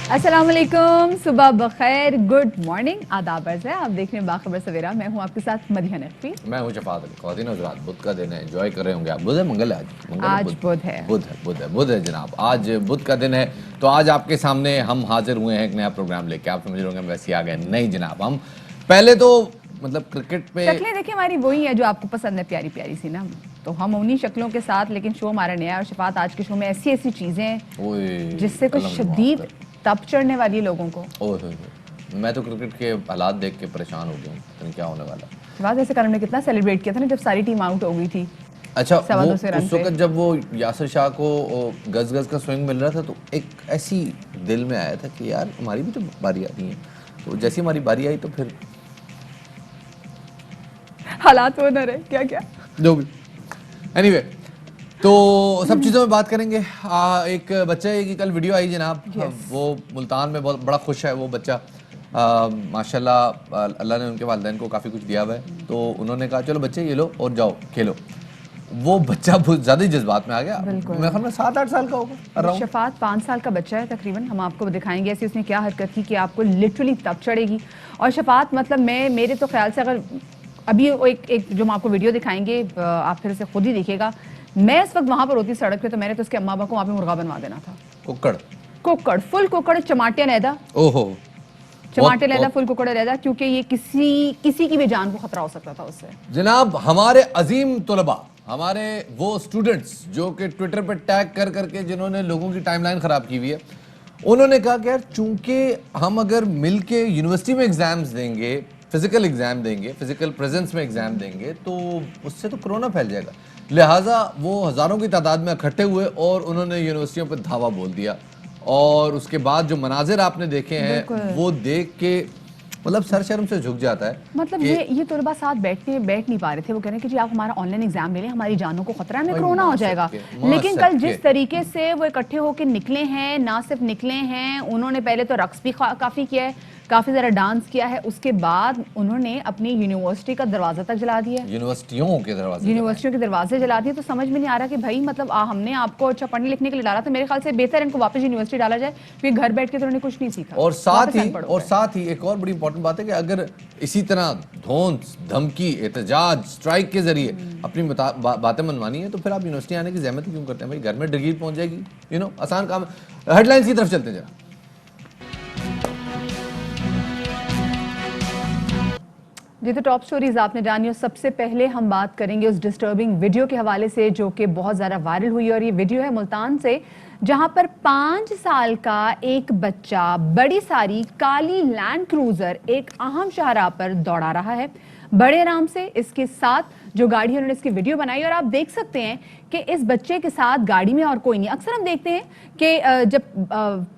अस्सलाम वालेकुम, सुबह बखैर, गुड मॉर्निंग, आदाब अर्ज़ है। आप देख रहे हैं बाखबर सवेरा। मैं हूं आपके साथ मदीहा नकवी। मैं हूं शफात अली। ख़वातीन हज़रात, बुध का दिन है, एंजॉय कर रहे होंगे आप। बुध है, मंगल है आज बुध है। बुध है जनाब। आज बुध का दिन है, तो आज आपके सामने हम हाजिर हुए हैं एक नया प्रोग्राम लेके। आप समझ रहे होंगे वैसे आ गए। नहीं जनाब, हम पहले तो मतलब क्रिकेट पे शक्लें देखिए हमारी वही है जो आपको पसंद है, प्यारी प्यारी सी ना। तो हम उन्हीं शक्लों के साथ, लेकिन शो हमारा नया है। और शफात, आज के शो में ऐसी ऐसी चीज़ें हैं जिससे कुछ शदीद तप चढ़ने वाली है लोगों को। मैं तो क्रिकेट के हालात देख के परेशान हो गया हूँ, क्या होने वाला है। शफात, ऐसे करम ने कितना सेलिब्रेट किया था ना जब सारी टीम आउट हो गई थी। अच्छा, वो उस वक्त जब वो यासिर शाह को गज गज का स्विंग मिल रहा था, तो एक ऐसी दिल में आया था कि यार हमारी भी तो बारी आ रही है। तो जैसी हमारी बारी आई तो फिर हालात वो न रहे, क्या क्या जो भी। एनीवे, तो सब चीज़ों में बात करेंगे। एक बच्चा है कि कल वीडियो आई जनाब, वो मुल्तान में बहुत बड़ा खुश है वो बच्चा। माशाल्लाह अल्लाह ने उनके वालिदैन को काफ़ी कुछ दिया हुआ है। तो उन्होंने कहा चलो बच्चे ये लो और जाओ खेलो। वो बच्चा बहुत ज़्यादा ही जज्बात में आ गया। मेरे ख्याल में 7-8 साल का होगा। शफात 5 साल का बच्चा है तकरीबन। हम आपको दिखाएंगे ऐसी उसने क्या हरकत की कि आपको लिटरली तप चढ़ेगी। और शफात मतलब मेरे तो ख्याल से अगर अभी एक जो हम आपको वीडियो दिखाएंगे, आप फिर से खुद ही देखिएगा। मैं इस वक्त वहां पर होती सड़क पे तो मैंने तो उसके अम्मा बाबा को वहां पे मुर्गा बनवा देना था। कुक्कड़ फुल कुक्कड़, चमाटे लैदा। ओहो, चमाटे लैदा, फुल कुक्कड़ लैदा, क्योंकि ये किसी की भी जान को खतरा हो सकता था उससे। जनाब, हमारे अजीम तुलबा, हमारे वो स्टूडेंट्स जो कि ट्विटर पे टैग कर करके जिन्होंने लोगों की टाइमलाइन खराब की हुई है, उन्होंने कहा कि यार चूंकि हम अगर मिल के यूनिवर्सिटी में एग्जाम्स देंगे, फिजिकल एग्जाम देंगे, फिजिकल प्रेजेंस में एग्जाम देंगे, तो उससे तो कोरोना फैल जाएगा। लिहाजा वो हज़ारों की तादाद में इकट्ठे हुए और उन्होंने यूनिवर्सिटियों पर धावा बोल दिया। और उसके बाद जो मनाजिर आपने देखे हैं वो देख के मतलब सर शर्म से झुक जाता है। मतलब ये तलबा साथ बैठ नहीं पा रहे थे। वो कह रहे हैं कि जी आप हमारा ऑनलाइन एग्जाम ले लें, हमारी जानों को खतरा है, कोरोना हो जाएगा। लेकिन कल जिस तरीके से वो इकट्ठे होकर निकले हैं, ना सिर्फ निकले हैं, उन्होंने पहले तो रक्स भी काफ़ी किया है, काफ़ी ज़रा डांस किया है। उसके बाद उन्होंने अपनी यूनिवर्सिटी का दरवाज़ा तक जला दिया, यूनिवर्सिटियों के दरवाजे जला दिए। तो समझ में नहीं आ रहा कि भाई मतलब हमने आपको अच्छा पढ़ने लिखने के लिए डाला था, मेरे ख्याल से बेहतर इनको वापस यूनिवर्सिटी डाला जाए, क्योंकि घर बैठ के तो उन्होंने कुछ नहीं सीखा। और साथ ही एक और बड़ी इंपॉर्टेंट बात है कि अगर इसी तरह धौंस, धमकी, एहतजाज, स्ट्राइक के जरिए अपनी बातें मनवानी है, तो फिर आप यूनिवर्सिटी आने की जहमत क्यों करते हैं भाई? घर में डिग्री पहुंच जाएगी, आसान काम। हेडलाइंस की तरफ चलते हैं जरा। जी, तो टॉप स्टोरीज आपने जानी। और सबसे पहले हम बात करेंगे उस डिस्टर्बिंग वीडियो के हवाले से जो कि बहुत ज़्यादा वायरल हुई। और ये वीडियो है मुल्तान से, जहां पर 5 साल का एक बच्चा बड़ी सारी काली लैंड क्रूजर एक अहम शाहराह पर दौड़ा रहा है बड़े आराम से। इसके साथ जो गाड़ी है उन्होंने इसकी वीडियो बनाई और आप देख सकते हैं कि इस बच्चे के साथ गाड़ी में और कोई नहीं। अक्सर हम देखते हैं कि जब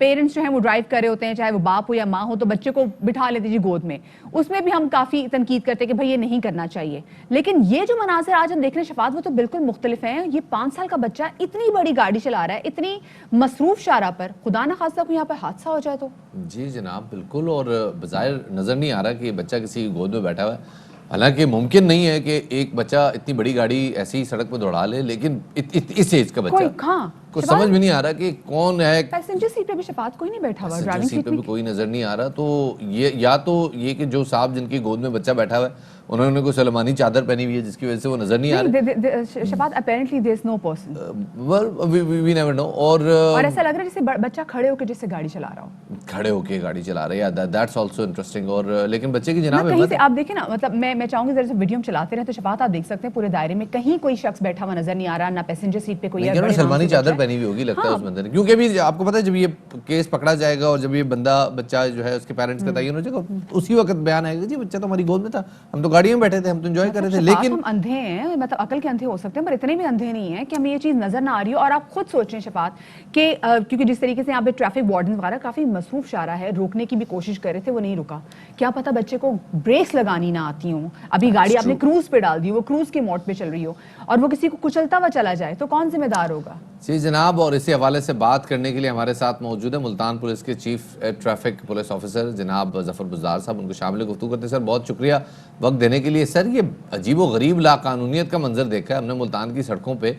पेरेंट्स जो हैं वो ड्राइव कर रहे होते हैं, चाहे वो बाप हो या माँ हो, तो बच्चे को बिठा लेते जी गोद में। उसमें भी हम काफ़ी तनकीद करते हैं कि भाई ये नहीं करना चाहिए। लेकिन ये जो मनाज़िर आज हम देख रहे हैं शफात, वो तो बिल्कुल मुख्तलिफ हैं। ये 5 साल का बच्चा इतनी बड़ी गाड़ी चला रहा है इतनी मसरूफ शाहराह पर, खुदा न खास्ता कोई यहाँ पर हादसा हो जाए तो। जी जनाब, बिल्कुल। और बज़ाहिर नज़र नहीं आ रहा कि बच्चा किसी गोद में बैठा हुआ है। हालांकि मुमकिन नहीं है कि एक बच्चा इतनी बड़ी गाड़ी ऐसी ही सड़क पर दौड़ा ले, लेकिन इस एज का बच्चा कुछ समझ में नहीं आ रहा कि कौन है। पैसेंजर सीट पे भी शफात कोई नहीं बैठा हुआ, ड्राइविंग सीट पे भी कोई नजर नहीं आ रहा। तो ये या तो ये कि जो साहब जिनकी गोद में बच्चा बैठा हुआ है उन्होंने कोई सलमानी चादर पहनी हुई है जिसकी वजह से वो नजर नहीं आ रहे। Shafat apparently there is no person, well we never know. और ऐसा लग रहा है जैसे बच्चा खड़े होकर जैसे गाड़ी चला रहा हो, खड़े होकर गाड़ी चला रहा है। That's also interesting. और लेकिन बच्चे की जनाब कहीं से आप देखें ना, मतलब मैं चाहूंगी जरा से वीडियो में चलाते रहे तो शफात आप देख सकते हैं पूरे दायरे में कहीं कोई शख्स बैठा हुआ नजर नहीं आ रहा, ना पैसेंजर सीट पे कोई है। सलमानी चादर पहनी हुई होगी लगता है उस बंदे ने, क्योंकि अभी आपको पता है जब ये केस पकड़ा जाएगा और जब ये बच्चा जो है उसके पेरेंट्स का तयन हो जाएगा, उसी वक्त बयान आएगा जी बच्चा तो हमारी गोद में था, हम तो गाड़ी में बैठे थे, हम तो एंजॉय कर रहे थे। लेकिन हम अंधे हैं, मतलब अकल के अंधे हो सकते हैं पर इतने भी अंधे नहीं हैं कि हमें ये चीज़ नजर ना आ रही हो। और आप खुद सोचें शफात कि क्योंकि जिस तरीके से यहाँ पे ट्रैफिक वार्डन वगैरह काफी मसरूफ शाहराह है, रोकने की भी कोशिश कर रहे थे, वो नहीं रुका। क्या पता बच्चे को ब्रेक्स लगानी ना आती हो, अभी गाड़ी आपने क्रूज पे डाल दी, वो क्रूज की मोड पे चल रही हो और वो किसी को कुचलता हुआ चला जाए तो कौन जिम्मेदार होगा? जी जनाब, और इसी हवाले से बात करने के लिए हमारे साथ मौजूद है मुल्तान पुलिस के चीफ ट्रैफिक पुलिस ऑफिसर जनाब जफर बुज़दार साहब। उनको शामिल गुफ्तगू करते हैं। सर बहुत शुक्रिया वक्त देने के लिए। सर ये अजीब व गरीब लाकानूनियत का मंजर देखा है हमने मुल्तान की सड़कों पे,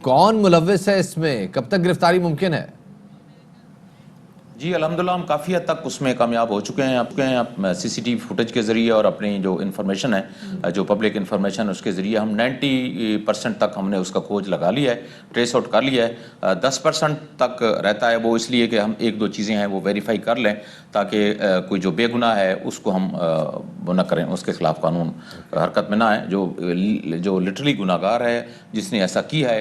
कौन मुलव्विस है इसमें, कब तक गिरफ्तारी मुमकिन है? جی الحمدللہ ہم کافی حد تک اس میں کامیاب ہو چکے ہیں اب سی سی ٹی وی فوٹیج کے ذریعے اور اپنی جو انفارمیشن ہے جو پبلک انفارمیشن ہے اس کے ذریعے ہم 90% تک ہم نے اس کا کھوج لگا لیا ہے، ٹریس آؤٹ کر لیا ہے۔ 10% تک رہتا ہے، وہ اس لیے کہ ہم ایک دو چیزیں ہیں وہ ویریفائی کر لیں تاکہ کوئی جو بے گناہ ہے اس کو ہم وہ نہ کریں، اس کے خلاف قانون حرکت میں نہ آئے، جو لٹرلی گناہ گار ہے جس نے ایسا کیا ہے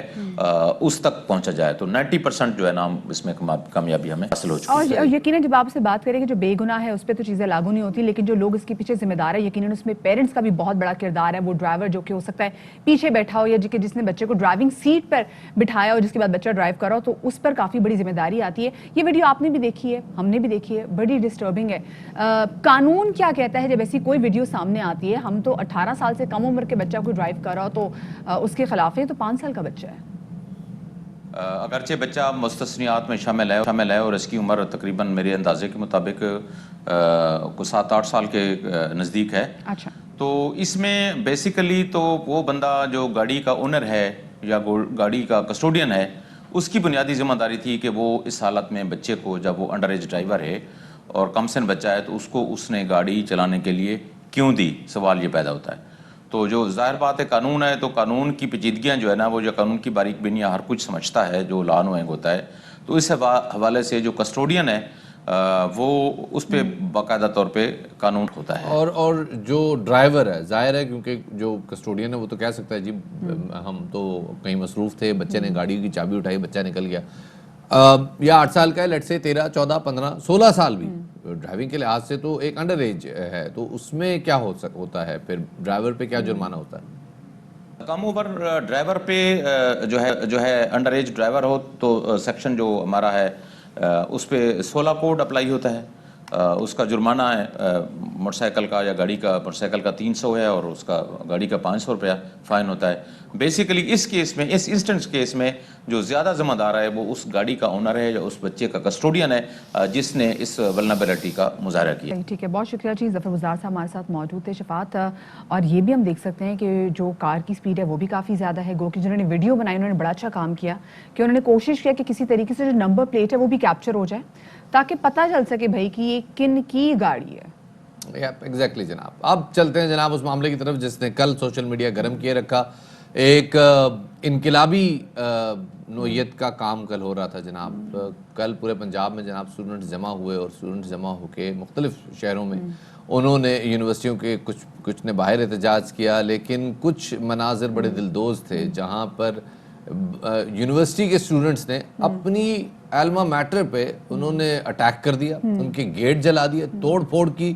اس تک پہنچا جائے۔ تو 90% جو ہے نا اس میں کامیابی ہمیں حاصل ہو چکی ہے۔ اور یقیناً جب آپ سے بات کریں کہ جو بے گناہ ہے اس پہ تو چیزیں لاگو نہیں ہوتی، لیکن جو لوگ اس کے پیچھے ذمہ دار ہے یقیناً اس میں پیرنٹس کا بھی بہت بڑا کردار ہے۔ وہ ڈرائیور جو کہ ہو سکتا ہے پیچھے بیٹھا ہو یا جس نے بچے کو ڈرائیونگ سیٹ پر بٹھایا ہو جس کے بعد بچہ ڈرائیو کر رہا ہو، تو اس پر کافی بڑی ذمہ داری آتی ہے۔ یہ ویڈیو آپ نے بھی دیکھی ہے، ہم نے بھی دیکھی ہے، بڑی ڈسٹربنگ ہے۔ قانون کیا کہتا ہے جب ایسی کوئی ویڈیو سامنے آتی ہے؟ ہم تو 18 سال سے کم عمر کے بچہ کو ڈرائیو کر رہا ہو تو اس کے خلاف ہے، تو 5 سال کا بچہ ہے۔ اگرچہ بچہ مستثنیات میں شامل ہے اور اس کی عمر تقریباً میرے اندازے کے مطابق کو 7-8 سال کے نزدیک ہے۔ اچھا، تو اس میں بیسیکلی تو وہ بندہ جو گاڑی کا اونر ہے یا گاڑی کا کسٹوڈین ہے اس کی بنیادی ذمہ داری تھی کہ وہ اس حالت میں بچے کو، جب وہ انڈر ایج ڈرائیور ہے اور کم سن بچہ ہے، تو اس نے گاڑی چلانے کے لیے کیوں دی، سوال یہ پیدا ہوتا ہے۔ تو جو ظاہر بات ہے قانون ہے، تو قانون کی پیچیدگیاں جو ہے نا وہ جو قانون کی باریک بینیاں ہر کچھ سمجھتا ہے جو لا نوئنگ ہوتا ہے، تو اس حوالے سے جو کسٹوڈین ہے وہ اس پہ باقاعدہ طور پہ قانون ہوتا ہے۔ اور جو ڈرائیور ہے ظاہر ہے کیونکہ جو کسٹوڈین ہے وہ تو کہہ سکتا ہے جی ہم تو کہیں مصروف تھے، بچے نے گاڑی کی چابی اٹھائی، بچہ نکل گیا، یا 8 سال کا ہے، لیٹ سے 13 14 15 16 سال بھی ڈرائیونگ کے لحاظ سے تو ایک انڈر ایج ہے، تو اس میں کیا ہوتا ہے پھر ڈرائیور پہ کیا جرمانہ ہوتا ہے؟ کم عمر ڈرائیور پہ جو ہے انڈر ایج ڈرائیور ہو تو سیکشن جو ہمارا ہے اس پہ 16 کوڈ اپلائی ہوتا ہے۔ اس کا جرمانہ ہے موٹر سائیکل کا یا گاڑی کا، موٹر سائیکل کا 300 ہے اور اس کا گاڑی کا 500 روپیہ فائن ہوتا ہے۔ بیسیکلی اس کیس میں، اس انسٹنس کیس میں جو زیادہ ذمہ دار ہے وہ اس گاڑی کا اونر ہے یا اس بچے کا کسٹوڈین ہے جس نے اس ولنریبلٹی کا مظاہرہ کیا۔ ٹھیک ہے، بہت شکریہ جی۔ ظفر گزار صاحب ہمارے ساتھ موجود تھے۔ شفاعت، اور یہ بھی ہم دیکھ سکتے ہیں کہ جو کار کی سپیڈ ہے وہ بھی کافی زیادہ ہے، گو کہ جنہوں نے ویڈیو بنائی انہوں نے بڑا اچھا کام کیا کہ انہوں نے کوشش کیا کہ کسی طریقے سے جو نمبر پلیٹ ہے وہ بھی کیپچر ہو جائے تاکہ پتہ چل سکے بھائی کہ یہ کن کی گاڑی ہے۔ ایگزیکٹلی جناب، اب چلتے ہیں جناب اس معاملے کی طرف جس نے کل سوشل میڈیا گرم کیے رکھا۔ ایک انقلابی نوعیت کا کام کل ہو رہا تھا جناب۔ کل پورے پنجاب میں جناب اسٹوڈنٹس جمع ہوئے اور اسٹوڈنٹس جمع ہو کے مختلف شہروں میں انہوں نے یونیورسٹیوں کے کچھ نے باہر احتجاج کیا، لیکن کچھ مناظر بڑے دلدوز تھے جہاں پر یونیورسٹی کے اسٹوڈنٹس نے اپنی الما میٹر پہ انہوں نے اٹیک کر دیا، ان کے گیٹ جلا دیے، توڑ پھوڑ کی،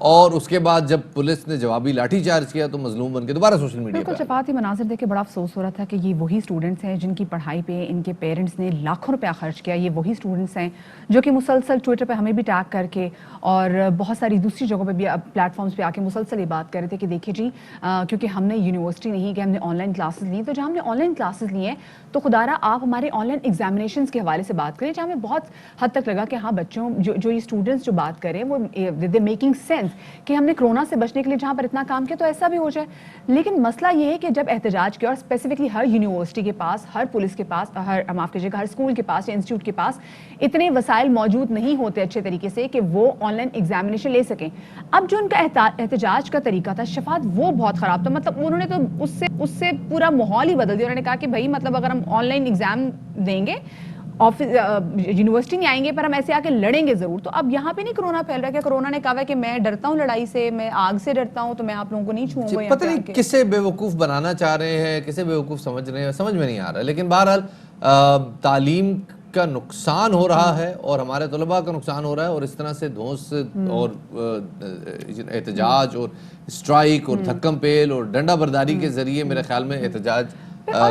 اور اس کے بعد جب پولیس نے جوابی لاٹھی چارج کیا تو مظلوم بن کے دوبارہ سوشل میڈیا بالکل شفاعت، یہ مناظر دیکھ کے بڑا افسوس ہو رہا تھا کہ یہ وہی اسٹوڈنٹس ہیں جن کی پڑھائی پہ ان کے پیرنٹس نے لاکھوں روپیہ خرچ کیا، یہ وہی اسٹوڈنٹس ہیں جو کہ مسلسل ٹویٹر پہ ہمیں بھی ٹیگ کر کے اور بہت ساری دوسری جگہوں پہ بھی پلیٹ فارمز پہ آ کے مسلسل یہ بات کر رہے تھے کہ دیکھیے جی کیونکہ ہم نے یونیورسٹی نہیں کہ ہم نے آن لائن کلاسز لی ہیں، تو جب ہم نے آن لائن کلاسز لی ہیں تو خدارہ آپ ہمارے آن لائن ایگزامینیشنز کے حوالے سے بات کریں، جہاں ہمیں بہت حد تک لگا کہ ہاں بچوں جو یہ اسٹوڈنٹس جو بات کر رہے ہیں وہ دے میکنگ سینس کہ ہم نے کورونا سے بچنے کے لیے جہاں پر اتنا کام کیا تو ایسا بھی ہو جائے۔ لیکن مسئلہ یہ ہے کہ جب احتجاج کیا اور اسپیسیفکلی ہر یونیورسٹی کے پاس، ہر پولیس کے پاس، معاف کیجیے گا، ہر اسکول کے پاس یا انسٹیٹیوٹ کے پاس اتنے وسائل موجود نہیں ہوتے اچھے طریقے سے کہ وہ آن لائن ایگزامینیشن لے سکیں۔ اب جو ان کا احتجاج کا طریقہ تھا شفاعت وہ بہت خراب تھا، مطلب انہوں نے تو اس سے پورا ماحول ہی بدل دیا۔ انہوں نے کہا کہ بھائی مطلب اگر ہم آن لائن ایگزام دیں گے، یونیورسٹی نہیں آئیں گے پر ہم ایسے آ کے لڑیں گے ضرور۔ تو اب یہاں پہ نہیں کرونا پھیل رہا ہے کہ کرونا نے کہا ہے کہ میں ڈرتا ہوں لڑائی سے، میں آگ سے ڈرتا ہوں تو میں آپ لوگوں کو نہیں چھوؤں گا۔ پتہ نہیں کسے بیوقوف بنانا چاہ رہے ہیں، کسے بیوقوف سمجھ رہے ہیں، سمجھ میں نہیں آ رہا ہے، لیکن بہرحال تعلیم کا نقصان ہو رہا ہے اور ہمارے طلباء کا نقصان ہو رہا ہے، اور اس طرح سے دھونس اور احتجاج اور اسٹرائک اور دھکم پیل اور ڈنڈا برداری کے ذریعے میرے خیال میں احتجاج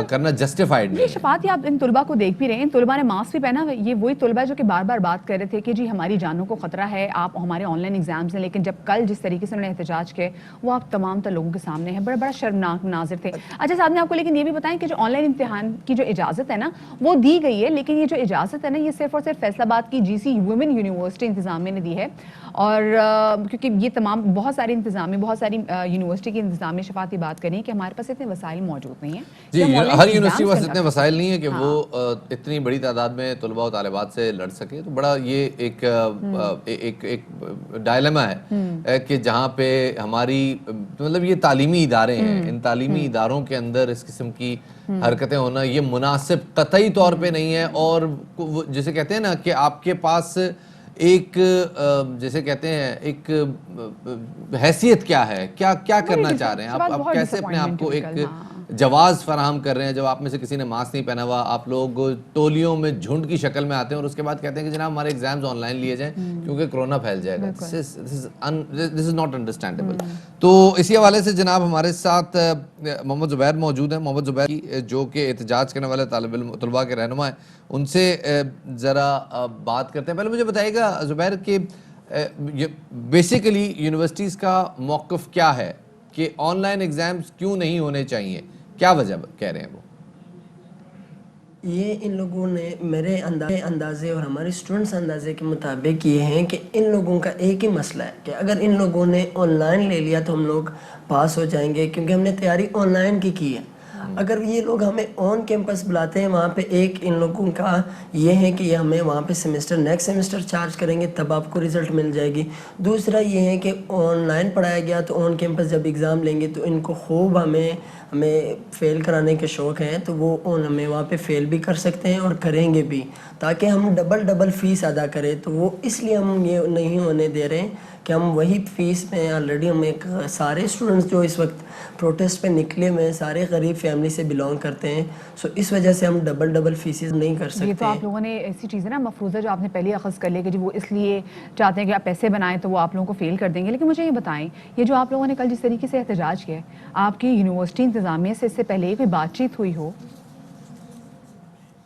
کرنا جسٹیفائیڈ نہیں ہے۔ یہ شفاعت آپ ان طلباء کو دیکھ بھی رہے ہیں، ان طلباء نے ماسک بھی پہنا، یہ وہی طلباء جو کہ بار بار بات کر رہے تھے کہ جی ہماری جانوں کو خطرہ ہے، آپ ہمارے آن لائن ایگزامز ہیں، لیکن جب کل جس طریقے سے انہوں نے احتجاج کیے وہ آپ تمام تر لوگوں کے سامنے ہیں، بڑا شرمناک مناظر تھے۔ اچھا صاحب نے آپ کو لیکن یہ بھی بتائیں کہ جو آن لائن امتحان کی جو اجازت ہے نا وہ دی گئی ہے، لیکن یہ جو اجازت ہے نا یہ صرف اور صرف فیصل آباد کی جی سی ویمن یونیورسٹی انتظامیہ نے دی ہے، اور کیونکہ یہ تمام بہت ساری انتظامیہ، بہت ساری یونیورسٹی کی انتظامیہ شفاعتی بات کریں کہ ہمارے پاس اتنے وسائل موجود نہیں ہیں کہ ہر یونیورسٹی کے پاس اتنے وسائل نہیں ہے کہ وہ اتنی بڑی تعداد میں طلباء و طالبات سے لڑ سکے. تو بڑا یہ ایک ڈائلیما ہے کہ جہاں پہ ہماری مطلب یہ تعلیمی ادارے ہیں, ان تعلیمی اداروں کے اندر اس قسم کی حرکتیں ہونا یہ مناسب قطعی طور پہ نہیں ہے. اور جسے کہتے ہیں نا کہ آپ کے پاس ایک جیسے کہتے ہیں ایک حیثیت کیا ہے, کیا کرنا چاہ رہے ہیں آپ کیسے اپنے آپ کو ایک جواز فراہم کر رہے ہیں. جب آپ میں سے کسی نے ماسک نہیں پہنا ہوا, آپ لوگ ٹولیوں میں جھنڈ کی شکل میں آتے ہیں اور اس کے بعد کہتے ہیں کہ جناب ہمارے ایگزامز آن لائن لیے جائیں کیونکہ کرونا پھیل جائے گا. دس از ناٹ انڈرسٹینڈیبل. تو اسی حوالے سے جناب ہمارے ساتھ محمد زبیر موجود ہیں. محمد زبیر جو کہ احتجاج کرنے والے طلباء کے رہنما ہیں, ان سے ذرا بات کرتے ہیں. پہلے مجھے بتائیے گا زبیر کہ بیسیکلی یونیورسٹیز کا موقف کیا ہے کہ آن لائن ایگزامز کیوں نہیں ہونے چاہیے, کیا وجہ کہہ رہے ہیں وہ؟ یہ ان لوگوں نے میرے اندازے اور ہمارے اسٹوڈنٹس اندازے کے مطابق یہ ہیں کہ ان لوگوں کا ایک ہی مسئلہ ہے کہ اگر ان لوگوں نے آن لائن لے لیا تو ہم لوگ پاس ہو جائیں گے, کیونکہ ہم نے تیاری آن لائن کی ہے. اگر یہ لوگ ہمیں آن کیمپس بلاتے ہیں, وہاں پہ ایک ان لوگوں کا یہ ہے کہ یہ ہمیں وہاں پہ نیکسٹ سیمسٹر چارج کریں گے, تب آپ کو رزلٹ مل جائے گی. دوسرا یہ ہے کہ آن لائن پڑھایا گیا تو آن کیمپس جب ایگزام لیں گے تو ان کو خوب ہمیں فیل کرانے کے شوق ہیں, تو وہ ہمیں وہاں پہ فیل بھی کر سکتے ہیں اور کریں گے بھی, تاکہ ہم ڈبل فیس ادا کریں. تو وہ اس لیے ہم یہ نہیں ہونے دے رہے ہیں کہ ہم وہی فیس میں آلریڈی ہم ایک سارے اسٹوڈنٹس جو اس وقت پروٹیسٹ پہ نکلے ہوئے ہیں سارے غریب فیملی سے بلانگ کرتے ہیں, سو اس وجہ سے ہم ڈبل فیسز نہیں کر سکتے. یہ تو آپ لوگوں نے ایسی چیزیں نا مفروضہ جو آپ نے پہلے اخذ کر لیا کہ جو وہ اس لیے چاہتے ہیں کہ آپ پیسے بنائیں تو وہ آپ لوگوں کو فیل کر دیں گے. لیکن مجھے یہ بتائیں, یہ جو آپ لوگوں نے کل جس طریقے سے احتجاج کیا ہے, آپ کی یونیورسٹی انتظامیہ سے اس سے پہلے کوئی بات چیت ہوئی ہو؟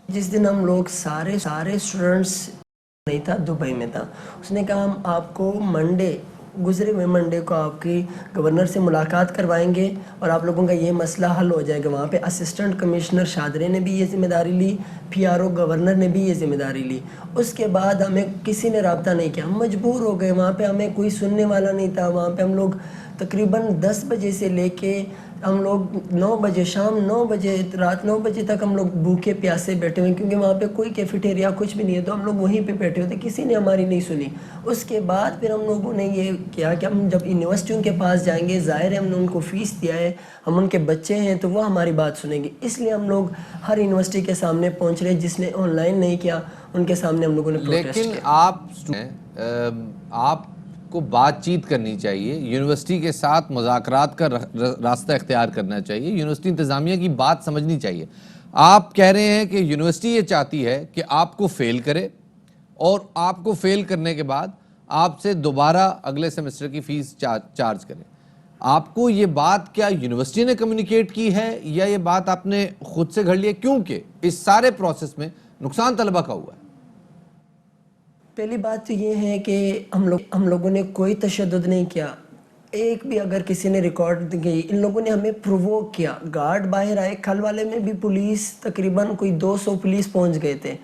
جس دن ہم لوگ سارے اسٹوڈنٹس نہیں تھا, دبئی میں تھا, اس نے کہا ہم آپ کو گزرے ہوئے منڈے کو آپ کی گورنر سے ملاقات کروائیں گے اور آپ لوگوں کا یہ مسئلہ حل ہو جائے گا. وہاں پہ اسسٹنٹ کمشنر شادرے نے بھی یہ ذمہ داری لی, PRO گورنر نے بھی یہ ذمہ داری لی. اس کے بعد ہمیں کسی نے رابطہ نہیں کیا, ہم مجبور ہو گئے. وہاں پہ ہمیں کوئی سننے والا نہیں تھا. وہاں پہ ہم لوگ تقریباً 10 بجے سے لے کے ہم لوگ 9 بجے شام 9 بجے رات 9 بجے تک ہم لوگ بھوکے پیاسے بیٹھے ہوئے, کیونکہ وہاں پہ کوئی کیفیٹیریا کچھ بھی نہیں ہے, تو ہم لوگ وہیں پہ بیٹھے ہوئے تھے, کسی نے ہماری نہیں سنی. اس کے بعد پھر ہم لوگوں نے یہ کیا کہ ہم جب یونیورسٹیوں کے پاس جائیں گے, ظاہر ہے ہم نے ان کو فیس دیا ہے, ہم ان کے بچے ہیں, تو وہ ہماری بات سنیں گے. اس لیے ہم لوگ ہر یونیورسٹی کے سامنے پہنچ رہے, جس نے آن لائن نہیں کیا ان کے سامنے ہم لوگوں نے پروٹیسٹ کیا. لیکن آپ کو بات چیت کرنی چاہیے, یونیورسٹی کے ساتھ مذاکرات کا راستہ اختیار کرنا چاہیے, یونیورسٹی انتظامیہ کی بات سمجھنی چاہیے. آپ کہہ رہے ہیں کہ یونیورسٹی یہ چاہتی ہے کہ آپ کو فیل کرے اور آپ کو فیل کرنے کے بعد آپ سے دوبارہ اگلے سیمسٹر کی فیس چارج کرے. آپ کو یہ بات کیا یونیورسٹی نے کمیونیکیٹ کی ہے یا یہ بات آپ نے خود سے گھڑ لی ہے, کیونکہ اس سارے پروسیس میں نقصان طلبہ کا ہوا ہے؟ پہلی بات تو یہ ہے کہ ہم لوگوں نے کوئی تشدد نہیں کیا. ایک بھی اگر کسی نے ریکارڈ کی, ان لوگوں نے ہمیں پرووک کیا. گارڈ باہر آئے, کھل والے میں بھی پولیس تقریباً کوئی 200 پولیس پہنچ گئے تھے.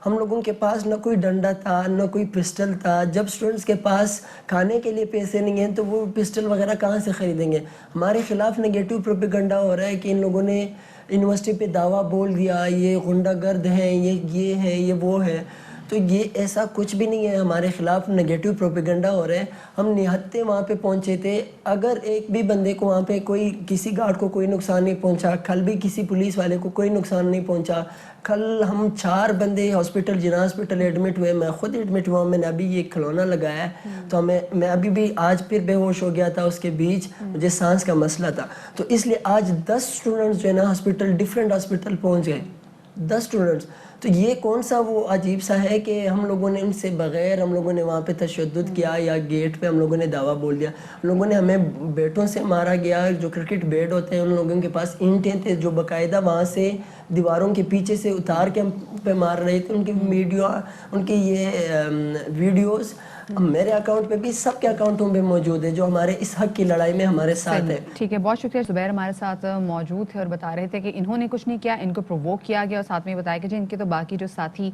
ہم لوگوں کے پاس نہ کوئی ڈنڈا تھا نہ کوئی پسٹل تھا. جب سٹوڈنٹس کے پاس کھانے کے لیے پیسے نہیں ہیں تو وہ پسٹل وغیرہ کہاں سے خریدیں گے؟ ہمارے خلاف نیگیٹو پروپیگنڈا ہو رہا ہے کہ ان لوگوں نے یونیورسٹی پہ دعویٰ بول دیا, یہ غنڈہ گرد ہیں, یہ ہے, یہ وہ ہے. تو یہ ایسا کچھ بھی نہیں ہے. ہمارے خلاف نگیٹو پروپیگنڈا ہو رہا ہے. ہم نہتے وہاں پہ پہنچے تھے. اگر ایک بھی بندے کو وہاں پہ کسی گارڈ کو کوئی نقصان نہیں پہنچا, کل بھی کسی پولیس والے کو کوئی نقصان نہیں پہنچا. کل ہم 4 بندے ہاسپٹل جناح ہاسپٹل ایڈمٹ ہوئے, میں خود ایڈمٹ ہوا, میں نے ابھی یہ کھلونا لگایا ہے, تو میں ابھی بھی آج پھر بے ہوش ہو گیا تھا. اس کے بیچ مجھے سانس کا مسئلہ تھا, تو اس لیے آج 10 اسٹوڈنٹس جو ہے نا ہاسپٹل ڈفرینٹ ہاسپٹل پہنچ گئے, 10 اسٹوڈنٹس. تو یہ کون سا وہ عجیب سا ہے کہ ہم لوگوں نے ان سے بغیر ہم لوگوں نے وہاں پہ تشدد کیا یا گیٹ پہ ہم لوگوں نے دعویٰ بول دیا. ہم لوگوں نے ہمیں بیٹوں سے مارا گیا, جو کرکٹ بیٹ ہوتے ہیں ان لوگوں کے پاس اینٹیں تھے جو باقاعدہ وہاں سے دیواروں کے پیچھے سے اتار کے ہم پہ مار رہے تھے. ان کی یہ ویڈیوز میرے اکاؤنٹ پہ بھی سب کے اکاؤنٹوں میں موجود ہے جو ہمارے اس حق کی لڑائی میں ہمارے ساتھ ہے. ٹھیک ہے، بہت شکریہ. زبیر ہمارے ساتھ موجود تھے اور بتا رہے تھے کہ انہوں نے کچھ نہیں کیا، ان کو پرووک کیا گیا، اور ساتھ میں بتایا کہ جی ان کے تو باقی جو ساتھی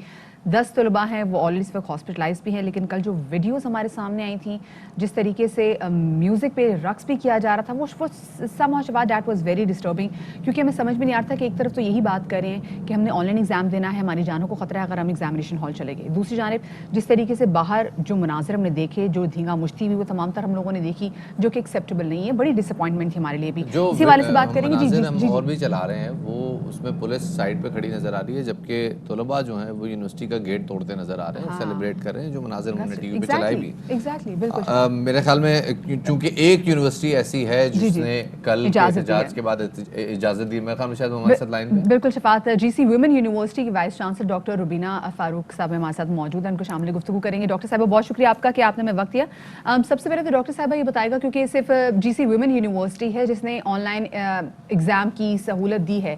10 طلباء ہیں وہ آلریڈی اس وقت ہاسپٹلائز بھی ہیں. لیکن کل جو ویڈیوز ہمارے سامنے آئی تھیں جس طریقے سے میوزک پہ رقص بھی کیا جا رہا تھا، وہ somehow شفاعت دیٹ واز ویری ڈسٹربنگ. کیونکہ ہمیں سمجھ میں نہیں آتا کہ ایک طرف تو یہی بات کر رہے ہیں کہ ہم نے آن لائن ایگزام دینا ہے، ہماری جانوں کو خطرہ ہے اگر ہم ایگزامینیشن ہال چلے گئے. دوسری جانب جس طریقے سے باہر جو مناظر ہم نے دیکھے، جو دھینگا مشتی ہوئی، وہ تمام تر ہم لوگوں نے دیکھی، جو کہ ایکسیپٹیبل نہیں ہے. بڑی ڈس اپوائنٹمنٹ تھی ہمارے لیے بھی. جو اسی والے سے بات کریں گے. جی مناظر جی ہم جی اور بھی چلا رہے ہیں وہ اس میں پولیس سائڈ پہ کھڑی نظر آ رہی ہے، جبکہ طلباء جو ہیں وہ یونیورسٹی کا گیٹ توڑتے نظر آ رہے ہیں اور سیلیبریٹ کر رہے ہیں. جو مناظر انہوں نے ٹی وی پہ چلائی بھی. ایگزیکٹلی بالکل میرے خیال میں چونکہ ایک یونیورسٹی ایسی ہے جس نے کل کے احتجاج کے بعد اجازت دی. میرے خیال میں شاید ہمارے ساتھ لائن پہ بالکل شفاعت جی سی ویمن یونیورسٹی کی وائس چانسلر ڈاکٹر روبینہ فاروق صاحب ہمارے ساتھ موجود ہیں، ان کو شامل گفتگو کریں گے. ڈاکٹر صاحبہ بہت شکریہ آپ کا کہ آپ نے ہمیں وقت دیا. سب سے پہلے تو ڈاکٹر صاحبہ یہ بتائے گا کیونکہ صرف جی سی ویمن یونیورسٹی ہے جس نے آن لائن ایگزام کی سہولت دی ہے،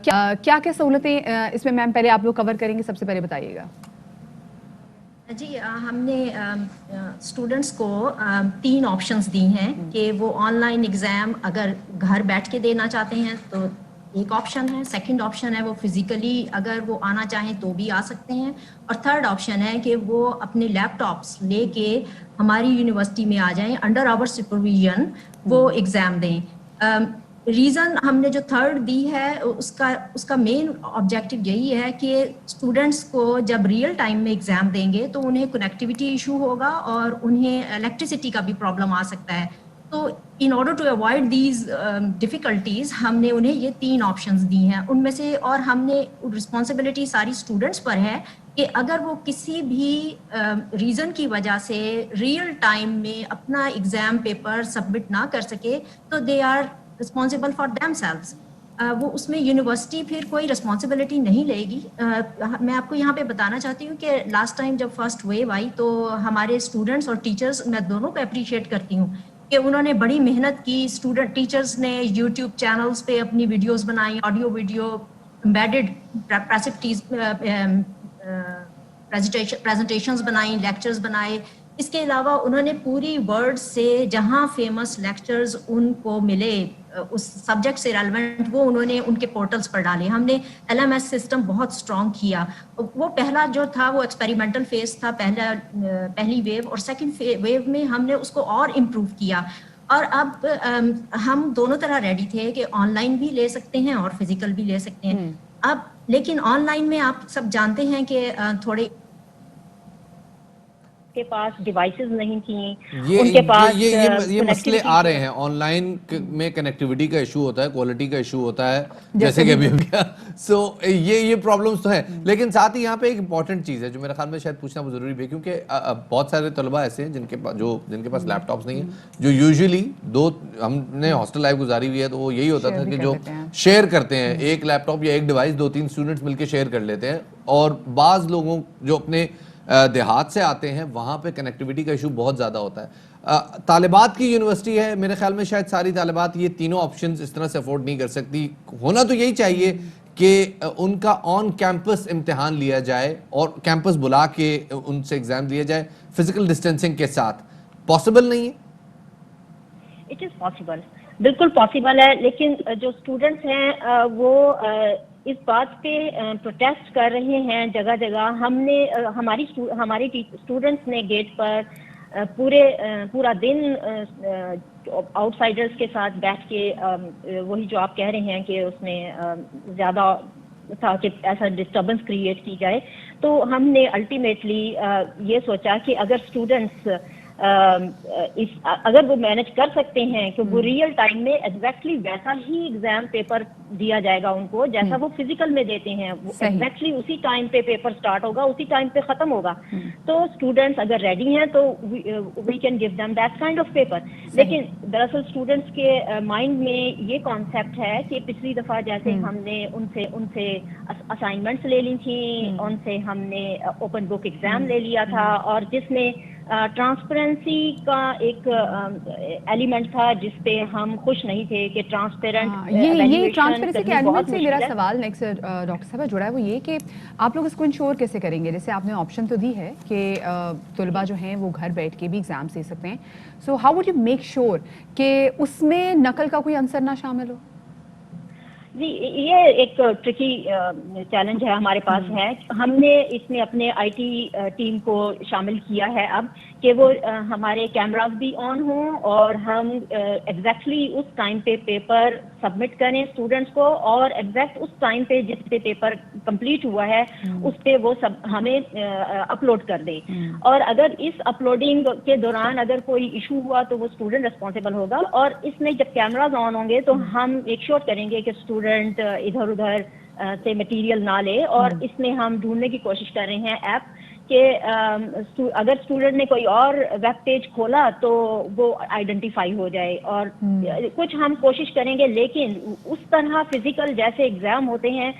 کیا کیا سہولتیں اس میں میم پہلے آپ لوگ کور کریں گے؟ سب سے پہلے بتائیے گا. جی ہم نے اسٹوڈنٹس کو 3 آپشنس دی ہیں کہ وہ آن لائن ایگزام اگر گھر بیٹھ کے دینا چاہتے ہیں تو ایک آپشن ہے. سیکنڈ آپشن ہے وہ فزیکلی اگر وہ آنا چاہیں تو بھی آ سکتے ہیں. اور تھرڈ آپشن ہے کہ وہ اپنے لیپ ٹاپس لے کے ہماری یونیورسٹی میں آ جائیں، انڈر آور سپرویژن وہ ایگزام دیں. ریزن ہم نے جو تھرڈ دی ہے اس کا مین آبجیکٹو یہی ہے کہ اسٹوڈنٹس کو جب ریئل ٹائم میں ایگزام دیں گے تو انہیں کنیکٹیوٹی ایشو ہوگا اور انہیں الیکٹریسٹی کا بھی پرابلم آ سکتا ہے. تو in order to avoid these difficulties ہم نے انہیں یہ 3 آپشنز دی ہیں ان میں سے. اور ہم نے رسپانسبلٹی ساری اسٹوڈنٹس پر ہے کہ اگر وہ کسی بھی ریزن کی وجہ سے ریئل ٹائم میں اپنا ایگزام پیپر سبمٹ نہ کر سکے تو they are responsible for themselves. وہ اس میں یونیورسٹی پھر کوئی رسپانسبلٹی نہیں لے گی. میں آپ کو یہاں پہ بتانا چاہتی ہوں کہ لاسٹ ٹائم جب فرسٹ ویو آئی تو ہمارے اسٹوڈنٹس اور ٹیچرز، میں دونوں کو اپریشیٹ کرتی ہوں کہ انہوں نے بڑی محنت کی. اسٹوڈنٹ ٹیچرز نے یوٹیوب چینلز پہ اپنی ویڈیوز بنائی، آڈیو ویڈیو امبیڈڈ پریزنٹیشنز بنائیں، لیکچرز بنائے. اس کے علاوہ انہوں نے پوری ورلڈ سے جہاں فیمس لیکچرز ان کو ملے اس سبجیکٹ سے ریلیونٹ وہ انہوں نے ان کے پورٹلز پر ڈالے. ہم نے LMS سسٹم بہت اسٹرانگ کیا. وہ پہلا جو تھا وہ ایکسپیریمنٹل فیز تھا، پہلی ویو، اور سیکنڈ ویو میں ہم نے اس کو اور امپروو کیا. اور اب ہم دونوں طرح ریڈی تھے کہ آن لائن بھی لے سکتے ہیں اور فزیکل بھی لے سکتے ہیں. اب لیکن آن لائن میں آپ سب جانتے ہیں کہ تھوڑے کے پاس ڈیوائسز نہیں تھیں، ان کے پاس یہ مسئلے آ رہے ہیں. آن لائن میں کنیکٹیوٹی کا ایشو ہوتا ہے، کوالٹی کا ایشو ہوتا ہے، جیسے کہ ابھی ہو گیا. سو یہ پرابلمس تو ہیں. لیکن ساتھ ہی یہاں پہ ایک امپورٹنٹ چیز ہے جو میرے خیال میں شاید پوچھنا ضروری بھی ہے، کیونکہ بہت سارے طلباء ایسے ہیں جن کے پاس لیپ ٹاپس نہیں ہیں، جو یوزلی ہم نے ہاسٹل لائف گزاری ہوئی ہے تو وہ یہی ہوتا تھا کہ جو شیئر کرتے ہیں ایک لیپ ٹاپ یا ایک ڈیوائس 2-3 اسٹوڈنٹس مل کے شیئر کر لیتے ہیں. اور بعض لوگوں جو اپنے دیہات سے آتے ہیں وہاں پہ کنیکٹیوٹی کا ایشو بہت زیادہ ہوتا ہے. طالبات کی یونیورسٹی ہے، میرے خیال میں شاید ساری طالبات یہ تینوں آپشنز اس طرح سے افورڈ نہیں کر سکتی. ہونا تو یہی چاہیے کہ ان کا آن کیمپس امتحان لیا جائے اور کیمپس بلا کے ان سے ایگزام لیا جائے فزیکل ڈسٹینسنگ کے ساتھ. پاسبل نہیں ہے؟ اٹ از پاسبل، بالکل پاسبل ہے. لیکن جو اسٹوڈنٹس ہیں وہ اس بات پہ پروٹیسٹ کر رہے ہیں جگہ جگہ. ہم نے ہماری اسٹوڈنٹس نے گیٹ پر پورا دن آؤٹ سائڈرز کے ساتھ بیٹھ کے وہی جو آپ کہہ رہے ہیں کہ اس میں زیادہ تھا کہ ایسا ڈسٹربنس کریٹ کی جائے. تو ہم نے الٹیمیٹلی یہ سوچا کہ اگر اسٹوڈنٹس اگر وہ مینج کر سکتے ہیں کہ وہ ریئل ٹائم میں ایگزیکٹلی ویسا ہی ایگزام پیپر دیا جائے گا ان کو جیسا وہ فزیکل میں دیتے ہیں، ایگزیکٹلی اسی ٹائم پہ پیپر سٹارٹ ہوگا، اسی ٹائم پہ ختم ہوگا. تو اسٹوڈنٹس اگر ریڈی ہیں تو we can give them that kind of paper. لیکن دراصل اسٹوڈنٹس کے مائنڈ میں یہ کانسیپٹ ہے کہ پچھلی دفعہ جیسے ہم نے ان سے اسائنمنٹس لے لی تھیں، ان سے ہم نے اوپن بک ایگزام لے لیا تھا، اور جس میں ट्रांसपेरेंसी का एक एलिमेंट था जिस पे हम खुश नहीं थे कि ट्रांसपेरेंट ये ट्रांसपेरेंसी के एलिमेंट से मेरा सवाल नेक्स्ट डॉक्टर साहब जुड़ा है, वो ये कि आप लोग इसको इंश्योर कैसे करेंगे? जैसे आपने ऑप्शन तो दी है कि तलबा जो हैं वो घर बैठ के भी एग्जाम दे सकते हैं, so how would you make sure कि उसमें नकल का कोई अंसर ना शामिल हो? जी, ये एक ट्रिकी चैलेंज है हमारे पास है। हमने इसमें अपने आईटी टीम को शामिल किया है अब कि वो हमारे कैमरास भी ऑन हों और हम एग्जैक्टली उस टाइम पे पेपर सबमिट करें स्टूडेंट्स को, और एग्जैक्ट उस टाइम पे जिस पे पेपर कंप्लीट हुआ है उस पे वो सब हमें अपलोड कर दें। और अगर इस अपलोडिंग के दौरान अगर कोई इशू हुआ तो वो स्टूडेंट रिस्पॉन्सिबल होगा, और इसमें जब कैमराज ऑन होंगे तो हम मेक श्योर करेंगे कि स्टूडेंट इधर उधर से मटेरियल ना ले। और इसमें हम ढूंढने की कोशिश कर रहे हैं ऐप कि अगर स्टूडेंट ने कोई और वेब पेज खोला तो वो आइडेंटिफाई हो जाए, और कुछ हम कोशिश करेंगे, लेकिन उस तरह फिजिकल जैसे एग्जाम होते हैं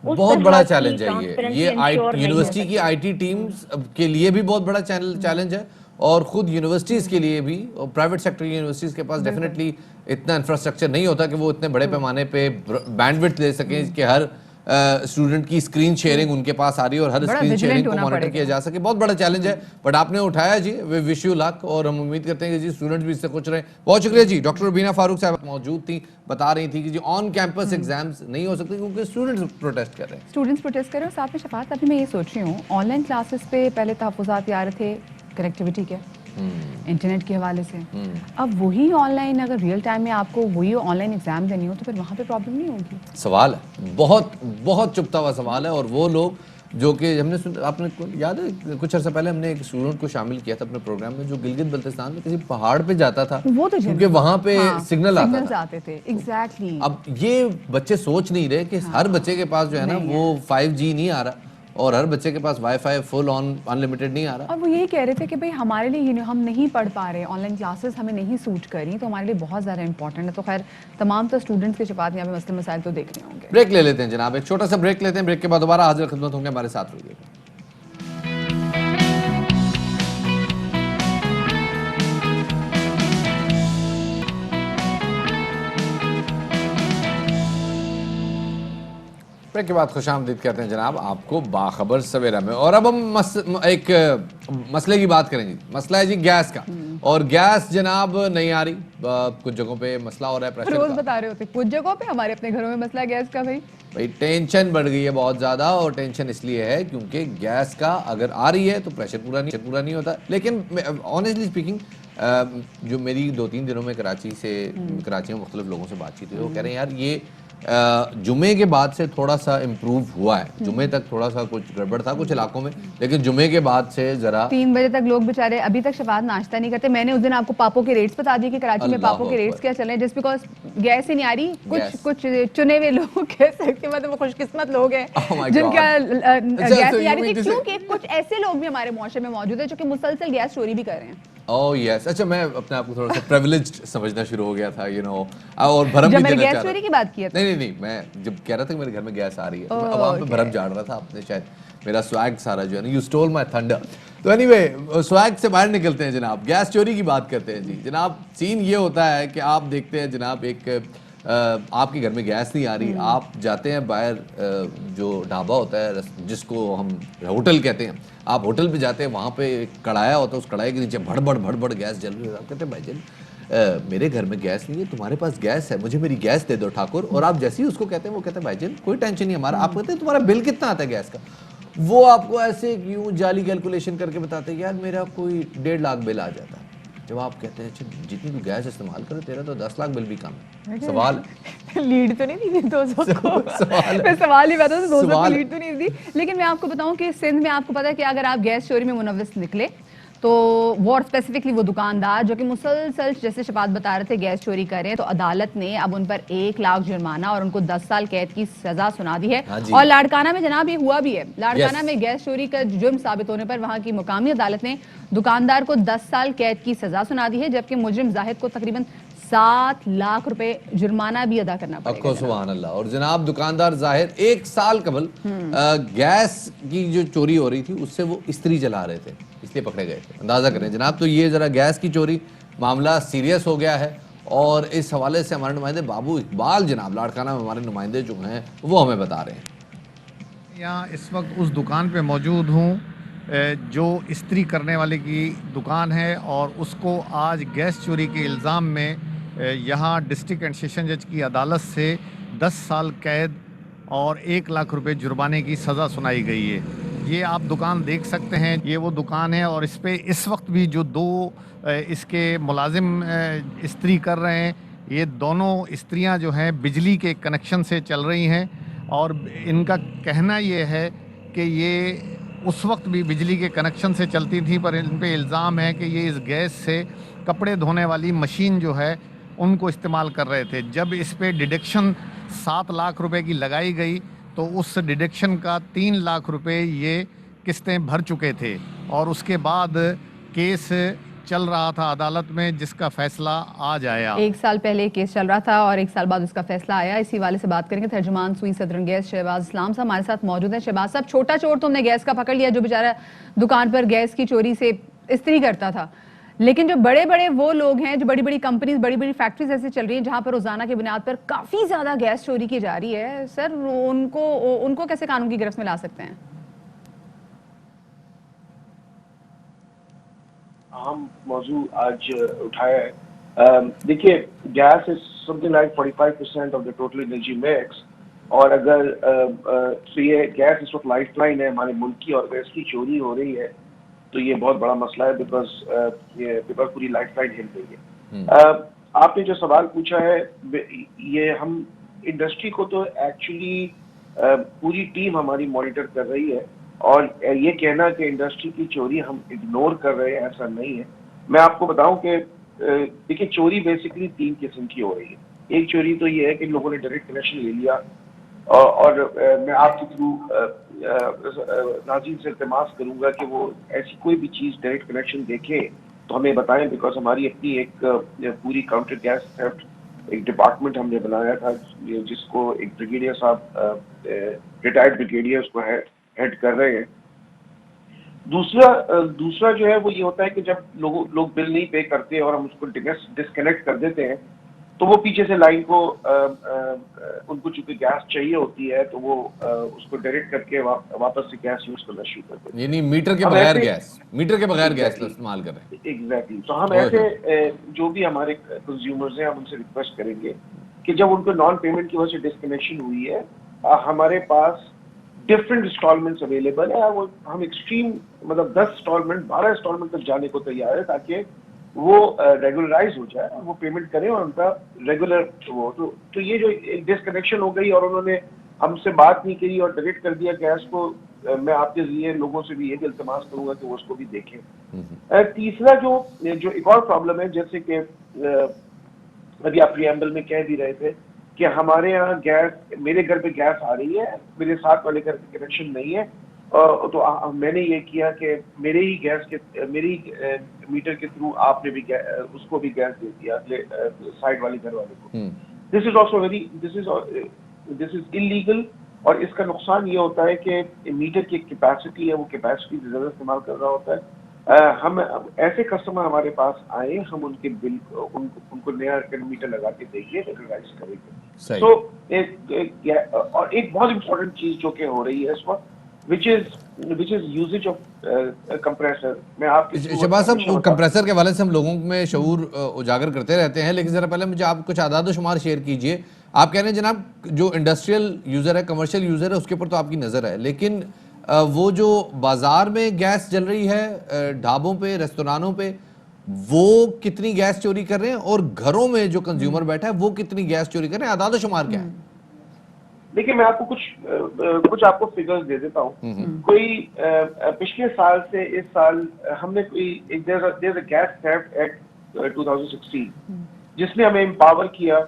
बहुत बड़ा चैलेंज है ये यूनिवर्सिटी की आईटी टीम्स के लिए भी बहुत बड़ा चैलेंज है, और खुद यूनिवर्सिटीज के लिए भी, और प्राइवेट सेक्टर की यूनिवर्सिटीज के पास डेफिनेटली इतना इंफ्रास्ट्रक्चर नहीं होता कि वो इतने बड़े पैमाने पे बैंडविड्थ दे सकें कि हर स्टूडेंट की स्क्रीन शेयरिंग उनके पास आ रही है और हर स्क्रीन शेयरिंग को मॉनिटर किया जा सके। बहुत बड़ा चैलेंज है, बट आपने उठाया जी, वी विश यू लक, और हम उम्मीद करते हैं कि जी स्टूडेंट्स भी इससे खुश रहे। बहुत शुक्रिया जी। डॉक्टर रुबीना फारूक साहब मौजूद थी, बता रही थी कि जी ऑन कैंपस एग्जाम्स नहीं हो सकते क्योंकि स्टूडेंट्स प्रोटेस्ट कर रहे हैं। स्टूडेंट्स प्रोटेस्ट कर रहे हैं, साथ में शफात अभी मैं ये सोच रही हूँ, ऑनलाइन क्लासेस पे पहले तहफ़्फ़ुज़ात आ रहे थे कनेक्टिविटी के, इंटरनेट के हवाले से, अब वही ऑनलाइन अगर रियल टाइम में आपको वही ऑनलाइन एग्जाम देनी हो तो फिर वहाँ पे प्रॉब्लम नहीं होगी? सवाल है, बहुत बहुत चुभता हुआ सवाल है। और वो लोग जो कि हमने आपने याद है कुछ अर्सा पहले हमने एक स्टूडेंट को शामिल किया था अपने प्रोग्राम में जो गिलगित बल्तिस्तान में किसी पहाड़ पे जाता था, वो तो क्योंकि वहाँ पे सिग्नल आते थे। एग्जैक्टली। अब ये बच्चे सोच नहीं रहे कि हर बच्चे के पास जो है ना वो 5G नहीं आ रहा, और हर बच्चे के पास वाईफाई फुल ऑन अनलिमिटेड नहीं आ रहा। और वो यही कह रहे थे कि भाई हमारे लिए हम नहीं पढ़ पा रहे, ऑनलाइन क्लासेस हमें नहीं सूट करी, तो हमारे लिए बहुत ज़्यादा इंपॉर्टेंट है। तो खैर तमाम तो स्टूडेंट्स के शफात यहाँ पे मसले मसाइल तो देखने होंगे। ब्रेक ले लेते हैं जनाब, एक छोटा सा ब्रेक लेते हैं, ब्रेक के बाद दोबारा हाजिर खिदमत होंगे, हमारे साथ रहिएगा। ब्रेक के बाद खुशामदीद कहते हैं जनाब आपको बाखबर सवेरा में। और अब हम एक मसले की बात करेंगे। मसला है जी गैस का, और गैस जनाब नहीं आ रही, कुछ जगहों पे मसला हो रहा है प्रेशर रोज का। बता रहे होते कुछ जगहों पे, हमारे अपने घरों में मसला गैस का। भाई टेंशन बढ़ गई है बहुत ज़्यादा, और टेंशन इसलिए है क्योंकि गैस का अगर आ रही है तो प्रेशर पूरा नहीं होता। लेकिन ऑनेस्टली स्पीकिंग जो मेरी 2-3 दिनों में कराची में मुख्तलिफ लोगों से बातचीत हुई, वो कह रहे हैं यार ये जुमे के बाद से थोड़ा सा इम्प्रूव हुआ है। जुमे तक थोड़ा सा कुछ गड़बड़ था कुछ इलाकों में, लेकिन जुमे के बाद से जरा 3 बजे तक लोग बेचारे अभी तक शफात नाश्ता नहीं करते। मैंने उस दिन आपको पापों के रेट्स बता दिए कि कराची में पापों के रेट्स क्या चले, जस्ट बिकॉज गैस ही नहीं आ रही। कुछ चुने हुए लोग कह सकते हैं, मतलब वो खुशकिस्मत लोग हैं जिनका गैस नहीं आ रही थी, क्योंकि कुछ ऐसे लोग भी हमारे मुआशरे में मौजूद है जो कि मुसलसल गैस चोरी भी कर रहे हैं। ओह यस, अच्छा मैं अपने आप को थोड़ा सा प्रिविलेज्ड समझना शुरू हो गया था, यू नो, और भरम भी देना चाह रहा था। चोरी की बात की है नहीं, मैं जब कह रहा था कि मेरे घर में गैस आ रही है तो मैं आवाम पे भरम झाड़ रहा था। आपने शायद मेरा स्वैग सारा जो है ना, यू स्टोल माय थंडर। तो एनीवे, स्वैग से बाहर निकलते हैं जनाब, गैस चोरी की बात करते हैं जी। जनाब सीन ये होता है कि आप देखते हैं जनाब, एक आपके घर में गैस नहीं आ रही, आप जाते हैं बाहर, जो ढाबा होता है जिसको हम होटल कहते हैं, आप होटल पे जाते हैं, वहाँ पे एक कढ़ाया होता है, उस कढ़ाई के नीचे भड़ गैस जल रही है। आप कहते हैं भाईजान मेरे घर में गैस नहीं है, तुम्हारे पास गैस है, मुझे मेरी गैस दे दो ठाकुर। और आप जैसे ही उसको कहते हैं वो कहते हैं भाईजान कोई टेंशन नहीं हमारा। आप कहते हैं तुम्हारा बिल कितना आता है गैस का, वो आपको ऐसे क्यों जाली कैलकुलेशन करके बताते हैं यार मेरा कोई 1.5 लाख बिल आ जाता है। जब आप कहते हैं जितनी तू गैस इस्तेमाल करे तेरा तो 10 लाख बिल भी कम है। सवाल लीड तो नहीं दी 200 को, मैं सवाल ही बता दूं 200 को लीड तो नहीं दी। लेकिन मैं आपको बताऊं कि सिंध में आपको पता है कि अगर आप गैस चोरी में मुनव्विस निकले तो वो, और स्पेसिफिकली वो दुकानदार जो कि मुसलसल जैसे शफात बता रहे थे गैस चोरी कर रहे हैं, तो अदालत ने अब उन पर 1 लाख जुर्माना और उनको 10 साल कैद की सजा सुना दी है। और लाड़काना में जनाब ये हुआ भी है, लाड़काना में गैस चोरी का जुर्म साबित होने पर वहां की मुकामी अदालत ने दुकानदार को 10 साल कैद की सजा सुना दी है, जबकि मुजरिम जाहिद को तकरीबन 7 लाख रुपए जुर्माना भी अदा करना पड़ेगा। सुभान अल्लाह। और जनाब दुकानदार जाहिर 1 साल कबल गैस की जो चोरी हो रही थी उससे वो इस्त्री जला रहे थे, اس لیے پکڑے گئے تھے. اندازہ کریں جناب. تو یہ ذرا گیس کی چوری معاملہ سیریس ہو گیا ہے اور اس حوالے سے ہمارے نمائندے بابو اقبال جناب لاڑکانہ میں ہمارے نمائندے جو ہیں وہ ہمیں بتا رہے ہیں. یہاں اس وقت اس دکان پہ موجود ہوں جو استری کرنے والے کی دکان ہے اور اس کو آج گیس چوری کے الزام میں یہاں ڈسٹرکٹ اینڈ سیشن جج کی عدالت سے 10 سال قید اور 1 لاکھ روپے جرمانے کی سزا سنائی گئی ہے. یہ آپ دکان دیکھ سکتے ہیں, یہ وہ دکان ہے اور اس پہ اس وقت بھی جو 2 اس کے ملازم استری کر رہے ہیں, یہ دونوں استریاں جو ہیں بجلی کے کنیکشن سے چل رہی ہیں اور ان کا کہنا یہ ہے کہ یہ اس وقت بھی بجلی کے کنیکشن سے چلتی تھی, پر ان پہ الزام ہے کہ یہ اس گیس سے کپڑے دھونے والی مشین جو ہے ان کو استعمال کر رہے تھے. جب اس پہ ڈیڈکشن 7 لاکھ روپے کی لگائی گئی تو اس ڈیڈکشن کا 3 لاکھ روپے یہ قسطیں بھر چکے تھے اور اس کے بعد کیس چل رہا تھا عدالت میں جس کا فیصلہ آج آیا. 1 سال پہلے کیس چل رہا تھا اور 1 سال بعد اس کا فیصلہ آیا. اسی حوالے سے بات کریں گے ترجمان سوئی صدرن گیس شہباز اسلام صاحب ہمارے ساتھ موجود ہیں. شہباز صاحب, چھوٹا چور تو ہم نے گیس کا پکڑ لیا جو بیچارہ دکان پر گیس کی چوری سے استری کرتا تھا, لیکن جو بڑے بڑے وہ لوگ ہیں, جو بڑی بڑی کمپنیز, بڑی بڑی فیکٹریز ایسے چل رہی ہیں جہاں پر روزانہ کی بنیاد پر کافی زیادہ گیس چوری کی جا رہی ہے, سر ان کو کیسے قانون کی گرفت میں لا سکتے ہیں؟ اہم موضوع آج اٹھایا ہے. دیکھیے, gas is something like 45% of the total energy mix, اور اگر یہ گیس اس وقت لائف لائن ہے ہمارے ملک کی, اور اگر اس کی چوری ہو رہی ہے تو یہ بہت بڑا مسئلہ ہے, بیکاز پوری لائف لائن ہل رہی ہے. آپ نے جو سوال پوچھا ہے, یہ ہم انڈسٹری کو تو ایکچولی پوری ٹیم ہماری مانیٹر کر رہی ہے, اور یہ کہنا کہ انڈسٹری کی چوری ہم اگنور کر رہے ہیں ایسا نہیں ہے. میں آپ کو بتاؤں کہ دیکھیے, چوری بیسیکلی 3 قسم کی ہو رہی ہے. ایک چوری تو یہ ہے کہ لوگوں نے ڈائریکٹ کنیکشن لے لیا, اور میں آپ کے تھرو ناظرین سے التماس کروں گا کہ وہ ایسی کوئی بھی چیز ڈائریکٹ کنیکشن دیکھیں تو ہمیں بتائیں, بیکاز ہماری اپنی ایک پوری کاؤنٹر گیس تھیفٹ ایک ڈپارٹمنٹ ہم نے بنایا تھا جس کو ایک بریگیڈیئر صاحب, ریٹائرڈ بریگیڈیئر, اس کو ہیڈ کر رہے ہیں. دوسرا جو ہے وہ یہ ہوتا ہے کہ جب لوگ بل نہیں پے کرتے اور ہم اس کو ڈسکنیکٹ کر دیتے ہیں تو وہ پیچھے سے لائن کو ان کو چونکہ گیس چاہیے ہوتی ہے تو وہ اس کو ڈائریکٹ کر کے واپس سے گیس یوز کرنا شروع کر دیتے ہیں. یعنی میٹر کے بغیر گیس استعمال کر رہے ہیں. ایگزیکٹلی. تو ہم ایسے جو بھی ہمارے کنزیومرز ہیں ہم ان سے ریکویسٹ کریں گے کہ جب ان کو نان پیمنٹ کی وجہ سے ڈسکنیکشن ہوئی ہے, ہمارے پاس ڈفرینٹ انسٹالمنٹس اویلیبل ہے. وہ ہم ایکسٹریم مطلب 10 انسٹالمنٹ 12 انسٹالمنٹ تک جانے کو تیار ہے تاکہ وہ ریگولرائز ہو جائے اور وہ پیمنٹ کریں اور ان کا ریگولر وہ. تو یہ جو ڈسکنیکشن ہو گئی اور انہوں نے ہم سے بات نہیں کی اور ڈائریکٹ کر دیا گیس کو, میں آپ کے ذریعے لوگوں سے بھی یہ التماس کروں گا کہ وہ اس کو بھی دیکھیں. تیسرا جو ایک اور پرابلم ہے, جیسے کہ ابھی آپ پریامبل میں کہہ بھی رہے تھے کہ ہمارے یہاں گیس, میرے گھر پہ گیس آ رہی ہے, میرے ساتھ والے گھر پہ کنیکشن نہیں ہے, تو میں نے یہ کیا کہ میرے ہی گیس کے میری میٹر کے تھرو آپ نے بھی اس کو بھی گیس دے دیا سائڈ والے گھر والے کو. دس is also this is illegal, اور اس کا نقصان یہ ہوتا ہے کہ میٹر کی کیپیسٹی ہے وہ کیپیسٹی سے زیادہ استعمال کر رہا ہوتا ہے. ہم ایسے کسٹمر ہمارے پاس آئے, ہم ان کے بل ان کو نیا میٹر لگا کے دیں گے, ریگولائز کریں گے. تو اور ایک بہت امپورٹنٹ چیز جو کہ ہو رہی ہے اس وقت which is usage of compressor. میں آپ کے شہباز صاحب, کمپریسر کے حوالے سے ہم لوگوں میں شعور اجاگر کرتے رہتے ہیں, لیکن ذرا پہلے مجھے آپ کچھ اعداد و شمار شیئر کیجئے. آپ کہہ رہے ہیں جناب جو انڈسٹریل یوزر ہے, کمرشل یوزر ہے, اس کے اوپر تو آپ کی نظر ہے, لیکن وہ جو بازار میں گیس جل رہی ہے ڈھابوں پہ, ریستورانوں پہ, وہ کتنی گیس چوری کر رہے ہیں, اور گھروں میں جو کنزیومر بیٹھا ہے وہ کتنی گیس چوری کر رہے ہیں, اعداد و شمار کیا ہے؟ دیکھیے, میں آپ کو کچھ آپ کو فگرز دے دیتا ہوں. کوئی پچھلے سال سے اس سال ہم نے کوئی گیس تھیفٹ ایکٹ 2016 جس نے ہمیں امپاور کیا,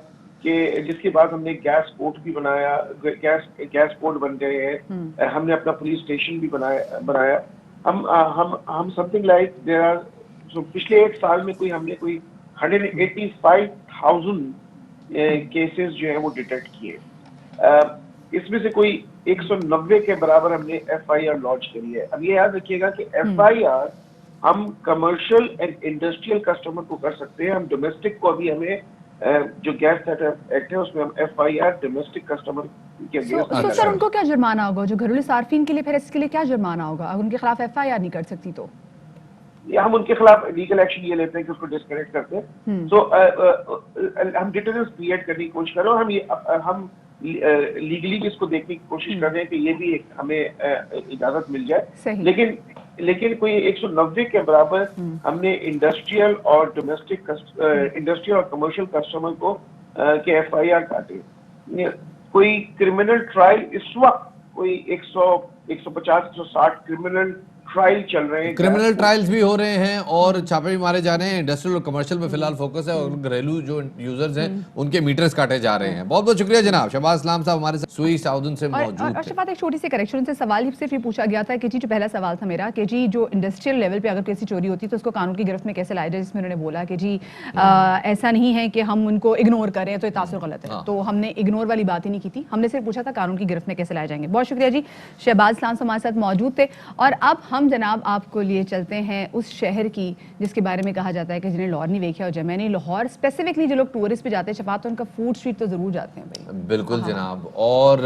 کہ جس کے بعد ہم نے گیس کوڈ بھی بنایا, گیس کوڈ بن گئے ہیں, ہم نے اپنا پولیس اسٹیشن بھی بنایا. ہم something like there are, پچھلے 1 سال میں ہم نے کوئی 185,000 کیسز جو ہیں وہ ڈیٹیکٹ کیے. اس میں سے کوئی 190 کے برابر ہم نے ایف آئی آر لانچ کری ہے. اب یہ یاد رکھیے گا کہ ایف آئی آر हम कमर्शियल एंड इंडस्ट्रियल कस्टमर को कर सकते हैं। हम डोमेस्टिक को अभी हमें जो गैस एक्ट है उसमें हम FIR डोमेस्टिक कस्टमर के अगेंस्ट सर उनको क्या जुर्माना होगा जो घरेलू सार्फिन के लिए, फिर इसके लिए क्या जुर्माना होगा अगर उनके खिलाफ FIR नहीं कर सकती तो? या हम उनके खिलाफ लीगल एक्शन ये लेते हैं कि उसको डिस्कनेक्ट करते हैं। तो हम डिटेरेंस क्रिएट करने की कोशिश कर रहे हैं। हम लीगली भी इसको देखने की कोशिश कर रहे हैं कि ये भी हमें इजाजत मिल जाए। लेकिन कोई 190 के बराबर हमने इंडस्ट्रियल और डोमेस्टिक इंडस्ट्रियल और कमर्शियल कस्टमर को के FIR काटे। कोई क्रिमिनल ट्रायल इस वक्त कोई 100, 150, 160 क्रिमिनल ट्रायल चल रहे हैं। क्रिमिनल ट्रायल्स भी हो रहे हैं और छापे भी मारे जा रहे हैं। इंडस्ट्रियल और कमर्शियल में फिलहाल फोकस है और घरेलू जो यूजर्स हैं उनके मीटर्स काटे जा रहे हैं। बहुत बहुत शुक्रिया जनाब। शहबाज इस्लाम साहब हमारे साथ सुई साउदन से मौजूद थे। और शफात, एक छोटी सी करेक्शन, उनसे सवाल ही सिर्फ ये पूछा गया था कि जी जो पहला सवाल था मेरा कि जी जो इंडस्ट्रियल लेवल पे अगर किसी चोरी होती है तो उसको कानून की गिरफ्त में कैसे लाया जाए, जिसमें उन्होंने बोला कि जी ऐसा नहीं है कि हम उनको इग्नोर करें तो ये तासुर गलत है। तो हमने इग्नोर वाली बात ही नहीं की थी, हमने सिर्फ पूछा था कानून की गिरफ्त में कैसे लाए जाएंगे। बहुत शुक्रिया जी। शहबाज इस्लाम हमारे साथ मौजूद थे। और अब हम जनाब आपको लिए चलते हैं उस शहर की जिसके बारे में कहा जाता है कि जिन्हें लाहौर नहीं देखा और जमैनी लाहौर स्पेसिफिकली जो लोग टूरिस्ट पे जाते हैं शफात, तो उनका फूड स्ट्रीट तो जरूर जाते हैं भाई। बिल्कुल जनाब। और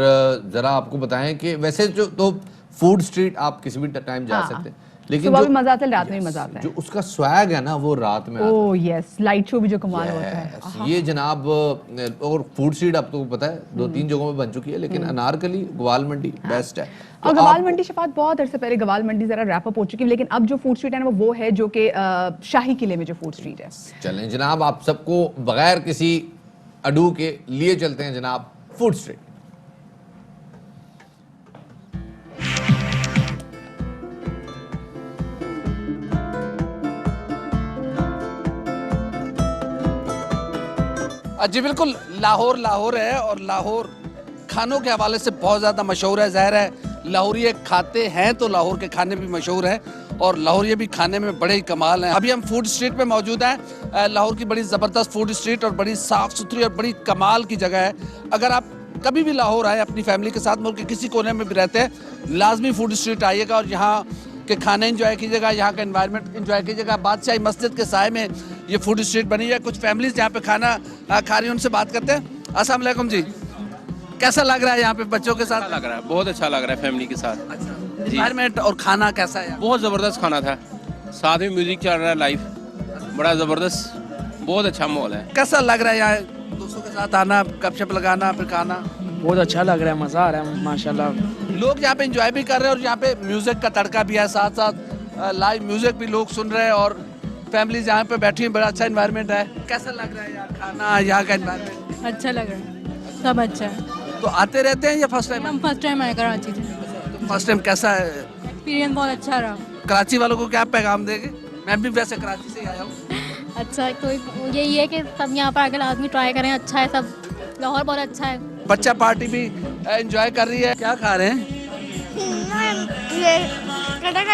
जरा आपको बताएं कि वैसे जो तो फूड स्ट्रीट आप किसी भी टाइम जा सकते हैं, लेकिन सुबह जो भी मजा आता है, रात में भी मजा आता है। जो उसका स्वैग है ना वो रात में आता है। ओह यस, लाइट शो भी जो कमाल होता है। ये जनाब, और फूड स्ट्रीट आपको पता है 2-3 जगहों में बन चुकी है, लेकिन अनारकली ग्वाल मंडी बेस्ट है। और गवाल मंडी शफात बहुत अरसे पहले गवाल मंडी जरा रैप अप हो चुकी है, लेकिन अब जो फूड स्ट्रीट है ना वो है जो कि शाही किले में जो फूड स्ट्रीट है। चलें जनाब, आप सबको बगैर किसी अडू के लिए चलते हैं जनाब फूड स्ट्रीट। जी बिल्कुल, लाहौर है और लाहौर खानों के हवाले से बहुत ज़्यादा मशहूर है। ज़ाहिर है लाहौरी खाते हैं तो लाहौर के खाने भी मशहूर हैं और लाहौरी भी खाने में बड़े ही कमाल हैं। अभी हम फूड स्ट्रीट पे मौजूद हैं। लाहौर की बड़ी ज़बरदस्त फूड स्ट्रीट और बड़ी साफ़ सुथरी और बड़ी कमाल की जगह है। अगर आप कभी भी लाहौर आए अपनी फैमिली के साथ, मुल्क के किसी कोने में भी रहते हैं, लाजमी फूड स्ट्रीट आइएगा और यहाँ के खाने एंजॉय कीजिएगा, यहाँ का एनवायरनमेंट एंजॉय कीजिएगा। बादशाही मस्जिद के साए में ये फूड स्ट्रीट बनी है। कुछ फैमिलीज यहाँ पे खाना खा रही हैं, उनसे बात करते हैं। अस्सलाम वालेकुम जी, कैसा लग रहा है यहाँ पे बच्चों के साथ? लग रहा है, बहुत अच्छा लग रहा है फैमिली के साथ। एनवायरनमेंट और खाना कैसा है? बहुत ज़बरदस्त खाना था, साथ में म्यूजिक चल रहा है लाइव, बड़ा ज़बरदस्त, बहुत अच्छा माहौल है। कैसा लग रहा है यहाँ दोस्तों के साथ आना, गपशप लगाना, फिर खाना? बहुत अच्छा लग रहा है, मज़ा आ रहा है माशाल्लाह। लोग यहाँ पे एंजॉय भी कर रहे हैं और यहाँ पे म्यूजिक का तड़का भी है, साथ साथ लाइव म्यूजिक भी लोग सुन रहे हैं और फैमिलीज यहाँ पे बैठी हैं। बड़ा अच्छा एनवायरनमेंट है। कैसा लग रहा है यार खाना, यहाँ का एनवायरनमेंट? अच्छा लग रहा है, सब अच्छा है। तो आते रहते हैं या फर्स्ट टाइम? हम फर्स्ट टाइम आए कराची से। तो फर्स्ट टाइम कैसा है एक्सपीरियंस? बहुत अच्छा रहा। कराची वालों को क्या पैगाम देंगे? मैं भी वैसे कराची से आया हूँ। अच्छा, तो यही है कि सब यहाँ पर आकर आदमी ट्राई करें, अच्छा है सब, लाहौर बहुत अच्छा है। बच्चा पार्टी भी एंजॉय कर रही है। क्या खा रहे हैं?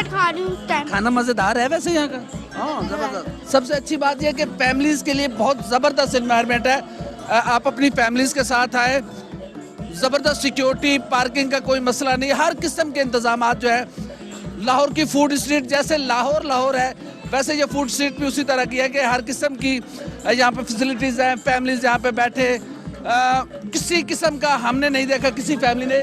खा रही हूँ। खाना मजेदार है वैसे यहाँ का। हाँ जबरदस्त। सबसे अच्छी बात यह कि फैमिलीज के लिए बहुत जबरदस्त एनवायरनमेंट है। आप अपनी फैमिलीज के साथ आए, जबरदस्त सिक्योरिटी, पार्किंग का कोई मसला नहीं, हर किस्म के इंतजाम जो है। लाहौर की फूड स्ट्रीट जैसे लाहौर है वैसे ये फूड स्ट्रीट भी उसी तरह की है कि हर किस्म की यहाँ पे फैसिलिटीज़ हैं। फैमिलीज यहाँ पे बैठे, किसी किस्म का हमने नहीं देखा किसी फैमिली ने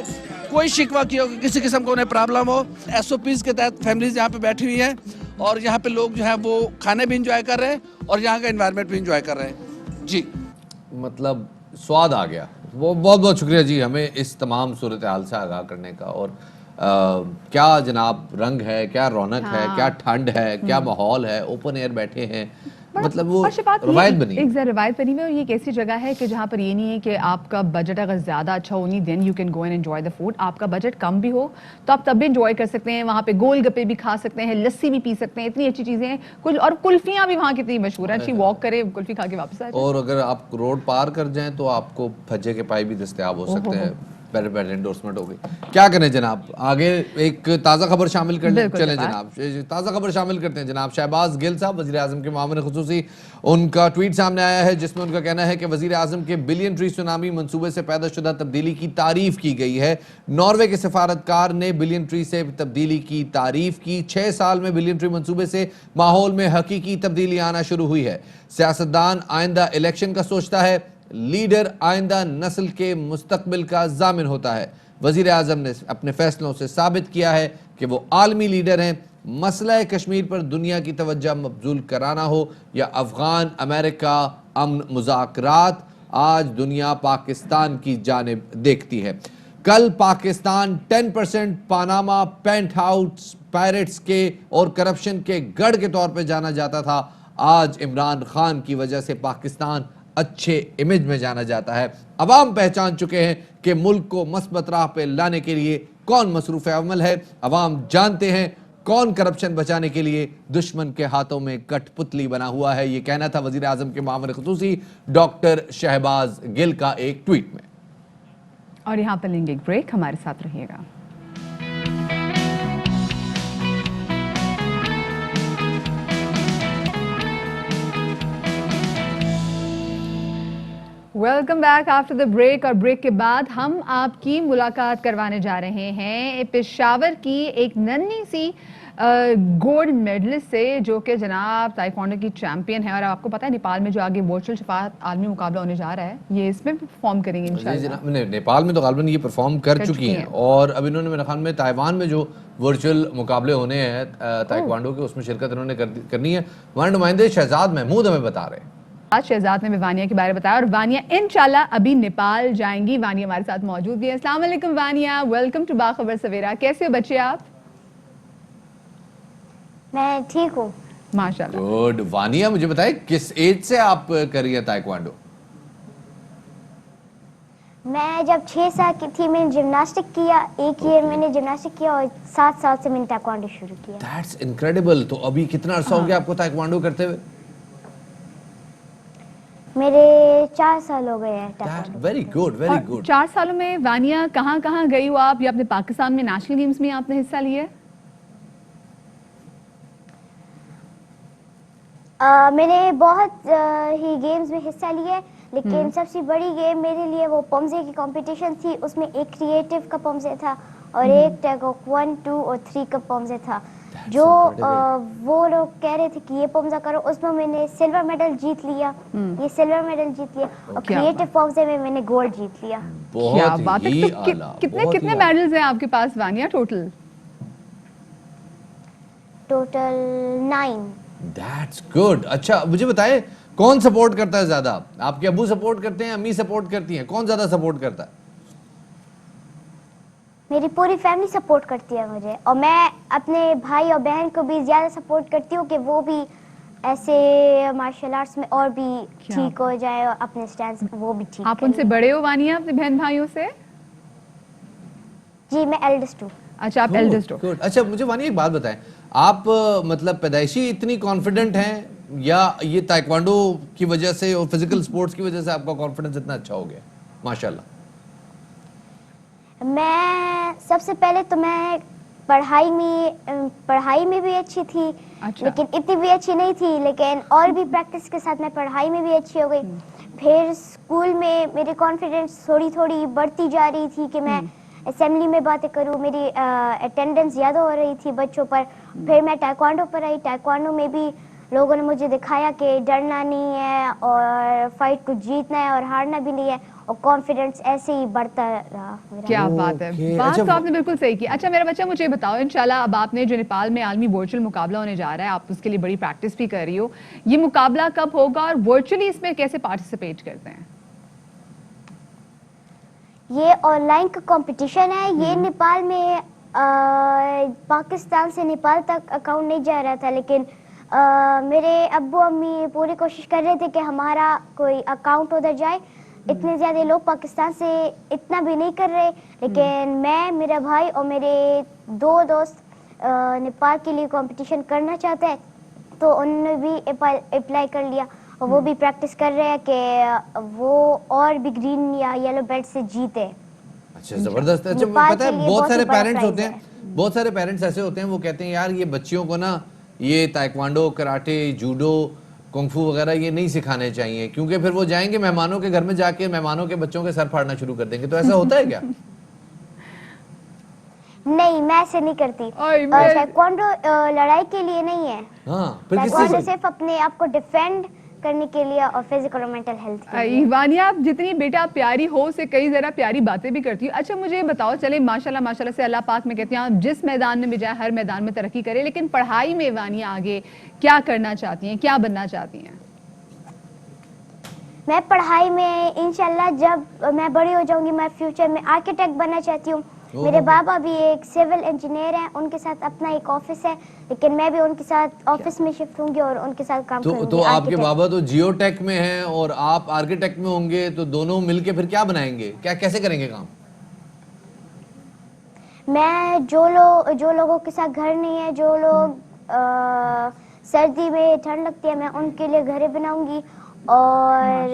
कोई शिकवा किया हो कि किसी किस्म का उन्हें प्रॉब्लम हो। SOPs के तहत फैमिलीज यहाँ पे बैठी हुई हैं और यहाँ पे लोग जो है वो खाने भी इंजॉय कर रहे हैं और यहाँ का एनवायरनमेंट भी इंजॉय कर रहे हैं। जी मतलब स्वाद आ गया। वो बहुत बहुत शुक्रिया जी हमें इस तमाम सूरत हाल से आगाह करने का। और क्या जनाब रंग है, क्या रौनक है, क्या ठंड है, क्या माहौल है, ओपन एयर बैठे हैं, मतलब वो रवायत बनी है। एक रवायत बनी हुई है और ये एक ऐसी जगह है कि जहाँ पर ये नहीं है कि आपका बजट अगर ज़्यादा अच्छा हो नहीं then you can go and enjoy the food. आपका बजट कम भी हो तो आप तब भी एंजॉय कर सकते हैं। वहाँ पे गोल गप्पे भी खा सकते हैं, लस्सी भी पी सकते हैं, इतनी अच्छी चीज़ें हैं कुछ। और कुल्फियाँ भी वहाँ कितनी मशहूर है, अच्छी वॉक करे कुल्फी खा के वापस आ जाए। और अगर आप रोड पार कर जाएं तो आपको भज्जे के पाई भी दस्तयाब हो सकते हैं। बैठे बैठे इंडोर्समेंट हो गई। क्या करें जनाब, आगे एक ताज़ा खबर शामिल कर बिल्कुल चलें जफार। जनाब, ताज़ा खबर शामिल करते हैं जनाब। शहबाज गिल साहब वज़ीर आज़म के मामले खुसूसी, उनका ट्वीट सामने आया है जिसमें उनका कहना है कि वज़ीर आज़म के बिलियन ट्री सुनामी मंसूबे से पैदा शुदा तब्दीली की तारीफ की गई है। नॉर्वे के सफारतकार ने बिलियन ट्री से तब्दीली की तारीफ की। 6 साल में बिलियन ट्री मंसूबे से माहौल में हकीकी तब्दीली आना शुरू हुई है। सियासतदान आइंदा इलेक्शन का सोचता है, लीडर आइंदा नस्ल के मुस्तकबिल का जामिन होता है। वजीर आज़म ने अपने फैसलों से साबित किया है कि वो आलमी लीडर हैं। मसला कश्मीर पर दुनिया की तवज्जो मबजूल कराना हो या अफगान अमेरिका अमन मुज़ाकरात, आज दुनिया पाकिस्तान की जानिब देखती है। कल पाकिस्तान 10% पानामा पेंट हाउस पायरेट्स के और करप्शन के गढ़ के तौर पर जाना जाता था, आज इमरान खान की वजह से पाकिस्तान अच्छे इमेज में जाना जाता है। अवाम पहचान चुके हैं कि मुल्क को मस्बत राह पे लाने के लिए कौन मसरूफ़ अमल है। अवाम जानते हैं कौन करप्शन बचाने के लिए दुश्मन के हाथों में कठपुतली बना हुआ है। ये कहना था वज़ीर आज़म के मामले खुसूसी डॉक्टर शहबाज गिल का एक ट्वीट में। और यहाँ पर लेंगे एक ब्रेक, हमारे साथ रहिएगा। Welcome back after the break. और ब्रेक के बाद हम आपकी मुलाकात करवाने जा रहे हैं पेशावर की एक नन्ही सी गोल्ड मेडलिस्ट से, जो कि जनाब ताइक्वांडो की चैंपियन है। और आपको पता है नेपाल में जो आगे वर्चुअल शफाअत आलमी मुकाबला होने जा रहा है, ये इसमें भी परफॉर्म करेंगे इंशाल्लाह। नेपाल में तो गालिबन ये परफॉर्म कर चुकी हैं और अब इन्होंने मेरे ख्याल में ताइवान में जो वर्चुअल मुकाबले होने हैं ताइक्वांडो के, उसमें शिरकत इन्होंने करनी है। हमारे नुमाइंदे शहजाद महमूद हमें बता रहे हैं। आज शहजाद ने भी वानिया के बारे में बताया और वानिया इंशाल्लाह अभी नेपाल जाएंगी। वानिया हमारे साथ मौजूद भी है। अस्सलाम वालेकुम वानिया, वेलकम टू बाखबर सवेरा। कैसे हो बच्चे आप? मैं ठीक हूँ माशाल्लाह। गुड। वानिया मुझे बताए किस एज से आप कर रही है ताइक्वांडो? मैं जब 6 साल की थी मैंने जिम्नास्टिक किया, एक ईयर मैंने जिम्नास्टिक किया और 7 साल से मैंने ताइक्वांडो शुरू किया। That's incredible. तो अभी कितना अरसा हो गया आपको ताइक्वांडो करते हुए? मेरे 4 साल हो गए हैं taekwondo. Very good, very good. 4 सालों में वानिया कहाँ कहाँ गई हो आप? या अपने पाकिस्तान में नेशनल गेम्स में आपने हिस्सा लिया? मैंने बहुत ही गेम्स में हिस्सा लिए, लेकिन सबसे बड़ी गेम मेरे लिए वो पोम्जे की कंपटीशन थी। उसमें एक क्रिएटिव का पोम्जे था और एक टैग ऑफ 1, 2 और 3 का पोम्जे था। जो वो लोग कह रहे थे कि ये पोम्जा करो, उसमें मैंने सिल्वर मेडल जीत लिया। ये सिल्वर मेडल जीत लिया और क्रिएटिव पोम्जे में मैंने गोल्ड जीत लिया। क्या बात है। कितने मेडल्स हैं आपके पास Wania total? Total 9। That's good. अच्छा मुझे बताए कौन सपोर्ट करता है ज्यादा? आपके अब्बू सपोर्ट करते हैं, अम्मी सपोर्ट करती हैं, कौन ज्यादा सपोर्ट करता है? मेरी पूरी फैमिली सपोर्ट करती है मुझे, और मैं अपने भाई और बहन को भी ज्यादा सपोर्ट करती हूँ कि वो भी ऐसे मार्शल आर्ट्स में और भी ठीक हो जाए और अपने स्टैंड वो भी ठीक। आप उनसे बड़े हो वानिया, अपने बहन भाइयों से? जी मैं एल्डेस्ट हूँ। अच्छा आप एल्डेस्ट हो। अच्छा मुझे वानिया एक बात बताएं, आप मतलब पैदाइशी इतनी कॉन्फिडेंट हैं या ये ताइक्वांडो की वजह से और फिजिकल स्पोर्ट्स की वजह से आपका कॉन्फिडेंस इतना अच्छा हो गया? माशाल्लाह। मैं सबसे पहले तो मैं पढ़ाई में भी अच्छी थी। अच्छा। लेकिन इतनी भी अच्छी नहीं थी, लेकिन और भी प्रैक्टिस के साथ मैं पढ़ाई में भी अच्छी हो गई। फिर स्कूल में मेरी कॉन्फिडेंस थोड़ी थोड़ी बढ़ती जा रही थी कि मैं असेंबली में बातें करूं, मेरी अटेंडेंस ज़्यादा हो रही थी बच्चों पर। फिर मैं ताइक्वांडो पर आई। ताइक्वांडो में भी लोगों ने मुझे दिखाया कि डरना नहीं है और फाइट को जीतना है और हारना भी नहीं है, और कॉन्फिडेंस ऐसे ही बढ़ता रहा। क्या बात है। बात तो आपने बिल्कुल सही की। अच्छा मेरा बच्चा मुझे बताओ, इंशाल्लाह अब आपने जो नेपाल में आलमी वर्चुअल मुकाबला होने जा रहा है, आप उसके लिए बड़ी प्रैक्टिस भी कर रही हो, ये मुकाबला कब होगा और वर्चुअली इसमें कैसे पार्टिसिपेट करते हैं? ये ऑनलाइन का कंपटीशन है। ये नेपाल में पाकिस्तान से नेपाल तक अकाउंट नहीं जा रहा था, लेकिन मेरे अब्बू अम्मी पूरी कोशिश कर रहे थे कि हमारा कोई अकाउंट उधर जाए। इतने ज़्यादा लोग पाकिस्तान से इतना भी नहीं कर रहे, लेकिन मैं, मेरा भाई और मेरे 2 दोस्त नेपाल के लिए कंपटीशन करना चाहते हैं, तो उन्होंने भी अप्लाई कर लिया और वो भी प्रैक्टिस कर रहे हैं कि वो और भी ग्रीन या येलो बेल्ट से जीते। اچھا زبردست. اچھا नेपाल پتہ ہے के लिए بہت बहुत سارے ही बड़ा پیرنٹس prize ہوتے ہیں, है. بہت سارے پیرنٹس ایسے ہوتے ہیں وہ کہتے ہیں یار یہ بچیوں کو نا یہ تائیکوانڈو, کراٹے, جوڈو, کنگ فو وغیرہ یہ نہیں سکھانے چاہیے کیونکہ پھر وہ جائیں گے مہمانوں کے گھر میں جا کے مہمانوں کے بچوں کے سر پھاڑنا شروع کر دیں گے. تو ایسا ہوتا ہے کیا؟ نہیں, میں ایسے نہیں کرتی. ٹائیکوانڈو لڑائی کے لیے نہیں ہے. ہاں پھر کس ٹائیکوانڈو چیز؟ صرف اپنے آپ کو ڈیفینڈ کرنے کے لیے اور فزیکل اور مینٹل ہیلتھ کے لیے. ایوانیا آپ جتنی بیٹا پیاری ہو سے کئی ذرا پیاری باتیں بھی کرتی ہوں. اچھا مجھے بتاؤ, چلے ماشاءاللہ ماشاءاللہ سے اللہ پاک میں کہتے ہیں آپ جس میدان میں بھی جائیں ہر میدان میں ترقی کرے, لیکن پڑھائی میں ایوانیا آگے کیا کرنا چاہتی ہیں, کیا بننا چاہتی ہیں؟ میں پڑھائی میں انشاءاللہ جب میں بڑی ہو جاؤں گی میں فیوچر میں آرکیٹیکٹ بننا چاہتی ہوں. میرے بابا بھی ایک سول انجینئر ہیں, ان کے ساتھ اپنا ایک آفس ہے, لیکن میں بھی ان کے ساتھ آفس میں شفٹ ہوں گی اور ان کے ساتھ کام کروں گی. تو آپ کے بابا تو جیو ٹیک میں ہیں اور آپ آرکیٹیکٹ میں ہوں گے, تو دونوں مل کے پھر کیا بنائیں گے, کیا کیسے کریں گے کام؟ میں جو لوگوں کے ساتھ گھر نہیں ہے, جو لوگ سردی میں ٹھنڈ لگتی ہے, میں ان کے لیے گھریں بناؤں گی اور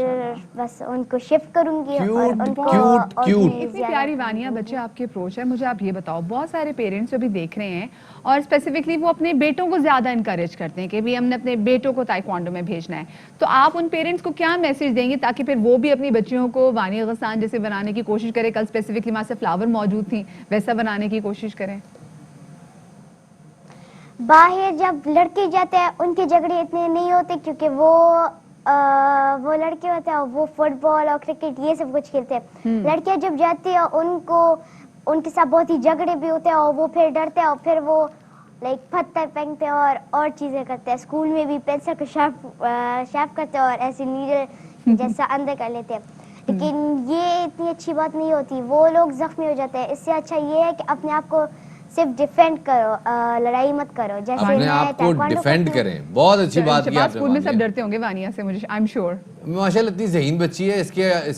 بس ان کو شفٹ کروں گی اور ان کو اتنی پیاری وانیا بچے آپ کی اپروچ ہے. مجھے آپ یہ بتاؤ, بہت سارے پیرنٹس جو بھی دیکھ رہے ہیں اور اسپیسیفکلی وہ اپنے بیٹوں کو زیادہ انکریج کرتے ہیں کہ بھی ہم نے اپنے بیٹوں کو تائیکوانڈو میں بھیجنا ہے, تو آپ ان پیرنٹس کو کیا میسج دیں گے تاکہ پھر وہ بھی اپنی بچیوں کو وانیا غسان جیسے بنانے کی کوشش کرے؟ کل اسپیسیفکلی وہاں سے فلاور موجود تھیں, ویسا بنانے کی کوشش کریں. باہر جب لڑکے جاتے ہیں ان کے جھگڑے اتنے نہیں ہوتے کیونکہ وہ لڑکے ہوتے ہیں وہ فٹ بال اور کرکٹ یہ سب کچھ کھیلتے ہیں. لڑکیاں جب جاتی ہیں ان کے ساتھ بہت ہی جھگڑے بھی ہوتے ہیں اور وہ پھر ڈرتے ہیں اور پھر وہ لائک پتھر پھینکتے ہیں اور چیزیں کرتے ہیں. اسکول میں بھی پینسل کو شارپ کرتے ہیں اور ایسے نیڈل جیسا اندر کر لیتے ہیں, لیکن یہ اتنی اچھی بات نہیں ہوتی, وہ لوگ زخمی ہو جاتے ہیں. اس سے اچھا یہ ہے کہ اپنے آپ کو صرف ڈیفینڈ کرو, لڑائی مت کرو. جیسے اپنے آپ کو ڈیفینڈ کریں, بہت اچھی بات کی آپ نے. اسکول میں سب ڈرتے ہوں گے وانیا سے, مجھے آئی ایم شیور. ماشاءاللہ اتنی ذہین بچی ہے, اس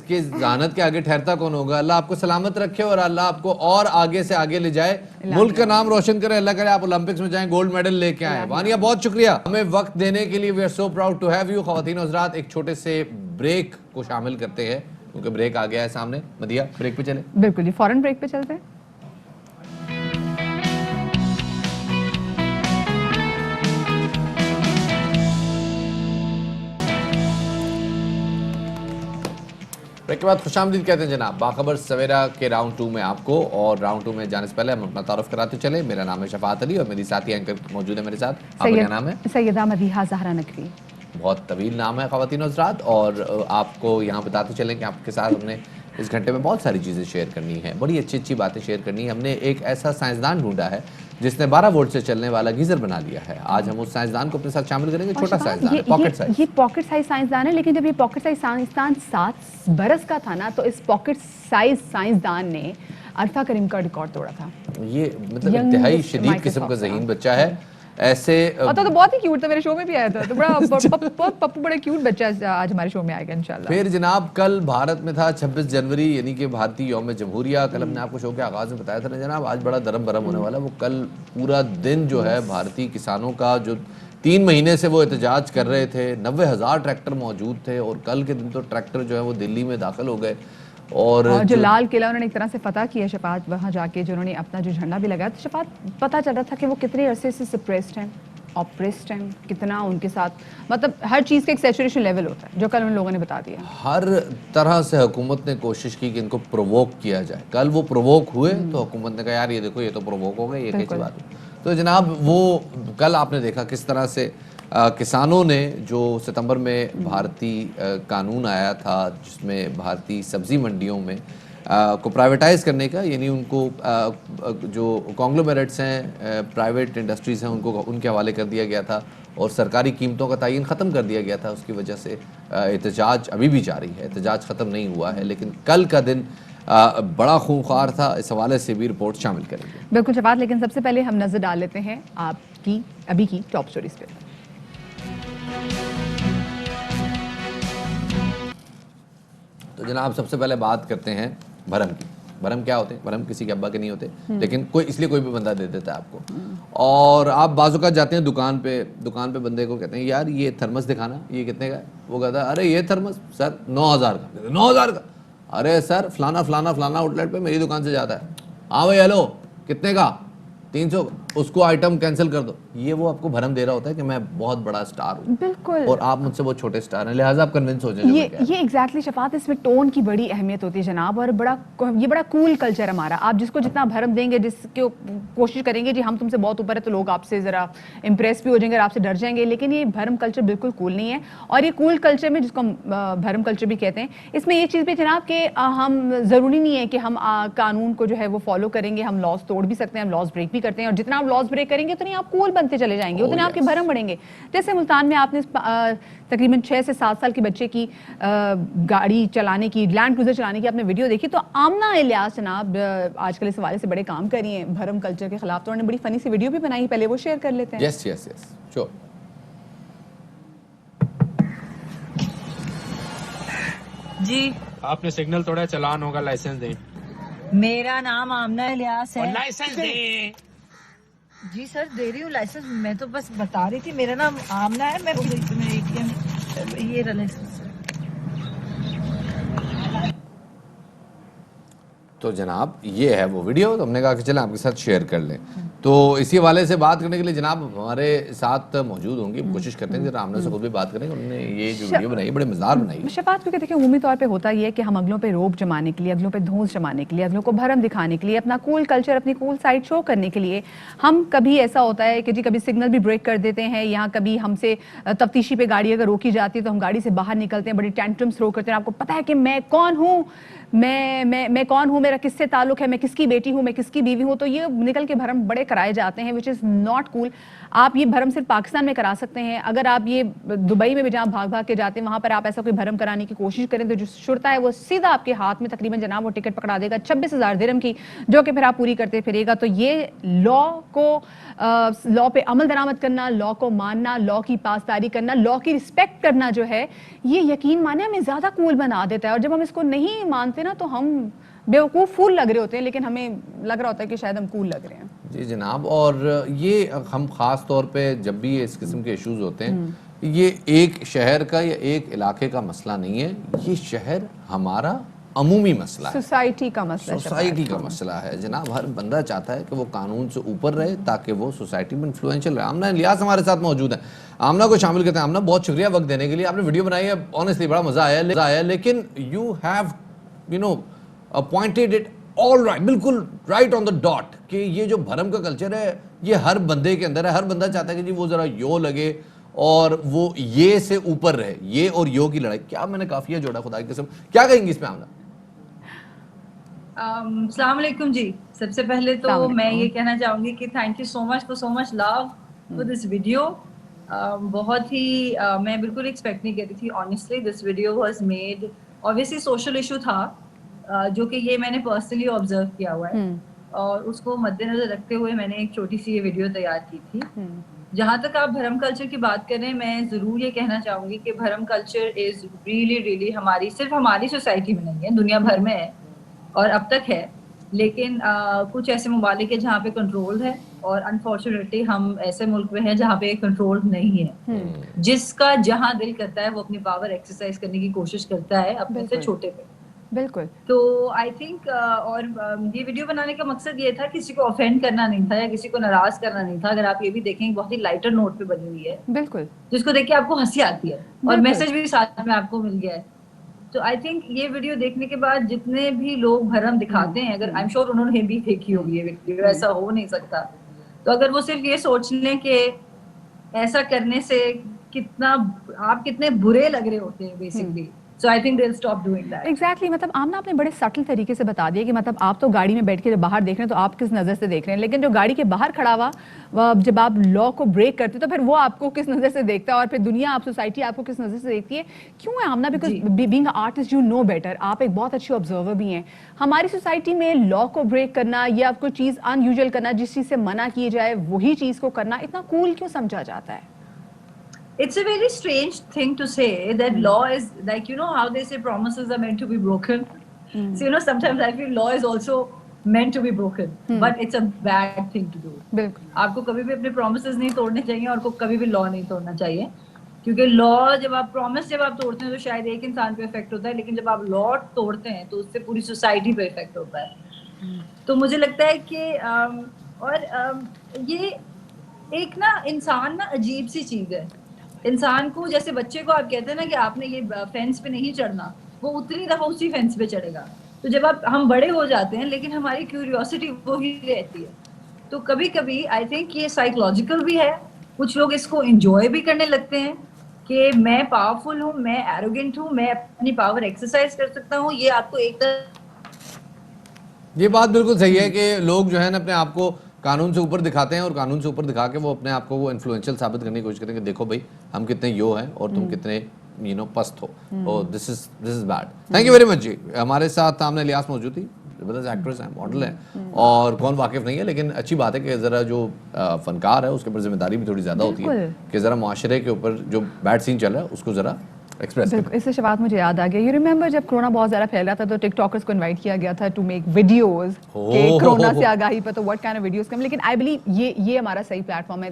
کے ذہانت کے آگے ٹھہرتا کون ہوگا. اللہ آپ کو سلامت رکھے اور اللہ آپ کو اور آگے سے آگے لے جائے, ملک کا نام روشن کرے. اللہ کرے آپ اولمپکس میں جائیں, گولڈ میڈل لے کے آئیں. وانیا بہت شکریہ ہمیں وقت دینے کے لیے. We are so proud to have you. خواتین و حضرات, ایک چھوٹے سے بریک کو شامل کرتے ہیں کیونکہ بریک آ گیا ہے سامنے. مدیہ بریک پہ چلیں. بالکل جی, فوراً بریک پہ چلتے ہیں. بریک کے بعد خوش آمدید کہتے ہیں جناب باخبر سویرا کے راؤنڈ 2 میں آپ کو. اور راؤنڈ 2 میں جانے سے پہلے ہم اپنا تعارف کراتے چلے. میرا نام ہے شفاعت علی اور میری ساتھی اینکر موجود ہے میرے ساتھ. آپ کا کیا نام ہے؟ سیدہ مدیحہ زہرا نقوی. بہت طویل نام ہے خواتین و حضرات. اور آپ کو یہاں بتاتے چلیں کہ آپ کے ساتھ ہم نے اس گھنٹے میں بہت ساری چیزیں شیئر کرنی ہیں, بڑی اچھی اچھی باتیں شیئر کرنی ہیں. ہم نے ایک ایسا سائنسدان ڈھونڈا ہے جس نے 12 وولٹ سے چلنے والا گیزر بنا لیا ہے. آج ہم اس سائنسدان کو اپنے ساتھ شامل کریں گے. چھوٹا سائنسدان ہے, پاکٹ سائز. یہ پاکٹ سائز سائنسدان ہے, لیکن جب یہ پاکٹ سائز سائنسدان 7 برس کا تھا نا, تو اس پاکٹ سائز سائنسدان نے عرفہ کریم کا ریکارڈ توڑا تھا. یہ مطلب انتہائی شدید قسم کا ذہین بچہ ہے. ایسے تو بہت ہی کیوٹ تھا, میرے شو میں بھی آیا تھا, تو بڑا پپو بڑا کیوٹ بچہ آج ہمارے شو میں آئے گا انشاءاللہ. پھر جناب کل بھارت میں تھا 26 جنوری یعنی کہ بھارتی یوم جمہوریہ. کل ہم نے آپ کو شو کے آغاز میں بتایا تھا نا جناب, آج بڑا درم برم ہونے والا. وہ کل پورا دن جو ہے بھارتی کسانوں کا جو 3 مہینے سے وہ احتجاج کر رہے تھے, 90,000 ٹریکٹر موجود تھے. اور کل کے دن تو ٹریکٹر جو ہے وہ دلی میں داخل ہو گئے. اور جو لال قلعہ انہوں نے ایک طرح سے فتح کیا شفاعت, وہاں جا کے جو انہوں نے اپنا جو جھنڈا بھی لگایا, تو شفاعت پتہ چل رہا تھا کہ وہ کتنے عرصے سے سپریسڈ ہیں, آپریسڈ ہیں, کتنا ان کے ساتھ مطلب ہر چیز کا ایک سیچوریشن لیول ہوتا ہے, جو کل ان لوگوں نے بتا دیا. ہر طرح سے حکومت نے کوشش کی کہ ان کو پرووک کیا جائے. کل وہ پرووک ہوئے تو حکومت نے کہا یار یہ دیکھو یہ تو پرووک ہو گئے, یہ کیسی بات ہے. تو جناب وہ کل آپ نے دیکھا کس طرح سے کسانوں نے جو ستمبر میں بھارتی قانون آیا تھا جس میں بھارتی سبزی منڈیوں میں کو پرائیویٹائز کرنے کا, یعنی ان کو جو کانگلومیریٹس ہیں, پرائیویٹ انڈسٹریز ہیں, ان کے حوالے کر دیا گیا تھا اور سرکاری قیمتوں کا تعین ختم کر دیا گیا تھا. اس کی وجہ سے احتجاج ابھی بھی جاری ہے, احتجاج ختم نہیں ہوا ہے. لیکن کل کا دن بڑا خونخوار تھا, اس حوالے سے بھی رپورٹ شامل کریں گے. بالکل شفاعت, لیکن سب سے پہلے ہم نظر ڈال لیتے ہیں آپ کی ابھی کی ٹاپ سٹوریز پہ. تو جناب سب سے پہلے بات کرتے ہیں بھرم کی. بھرم کیا ہوتے ہیں؟ بھرم کسی کے ابا کے نہیں ہوتے, لیکن اس لیے کوئی بھی بندہ دے دیتا ہے آپ کو. اور آپ بعض اوقات جاتے ہیں دکان پہ بندے کو کہتے ہیں یار یہ تھرمس دکھانا, یہ کتنے کا ہے؟ وہ کہتا ہے ارے یہ تھرمس سر 9,000 کا. 9,000 کا अरे सर फलाना फलाना फलाना आउटलेट पे मेरी दुकान से जाता है, हाँ भाई हेलो कितने का, 300, उसको आइटम कैंसिल कर दो। ये वो आपको भरम दे रहा होता है कि मैं बहुत बड़ा स्टार हूँ, बिल्कुल, और आप मुझसे बहुत छोटे स्टार हैं, लिहाजा आप कन्विंस हो जाए। ये एग्जैक्टली शफात, इसमें टोन की बड़ी अहमियत होती है जनाब, और ये बड़ा कूल कल्चर हमारा। आप जिसको जितना भरम देंगे, जिसको कोशिश करेंगे जी हम तुमसे बहुत ऊपर है, तो लोग आपसे ज़रा इंप्रेस भी हो जाएंगे और आपसे डर जाएंगे, लेकिन ये भरम कल्चर बिल्कुल कूल नहीं है। और ये कूल कल्चर में, जिसको हम भरम कल्चर भी कहते हैं, इसमें ये चीज़ भी जनाब कि हम ज़रूरी नहीं है कि हम कानून को जो है वो फॉलो करेंगे, हम लॉज तोड़ भी सकते हैं, हम लॉज ब्रेक भी करते हैं, और जितना आप लॉज ब्रेक करेंगे उतनी आप कूल बनते चले जाएंगे, उतने आपके भरम बढ़ेंगे। जैसे मुल्तान में आपने तकरीबन 6 से 7 साल के बच्चे की गाड़ी चलाने की, लैंड क्रूजर चलाने की आपने वीडियो देखी, तो आमना इलियास जनाब आजकल इस हवाले से बड़े काम कर रही हैं भरम कल्चर के खिलाफ, तो उन्होंने बड़ी फनी सी वीडियो भी बनाई, पहले वो शेयर कर लेते हैं। Yes yes yes sure. जी आपने सिग्नल तोड़ा, चलान होगा, लाइसेंस दें। मेरा नाम आमना इलियास है। लाइसेंस दें। जी सर दे रही हूँ लाइसेंस, मैं तो बस बता रही थी मेरा नाम आमना है। मैं ये रहा लाइसेंस। तो जनाब ये है वो वीडियो, तो हमने कहा कि चलें आपके साथ शेयर कर लें। तो इसी हवाले से बात करने के लिए जनाब हमारे साथ मौजूद होंगी, कोशिश करते हैं जरा आमना से खुद भी बात करें। उन्होंने ये जो वीडियो बनाई बड़े मज़ेदार बनाई है। शफात, क्योंकि देखिए उमूमी तौर पे होता ये है कि हम अगलों पे रोब जमाने के लिए, अगलों पे धौंस जमाने के लिए, अगलों को भरम दिखाने के लिए, अपना कूल कल्चर, अपनी कूल साइड शो करने के लिए, हम कभी ऐसा होता है कि जी कभी सिग्नल भी ब्रेक कर देते हैं, या कभी हमसे तफ्तीशी पे गाड़ी अगर रोकी जाती है तो हम गाड़ी से बाहर निकलते हैं, बड़ी टेंट्रम्स थ्रो करते हैं, आपको पता है कि मैं कौन हूँ, मैं कौन हूँ, मेरा किससे ताल्लुक है, मैं किसकी बेटी हूँ, मैं किसकी बीवी हूँ, तो ये निकल के भरम बड़े कराए जाते हैं, विच इज़ नॉट कूल। आप ये भरम सिर्फ पाकिस्तान में करा सकते हैं। अगर आप ये दुबई में भी जहाँ भाग भाग के जाते हैं, वहाँ पर आप ऐसा कोई भरम कराने की कोशिश करें तो जो शुरता है वो सीधा आपके हाथ में तकरीबन जनाब वो टिकट पकड़ा देगा 26,000 दिरहम की, जो कि फिर आप पूरी करते फिरेगा। तो ये लॉ पे अमल दरामद करना, लॉ को मानना, लॉ की पासदारी करना, लॉ की रिस्पेक्ट करना जो है, ये यकीन माने हमें ज़्यादा कूल बना देता है। और जब हम इसको नहीं मानते ना तो हम बेवकूफ़ फूल लग रहे होते हैं, लेकिन हमें लग रहा होता है कि शायद हम कूल लग रहे हैं। जी जनाब, और ये हम ख़ास तौर पे जब भी इस किस्म के इश्यूज़ होते हैं, ये एक शहर का या एक इलाके का मसला नहीं है, ये शहर हमारा अमूमी मसला है, सोसाइटी का मसला, सोसाइटी का मसला है जनाब। हर बंदा चाहता है कि वो कानून से ऊपर रहे ताकि वो सोसाइटी में इन्फ्लुएंशियल रहे। आमना इलियास हमारे साथ मौजूद है, आमना को शामिल करते हैं। आमना, बहुत शुक्रिया वक्त देने के लिए, आपने वीडियो बनाई है, ऑनेस्टली बड़ा मज़ा आया, लेकिन you have pointed it all right, बिल्कुल राइट ऑन द डॉट, कि ये जो भरम का कल्चर है ये हर बंदे के अंदर है। हर बंदा चाहता है कि जी वो ज़रा यो लगे और वो ये से ऊपर रहे, ये और यो की लड़ाई। क्या मैंने काफिया जोड़ा, खुदा की कसम। क्या कहेंगी इसमें आमना? अस्सलाम वालेकुम जी। सबसे पहले तो मैं ये कहना चाहूंगी कि thank you so much for so much love for this video. बहुत ही मैं बिल्कुल एक्सपेक्ट नहीं कर रही थी honestly. This video was made, obviously social issue था, जो कि ये मैंने पर्सनली ऑब्जर्व किया हुआ है, और उसको मद्देनजर रखते हुए मैंने एक छोटी सी ये वीडियो तैयार की थी। जहाँ तक आप भरम कल्चर की बात करें, मैं ज़रूर ये कहना चाहूँगी कि भरम कल्चर इज़ रियली हमारी, सिर्फ हमारी सोसाइटी में नहीं है, दुनिया भर में है और अब तक है। लेकिन कुछ ऐसे ममालिक है जहाँ पे कंट्रोल है, और अनफॉर्चुनेटली हम ऐसे मुल्क में हैं जहाँ पे कंट्रोल नहीं है। जिसका जहाँ दिल करता है वो अपनी पावर एक्सरसाइज करने की कोशिश करता है अपने से छोटे पे। बिल्कुल। तो आई थिंक और ये वीडियो बनाने का मकसद ये था, किसी को ऑफेंड करना नहीं था या किसी को नाराज करना नहीं था। अगर आप ये भी देखें, बहुत ही लाइटर नोट पे बनी हुई है, बिल्कुल, जिसको देख के आपको हंसी आती है और मैसेज भी साथ में आपको मिल गया है। तो आई थिंक ये वीडियो देखने के बाद जितने भी लोग भरम दिखाते हैं, अगर आई एम श्योर उन्होंने भी देखी होगी ये वीडियो, ऐसा हो नहीं सकता। तो अगर वो सिर्फ ये सोच लें कि ऐसा करने से आप कितने बुरे लग रहे होते हैं basically, So I think they'll stop doing that. Exactly, मतलब आमना आपने बड़े सटल तरीके से बता दिया कि मतलब आप तो गाड़ी में बैठ के जब बाहर देख रहे हैं तो आप किस नज़र से देख रहे हैं, लेकिन जो गाड़ी के बाहर खड़ा हुआ जब आप लॉ को ब्रेक करते तो फिर वो आपको किस नज़र से देखता है, और फिर दुनिया, आप सोसाइटी आपको किस नज़र से देखती है। क्यों है Amna? Because being a artist you know better, आप एक बहुत अच्छी ऑब्जर्वर भी हैं। हमारी सोसाइटी में लॉ को ब्रेक करना या कोई चीज़ अनयूजुअल करना, जिस चीज़ से मना किए जाए वही चीज़ को करना इतना कूल क्यों समझा जाता है? It's a very strange thing to say that law is like, you know how they say promises are meant to be broken. So you know sometimes I feel law is also meant to be broken, but it's a bad thing to do. बिल्कुल, आपको कभी भी अपने promises नहीं तोड़ने चाहिए और को कभी भी law नहीं तोड़ना चाहिए। क्योंकि लॉ जब आप प्रॉमिस जब आप तोड़ते हैं तो शायद एक इंसान पे इफेक्ट होता है, लेकिन जब आप लॉ तोड़ते हैं तो उससे पूरी सोसाइटी पे इफेक्ट होता है। तो मुझे लगता है कि ये एक ना इंसान ना अजीब सी चीज है। इंसान को, जैसे बच्चे को आप कहते हैं ना कि आपने ये फेंस पे नहीं चढ़ना, वो उतनी दफा उसी फेंस पे चढ़ेगा। तो जब हम बड़े हो जाते हैं लेकिन हमारी क्यूरियोसिटी वो ही रहती है। तो कभी कभी आई थिंक ये साइकोलॉजिकल भी है, कुछ लोग इसको एंजॉय भी करने लगते हैं कि मैं पावरफुल हूँ, मैं एरोगेंट हूँ, मैं अपनी पावर एक्सरसाइज कर सकता हूँ। ये आपको एक ये बात बिल्कुल सही है कि लोग जो है ना अपने आप को कानून से ऊपर दिखाते हैं और कानून से ऊपर दिखा के वो अपने आप को वो इन्फ्लुएंशियल साबित करने की कोशिश करते हैं कि देखो भाई हम कितने यो हैं और तुम कितने पस्त हो। और this is bad. Thank you very much जी। हमारे साथ सामने इलियास मौजूद थी, जबरदस्त एक्ट्रेस है, मॉडल है, और कौन वाकिफ नहीं है, लेकिन अच्छी बात है कि जरा जो फनकार है उसके ऊपर जिम्मेदारी भी थोड़ी ज्यादा होती है कि जरा मुआशरे के ऊपर जो बैड सीन चल रहा है उसको जरा एक्सप्रेस। इससे शबात मुझे याद आ गया, यू रिमेंबर जब कोरोना बहुत ज़्यादा फैल रहा था तो टिकटॉकर्स को इनवाइट किया गया था टू मेक वीडियोस के कोरोना से आगाही पर, तो व्हाट काइंड ऑफ वीडियोस कम। लेकिन आई बिलीव ये हमारा सही प्लेटफॉर्म है,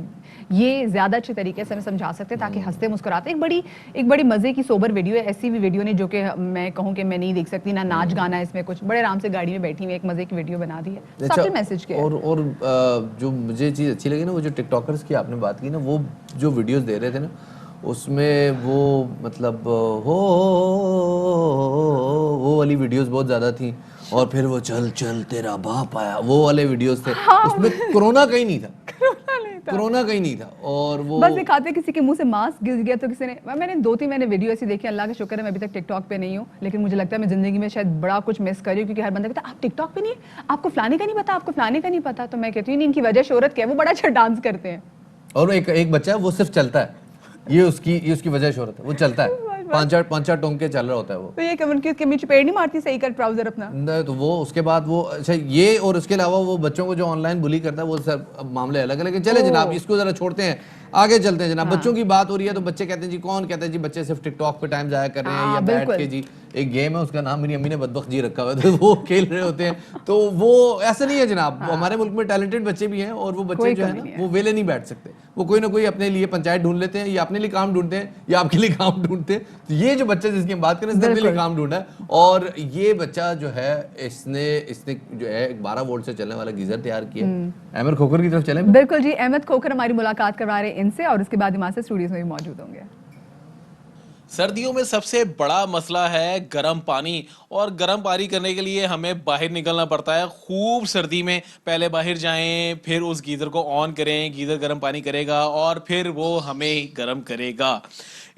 ये ज़्यादा अच्छे तरीके से हमें समझा सकते हैं ताकि हंसते मुस्कुराते। एक बड़ी मज़े की सोबर वीडियो है, ऐसी भी वीडियो नहीं जो कि मैं कहूँ कि मैं नहीं देख सकती, ना नाच गाना इसमें कुछ, बड़े आराम से गाड़ी में बैठी हुई एक मज़े की वीडियो बना दी है, सटल मैसेज के। और जो मुझे चीज़ अच्छी लगी ना, वो जो टिकटॉकर्स की आपने बात की ना, वो जो वीडियोस दे रहे थे ना उसमें वो मतलब वो वाली वीडियोस बहुत ज़्यादा थी, और फिर वो चल चल तेरा बाप आया, वो वाले वीडियोस थे। उसमें कोरोना कहीं नहीं था, कोरोना कहीं नहीं था। और वो बस दिखाते किसी के मुंह से मास्क गिर गया तो किसी ने, मैंने 2-3 वीडियो ऐसी देखी, अल्लाह का शुक्र है मैं अभी तक टिकटॉक पे नहीं हूँ, लेकिन मुझे लगता है मैं जिंदगी में शायद बड़ा कुछ मिस कर रही हूँ, क्योंकि हर बंदा कहता है आप टिकटॉक पे नहीं है, आपको फलाने का नहीं पता, आपको फलाने का नहीं पता। तो मैं कहती हूँ इनकी वजह शोहरत क्या है, वो बड़ा अच्छा डांस करते हैं। और एक बच्चा है वो सिर्फ चलता है, ये उसकी वजह शोहरत है, वो चलता है, 5-4 टोंके चल रहा होता है वो। तो ये कम्युनिटी के नीचे पेड़ नहीं मारती सही कर ट्राउजर अपना, तो वो उसके बाद वो अच्छा ये, और उसके अलावा वो बच्चों को जो ऑनलाइन बुली करता है वो सब मामले अलग है। लेकिन चले जनाब, इसको जरा छोड़ते हैं, आगे चलते हैं जनाब। बच्चों की बात हो रही है तो बच्चे कहते हैं जी, कौन कहता है जी बच्चे सिर्फ टिकटॉक पे टाइम जाया कर रहे हैं या बैठ के जी एक गेम है उसका नाम मेरी अम्मी ने बदबख्त जी रखा हुआ है, तो वो खेल रहे होते हैं। तो वो ऐसा नहीं है जनाब, हमारे मुल्क में टैलेंटेड बच्चे भी हैं, और वो बच्चे जो है ना वो वेले नहीं बैठ सकते, वो कोई ना कोई अपने लिए पंचायत ढूंढ लेते हैं, या अपने लिए काम ढूंढते हैं या आपके लिए काम ढूंढते हैं। तो ये जो बच्चा जिसकी हम बात करें इसने अपने लिए काम ढूंढा है, और ये बच्चा जो है इसने जो है 12 वोल्ट से चलने वाला गीजर तैयार किया। अहमद खोखर की तरफ चले। बिल्कुल जी, अहमद खोखर हमारी मुलाकात करवा रहे हैं इनसे, और उसके बाद हमारे स्टूडियोज में भी मौजूद होंगे। सर्दियों में सबसे बड़ा मसला है गर्म पानी, और गर्म पानी करने के लिए हमें बाहर निकलना पड़ता है। खूब सर्दी में पहले बाहर जाएं, फिर उस गीज़र को ऑन करें, गीज़र गर्म पानी करेगा और फिर वो हमें गर्म करेगा।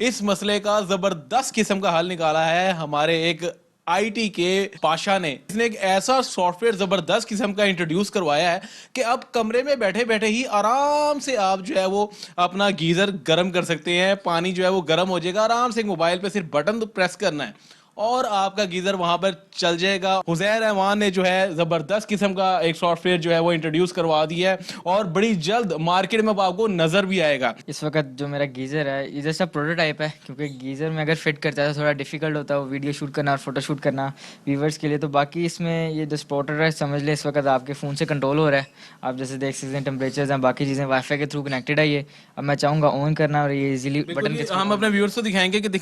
इस मसले का ज़बरदस्त किस्म का हल निकाला है हमारे एक आईटी के पाशा ने। इसने एक ऐसा सॉफ्टवेयर जबरदस्त किस्म का इंट्रोड्यूस करवाया है कि अब कमरे में बैठे बैठे ही आराम से आप जो है वो अपना गीजर गर्म कर सकते हैं। पानी जो है वो गर्म हो जाएगा, आराम से मोबाइल पे सिर्फ बटन प्रेस करना है और आपका गीजर वहां पर चल जाएगा। हुजैर रहमान ने जो है जबरदस्त किस्म का एक सॉफ्टवेयर जो है वो इंट्रोड्यूस करवा दिया है और बड़ी जल्द मार्केट में आपको नजर भी आएगा। इस वक्त जो मेरा गीजर है ये जैसा प्रोटोटाइप है, क्योंकि गीजर में अगर फिट करता है तो थोड़ा डिफिकल्ट होता है वो वीडियो शूट करना और फोटो शूट करना व्यूवर्स के लिए। तो बाकी इसमें ये जो स्पॉटर है समझ ले इस वक्त आपके फ़ोन से कंट्रोल हो रहा है। आप जैसे देख सकते हैं टेम्परेचर हैं, बाकी चीज़ें वाईफाई के थ्रू कनेक्टेड है। ये अब मैं चाहूँगा ऑन करना और ये इजीली बटन के हम अपने व्यूअर्स को दिखाएंगे कि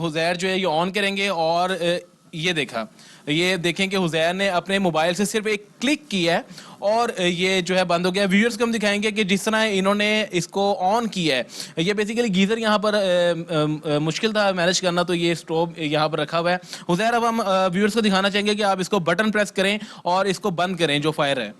हुजैर जो है ये ऑन करेंगे और ये देखें कि हुजैर ने अपने मोबाइल से सिर्फ एक क्लिक किया है और ये जो है बंद हो गया। व्यूअर्स को हम दिखाएंगे कि जिस तरह इन्होंने इसको ऑन किया है। ये बेसिकली गीज़र यहाँ पर मुश्किल था मैनेज करना, तो ये स्टोव यहाँ पर रखा हुआ है। हुजैर अब हम व्यूअर्स को दिखाना चाहेंगे कि आप इसको बटन प्रेस करें और इसको बंद करें जो फायर है।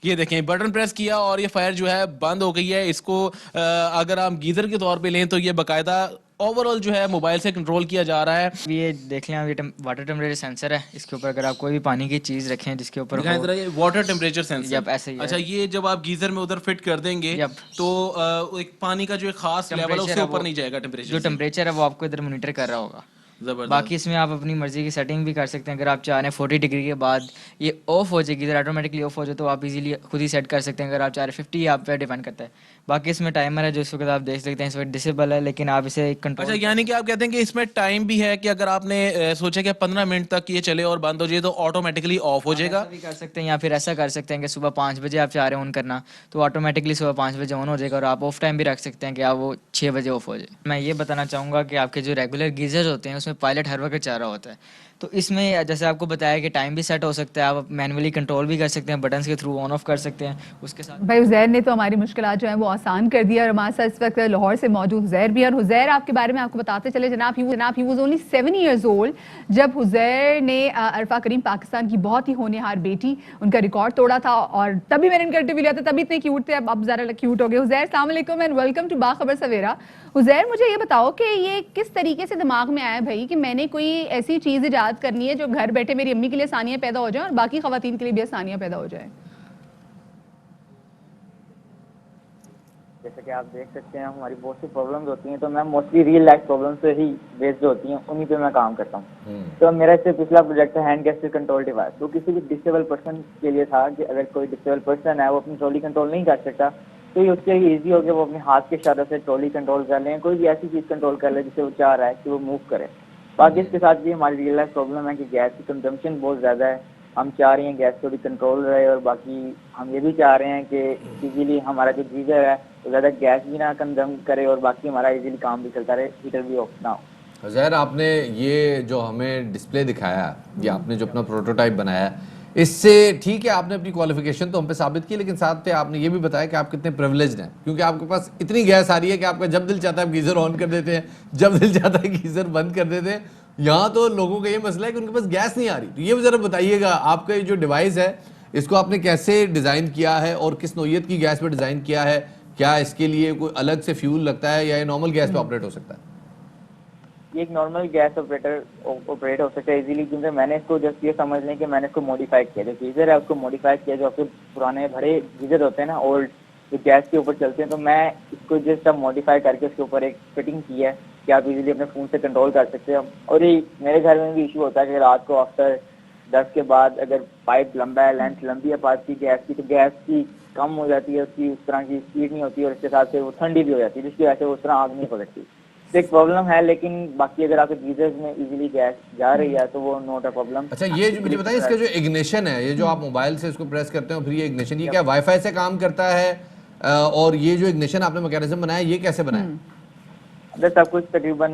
ये देखें बटन प्रेस किया और ये फायर जो है बंद हो गई है। इसको अगर आप गीज़र के तौर पे लें तो ये बाकायदा ओवरऑल जो है मोबाइल से कंट्रोल किया जा रहा है। ये देख लें, ये वाटर टेम्परेचर सेंसर है। इसके ऊपर अगर आप कोई भी पानी की चीज़ रखें जिसके ऊपर वाटर टेम्परेचर सेंसर ऐसे ही है। अच्छा, ये जब आप गीजर में उधर फिट कर देंगे तो एक पानी का जो एक खास लेवल है उससे ऊपर नहीं जाएगा टेम्परेचर। जो टेम्परेचर है वो आपको इधर मॉनिटर कर रहा होगा। बाकी इसमें आप अपनी मर्जी की सेटिंग भी कर सकते हैं। अगर आप चाह रहे हैं 40 डिग्री के बाद ये ऑफ हो जाए, गीजर ऑटोमेटिकली ऑफ हो जाए, तो आप इजीली खुद ही सेट कर सकते हैं। अगर आप चाह रहे हैं 50, आप पे डिपेंड करता है। बाकी इसमें टाइमर है जो इस वक्त आप देख सकते हैं, इस वक्त डिसेबल है, लेकिन आप इसे कंट्रोल। अच्छा, यानी कि आप कहते हैं कि इसमें टाइम भी है कि अगर आपने सोचा कि 15 मिनट तक ये चले और बंद हो जाए तो ऑटोमेटिकली ऑफ हो जाएगा। ऐसा भी कर सकते हैं, या फिर ऐसा कर सकते हैं कि सुबह 5 बजे आप चाह रहे हैं ऑन करना, तो ऑटोमेटिकली सुबह 5 बजे ऑन हो जाएगा। और आप ऑफ टाइम भी रख सकते हैं कि आप वो 6 बजे ऑफ हो जाए। मैं ये बताना चाहूँगा कि आपके जो रेगुलर गीजर होते हैं उसमें पायलट हर वक्त चाह रहा होता है, तो इसमें जैसे आपको बताया कि टाइम भी सेट हो सकता है, आप मैनुअली कंट्रोल भी कर सकते हैं, बटन्स के थ्रू ऑन ऑफ कर सकते हैं। उसके साथ भाई हुज़ैर ने तो हमारी मुश्किलात जो है वो आसान कर दिया। और हमारे साथ इस वक्त लाहौर से मौजूद हुज़ैर भी। और हुज़ैर आपके बारे में आपको बताते चले जनाब, he was only 7 years old जब हुज़ैर ने अरफा करीम पाकिस्तान की बहुत ही होनहार बेटी, उनका रिकॉर्ड तोड़ा था। और तभी मैंने इनका इंटरव्यू लिया था, तभी इतने क्यूट थे, अब ज़रा क्यूट हो गए। हुज़ैर अस्सलाम वालेकुम एंड वेलकम टू बाखबर सवेरा। हुज़ैर मुझे ये बताओ कि ये किस तरीके से दिमाग में आया भाई कि मैंने कोई ऐसी चीज़ इजाद करनी है जो घर बैठे मेरी अम्मी के लिए आसानियाँ पैदा हो जाएं और बाकी ख़वातीन के लिए भी आसानियाँ पैदा हो जाएं? जैसे कि आप देख सकते हैं हमारी बहुत सी प्रॉब्लम्स होती हैं, तो मैं मोस्टली रियल लाइफ प्रॉब्लम से ही बेस्ड होती हैं, उन्हीं पे मैं काम करता हूँ। तो मेरा इससे पिछला प्रोजेक्ट है हैंड गेस्चर कंट्रोल डिवाइस। तो किसी भी डिसेबल पर्सन के लिए था कि अगर कोई डिसेबल पर्सन है वो अपनी ट्रॉली कंट्रोल नहीं कर सकता, तो ये उसके लिए ईजी हो गया वो अपने हाथ के इशारे से ट्रॉली कंट्रोल कर लें, कोई भी ऐसी चीज़ कंट्रोल कर ले जिसे वो चाह रहा है कि वो मूव करे। बाकी इसके साथ भी हमारी रियल लाइफ प्रॉब्लम है कि गैस की कंजम्पशन बहुत ज़्यादा है। हम चाह रहे हैं गैस को भी कंट्रोल रहे, और बाकी हम ये भी चाह रहे हैं कि इजीली हमारा जो गीजर है वो ज़्यादा गैस भी ना कंज्यूम करे, और बाकी हमारा इजीली काम भी चलता रहे, हीटर भी ऑफ ना हो। हुज़ैर, आपने ये जो हमें डिस्प्ले दिखाया, ये आपने जो अपना प्रोटोटाइप बनाया, इससे ठीक है आपने अपनी क्वालिफिकेशन तो हम पे साबित की, लेकिन साथ में आपने ये भी बताया कि आप कितने प्रिविलेज्ड हैं, क्योंकि आपके पास इतनी गैस आ रही है कि आपका जब दिल चाहता है आप गीज़र ऑन कर देते हैं, जब दिल चाहता है गीज़र बंद कर देते हैं। यहाँ तो लोगों का ये मसला है कि उनके पास गैस नहीं आ रही। तो ये ज़रा बताइएगा, आपका ये जो डिवाइस है इसको आपने कैसे डिज़ाइन किया है और किस नौइयत की गैस पर डिज़ाइन किया है? क्या इसके लिए कोई अलग से फ्यूल लगता है या ये नॉर्मल गैस पे ऑपरेट हो सकता है? ये एक नॉर्मल गैस ऑपरेट हो सकता है इजीली, क्योंकि मैंने इसको जस्ट ये समझ लें कि मैंने इसको मॉडिफाई किया। जो गीज़र है उसको मॉडिफाई किया, जो आपके पुराने बड़े गीज़र होते हैं ना ओल्ड, जो गैस के ऊपर चलते हैं, तो मैं इसको जस्ट अब मॉडिफाई करके उसके ऊपर एक फिटिंग की है कि आप इजीली अपने फ़ोन से कंट्रोल कर सकते हैं। और ये मेरे घर में भी इशू होता है कि रात को आफ्टर 10 के बाद अगर पाइप लंबा है, लेंथ लंबी है पाइप की गैस की, तो गैस की कम हो जाती है, उसकी उस तरह की स्पीड नहीं होती, और इसके साथ से वो ठंडी भी हो जाती है, जिसकी वजह से उस तरह आग नहीं पकड़ती। तो एक प्रॉब्लम है, लेकिन बाकी अगर आपके गीजर्स में इजीली गैस जा रही है तो वो नॉट अ प्रॉब्लम। अच्छा, ये जो मुझे बताइए, इसका जो इग्निशन है, ये जो आप मोबाइल से इसको प्रेस करते हैं फिर ये इग्निशन, ये क्या वाईफाई से काम करता है? और ये जो इग्निशन आपने मैकेनिज्म बनाया, ये कैसे बनाया? अगर सब कुछ तकरीबन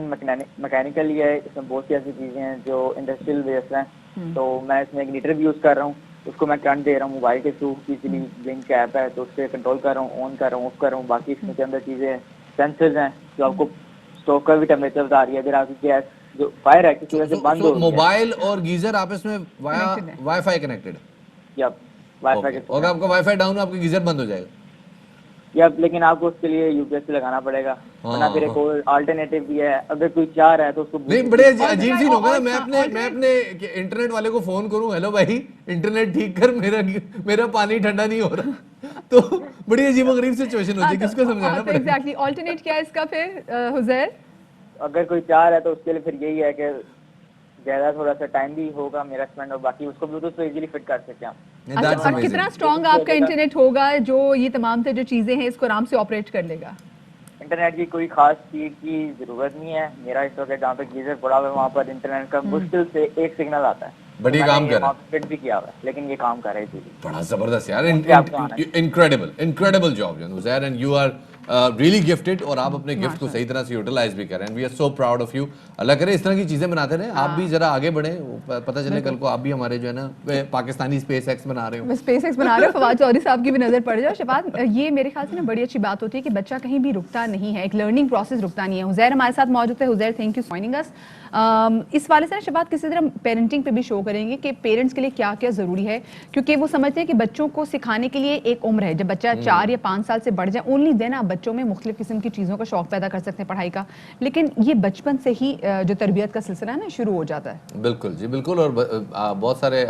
मैकेनिकल ही है, इसमें बहुत सी ऐसी चीज़ें हैं जो इंडस्ट्रियल बेस्ड हैं। तो मैं इसमें एक मीटर भी यूज़ कर रहा हूँ, उसको मैं करंट दे रहा हूँ मोबाइल के थ्रू, इजीली ब्लिंक ऐप है तो उससे कंट्रोल कर रहा हूँ, ऑन कर रहा हूँ, ऑफ कर रहा हूँ। बाकी इसमें के अंदर चीज़ें सेंसर्स हैं जो आपको स्टोव का भी टेम्परेचर बता रही है। अगर आपकी गैस जो फायर है किसी वजह से बंद हो, मोबाइल और गीजर आपस में वाईफाई कनेक्टेड है? या वाईफाई के, और आपका वाईफाई डाउन है, आपका गीजर बंद हो जाएगा? या लेकिन आपको उसके लिए यूपीएस लगाना पड़ेगा, वरना फिर एक और अल्टरनेटिव भी है। अगर कोई चाह रहा है तो उसको नहीं, बड़े अजीब सीन होगा ना, मैं अपने इंटरनेट वाले को फोन करूं, हेलो भाई इंटरनेट ठीक कर, मेरा पानी ठंडा नहीं हो रहा, तो बड़ी अजीब गरीब सिचुएशन होती है, किसको समझाना पड़ेगा? एग्जैक्टली, अल्टरनेट क्या है इसका फिर हुज़ैर? अगर कोई चाह रहा है तो उसके लिए फिर यही है कि ज़्यादा थोड़ा सा टाइम भी होगा मेरा स्पेंड, और बाकी उसको ब्लूटूथ पे इजीली फिट कर सकते हैं हम। अच्छा, और कितना स्ट्रॉन्ग आपका इंटरनेट होगा जो ये तमाम से जो चीज़ें हैं इसको आराम से ऑपरेट कर लेगा? इंटरनेट की कोई खास चीज की जरूरत नहीं है। मेरा इस वक्त जहाँ पे गीजर पड़ा हुआ है वहाँ पर इंटरनेट का मुश्किल से एक सिग्नल आता है, बढ़िया काम कर रहा है, फिट भी किया हुआ है, लेकिन ये काम कर रही थी। बड़ा जबरदस्त यार, incredible job Huzair, and you are really gifted, और आप अपने गिफ्ट को सही तरह से यूटिलाइज भी करें, and we are so proud of you. Allah करे इस तरह की चीजें बनाते रहे, आप भी जरा आगे बढ़े, पता चले कल को आप भी हमारे जो है ना पाकिस्तानी स्पेस एक्स बना रहे हो। स्पेस एक्स बना रहे हो, फवाद चौधरी साहब की भी नजर पड़ जाए। शफात, ये मेरे ख्याल से ना बड़ी अच्छी बात होती है कि बच्चा कहीं भी रुकता नहीं है, एक लर्निंग प्रोसेस रुकता नहीं है। हुज़ैर हमारे साथ मौजूद है। Huzair, thank you for joining us. इस वाले से ना शफात किसी तरह पेरेंटिंग पे भी शो करेंगे कि पेरेंट्स के लिए क्या क्या ज़रूरी है, क्योंकि वो समझते हैं कि बच्चों को सिखाने के लिए एक उम्र है, जब बच्चा 4 या 5 साल से बढ़ जाए ओनली देन आप بچوں میں مختلف قسم کی چیزوں کا شوق پیدا کر سکتے ہیں پڑھائی کا, لیکن یہ بچپن سے ہی جو تربیت کا سلسلہ ہے نا شروع ہو جاتا ہے. بالکل جی بالکل. اور بہت سارے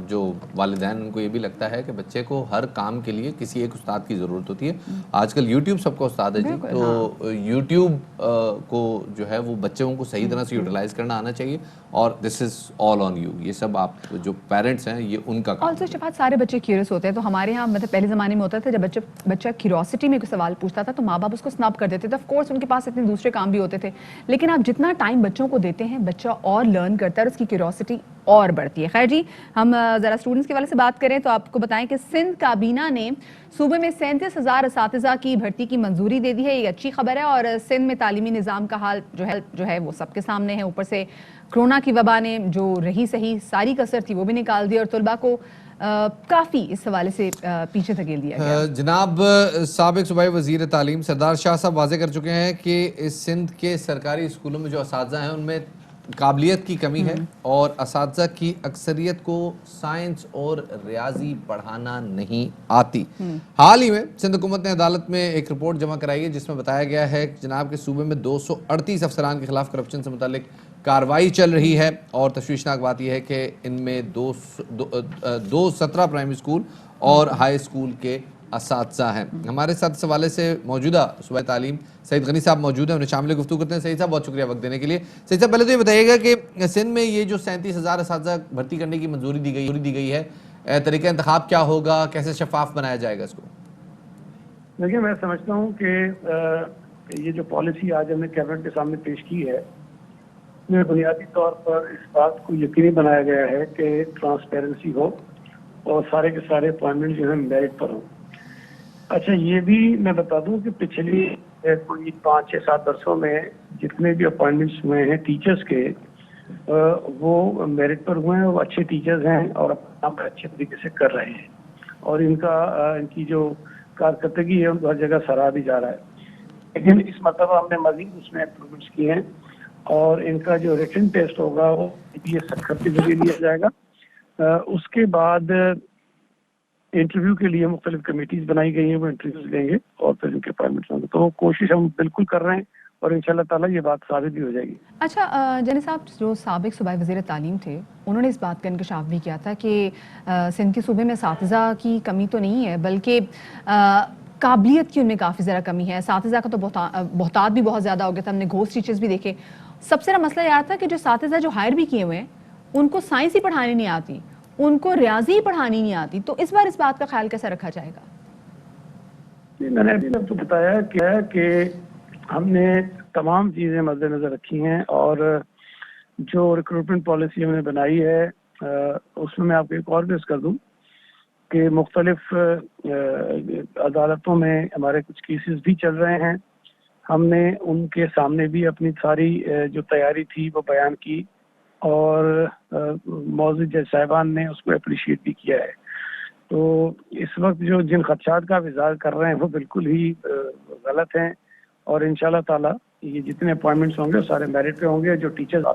جو والدین ان کو یہ بھی لگتا ہے کہ بچے کو ہر کام کے لیے کسی ایک استاد کی ضرورت ہوتی ہے. آج کل یوٹیوب سب کا استاد ہے جی, تو یوٹیوب کو جو ہے وہ بچوں کو صحیح طرح سے یوٹیلائز کرنا آنا چاہیے, اور دس از آل آن یو. یہ سب آپ جو پیرنٹس ہیں یہ ان کا کام. آلسو شفاعت سارے بچے کیوریس ہوتے ہیں, تو ہمارے یہاں مطلب پہلے زمانے میں ہوتا تھا جب بچہ کیوریوسٹی میں کوئی سوال پوچھتا تھا تو ماں باپ اس کو سناب کر دیتے تھے. آف کورس ان کے پاس اتنے دوسرے کام بھی ہوتے تھے, لیکن آپ جتنا ٹائم بچوں کو دیتے ہیں بچہ اور لرن کرتا ہے اور اس کی کیوریوسٹی اور بڑھتی ہے. خیر جی, ہم ذرا اسٹوڈنٹس کے والے سے بات کریں تو آپ کو بتائیں کہ سندھ کابینہ نے صوبے میں 37,000 اساتذہ کی بھرتی کی منظوری دے دی ہے. یہ اچھی خبر ہے, اور سندھ میں تعلیمی نظام کا حال جو ہے وہ سب کے سامنے ہے. اوپر سے کرونا کی وبا نے جو رہی صحیح ساری کسر تھی وہ بھی نکال دی, اور طلباء کو کافی اس حوالے سے پیچھے دھکیل دیا گیا. جناب سابق صوبائی وزیر تعلیم سردار شاہ صاحب واضح کر چکے ہیں کہ سندھ کے سرکاری اسکولوں میں جو اساتذہ ہیں ان میں قابلیت کی کمی ہے, اور اساتذہ کی اکثریت کو سائنس اور ریاضی پڑھانا نہیں آتی. حال ہی میں سندھ حکومت نے عدالت میں ایک رپورٹ جمع کرائی ہے جس میں بتایا گیا ہے کہ جناب کے صوبے میں 238 افسران کے خلاف کرپشن سے متعلق کارروائی چل رہی ہے, اور تشویشناک بات یہ ہے کہ ان میں 17 پرائمری اسکول اور ہائی اسکول کے اساتذہ ہیں. ہمارے ساتھ اس حوالے سے موجودہ صوبائی تعلیم سعید غنی صاحب موجود ہیں, انہیں شامل گفتگو کرتے ہیں. سعید صاحب بہت شکریہ وقت دینے کے لیے. سعید صاحب پہلے تو یہ بتائیے گا کہ سندھ میں یہ جو 37,000 اساتذہ بھرتی کرنے کی منظوری دی گئی ہے, طریقہ انتخاب کیا ہوگا, کیسے شفاف بنایا جائے گا اس کو؟ دیکھیے, میں سمجھتا ہوں کہ یہ جو پالیسی آج ہم نے کیبنٹ کے سامنے پیش کی ہے اس میں بنیادی طور پر اس بات کو یقینی بنایا گیا ہے کہ ٹرانسپیرنسی ہو اور سارے کے سارے اپوائنٹمنٹ جو ہے میرٹ پر ہوں. اچھا, یہ بھی میں بتا دوں کہ پچھلی کوئی 5-6-7 برسوں میں جتنے بھی اپوائنٹمنٹس ہوئے ہیں ٹیچرز کے وہ میرٹ پر ہوئے ہیں, وہ اچھے ٹیچرز ہیں اور اپنا کام اچھے طریقے سے کر رہے ہیں, اور ان کی جو کارکردگی ہے ان کو ہر جگہ سراہا بھی جا رہا ہے. لیکن اس مرتبہ ہم نے مزید اس میں امپرومنٹس کیے ہیں, اور ان کا جو ریٹن ٹیسٹ ہوگا وہ سکھر کے ذریعے لیا جائے گا. اس کے بعد انٹرویو کے لیے مختلف کمیٹیز بنائی گئی ہیں, وہ انٹرویوز لیں گے اور پھر ان کے اپوائنٹمنٹس ہوں گے. تو وہ کوشش ہم بالکل کر رہے ہیں, اور انشاءاللہ تعالیٰ یہ بات ثابت بھی ہو جائے گی. اچھا جنید صاحب, جو سابق صوبائی وزیر تعلیم تھے انہوں نے اس بات کا انکشاف بھی کیا تھا کہ سندھ کے صوبے میں اساتذہ کی کمی تو نہیں ہے بلکہ قابلیت کی ان میں کافی زیادہ کمی ہے. اساتذہ کا تو بہتات بھی بہت زیادہ ہو گیا تھا, ہم نے گھوسٹ ٹیچرز بھی دیکھے. سب سے بڑا مسئلہ یہ آتا ہے کہ جو اساتذہ جو ہائر بھی کیے ہوئے ہیں ان کو سائنس ہی پڑھانی نہیں آتی, ان کو ریاضی ہی پڑھانی نہیں آتی. تو اس بار اس بات کا خیال کیسے رکھا جائے گا؟ میں نے ابھی تو بتایا کہ ہم نے تمام چیزیں مد نظر رکھی ہیں, اور جو ریکروٹمنٹ پالیسی ہم نے بنائی ہے اس میں آپ کو ایک اور بھی کر دوں کہ مختلف عدالتوں میں ہمارے کچھ کیسز بھی چل رہے ہیں. ہم نے ان کے سامنے بھی اپنی ساری جو تیاری تھی وہ بیان کی, اور معزز جج صاحبان نے اس کو اپریشیٹ بھی کیا ہے. تو اس وقت جو جن خدشات کا اظہار کر رہے ہیں وہ بالکل ہی غلط ہیں, اور انشاءاللہ تعالیٰ یہ جتنے اپوائنٹمنٹس ہوں گے سارے میرٹ پہ ہوں گے. جو ٹیچرز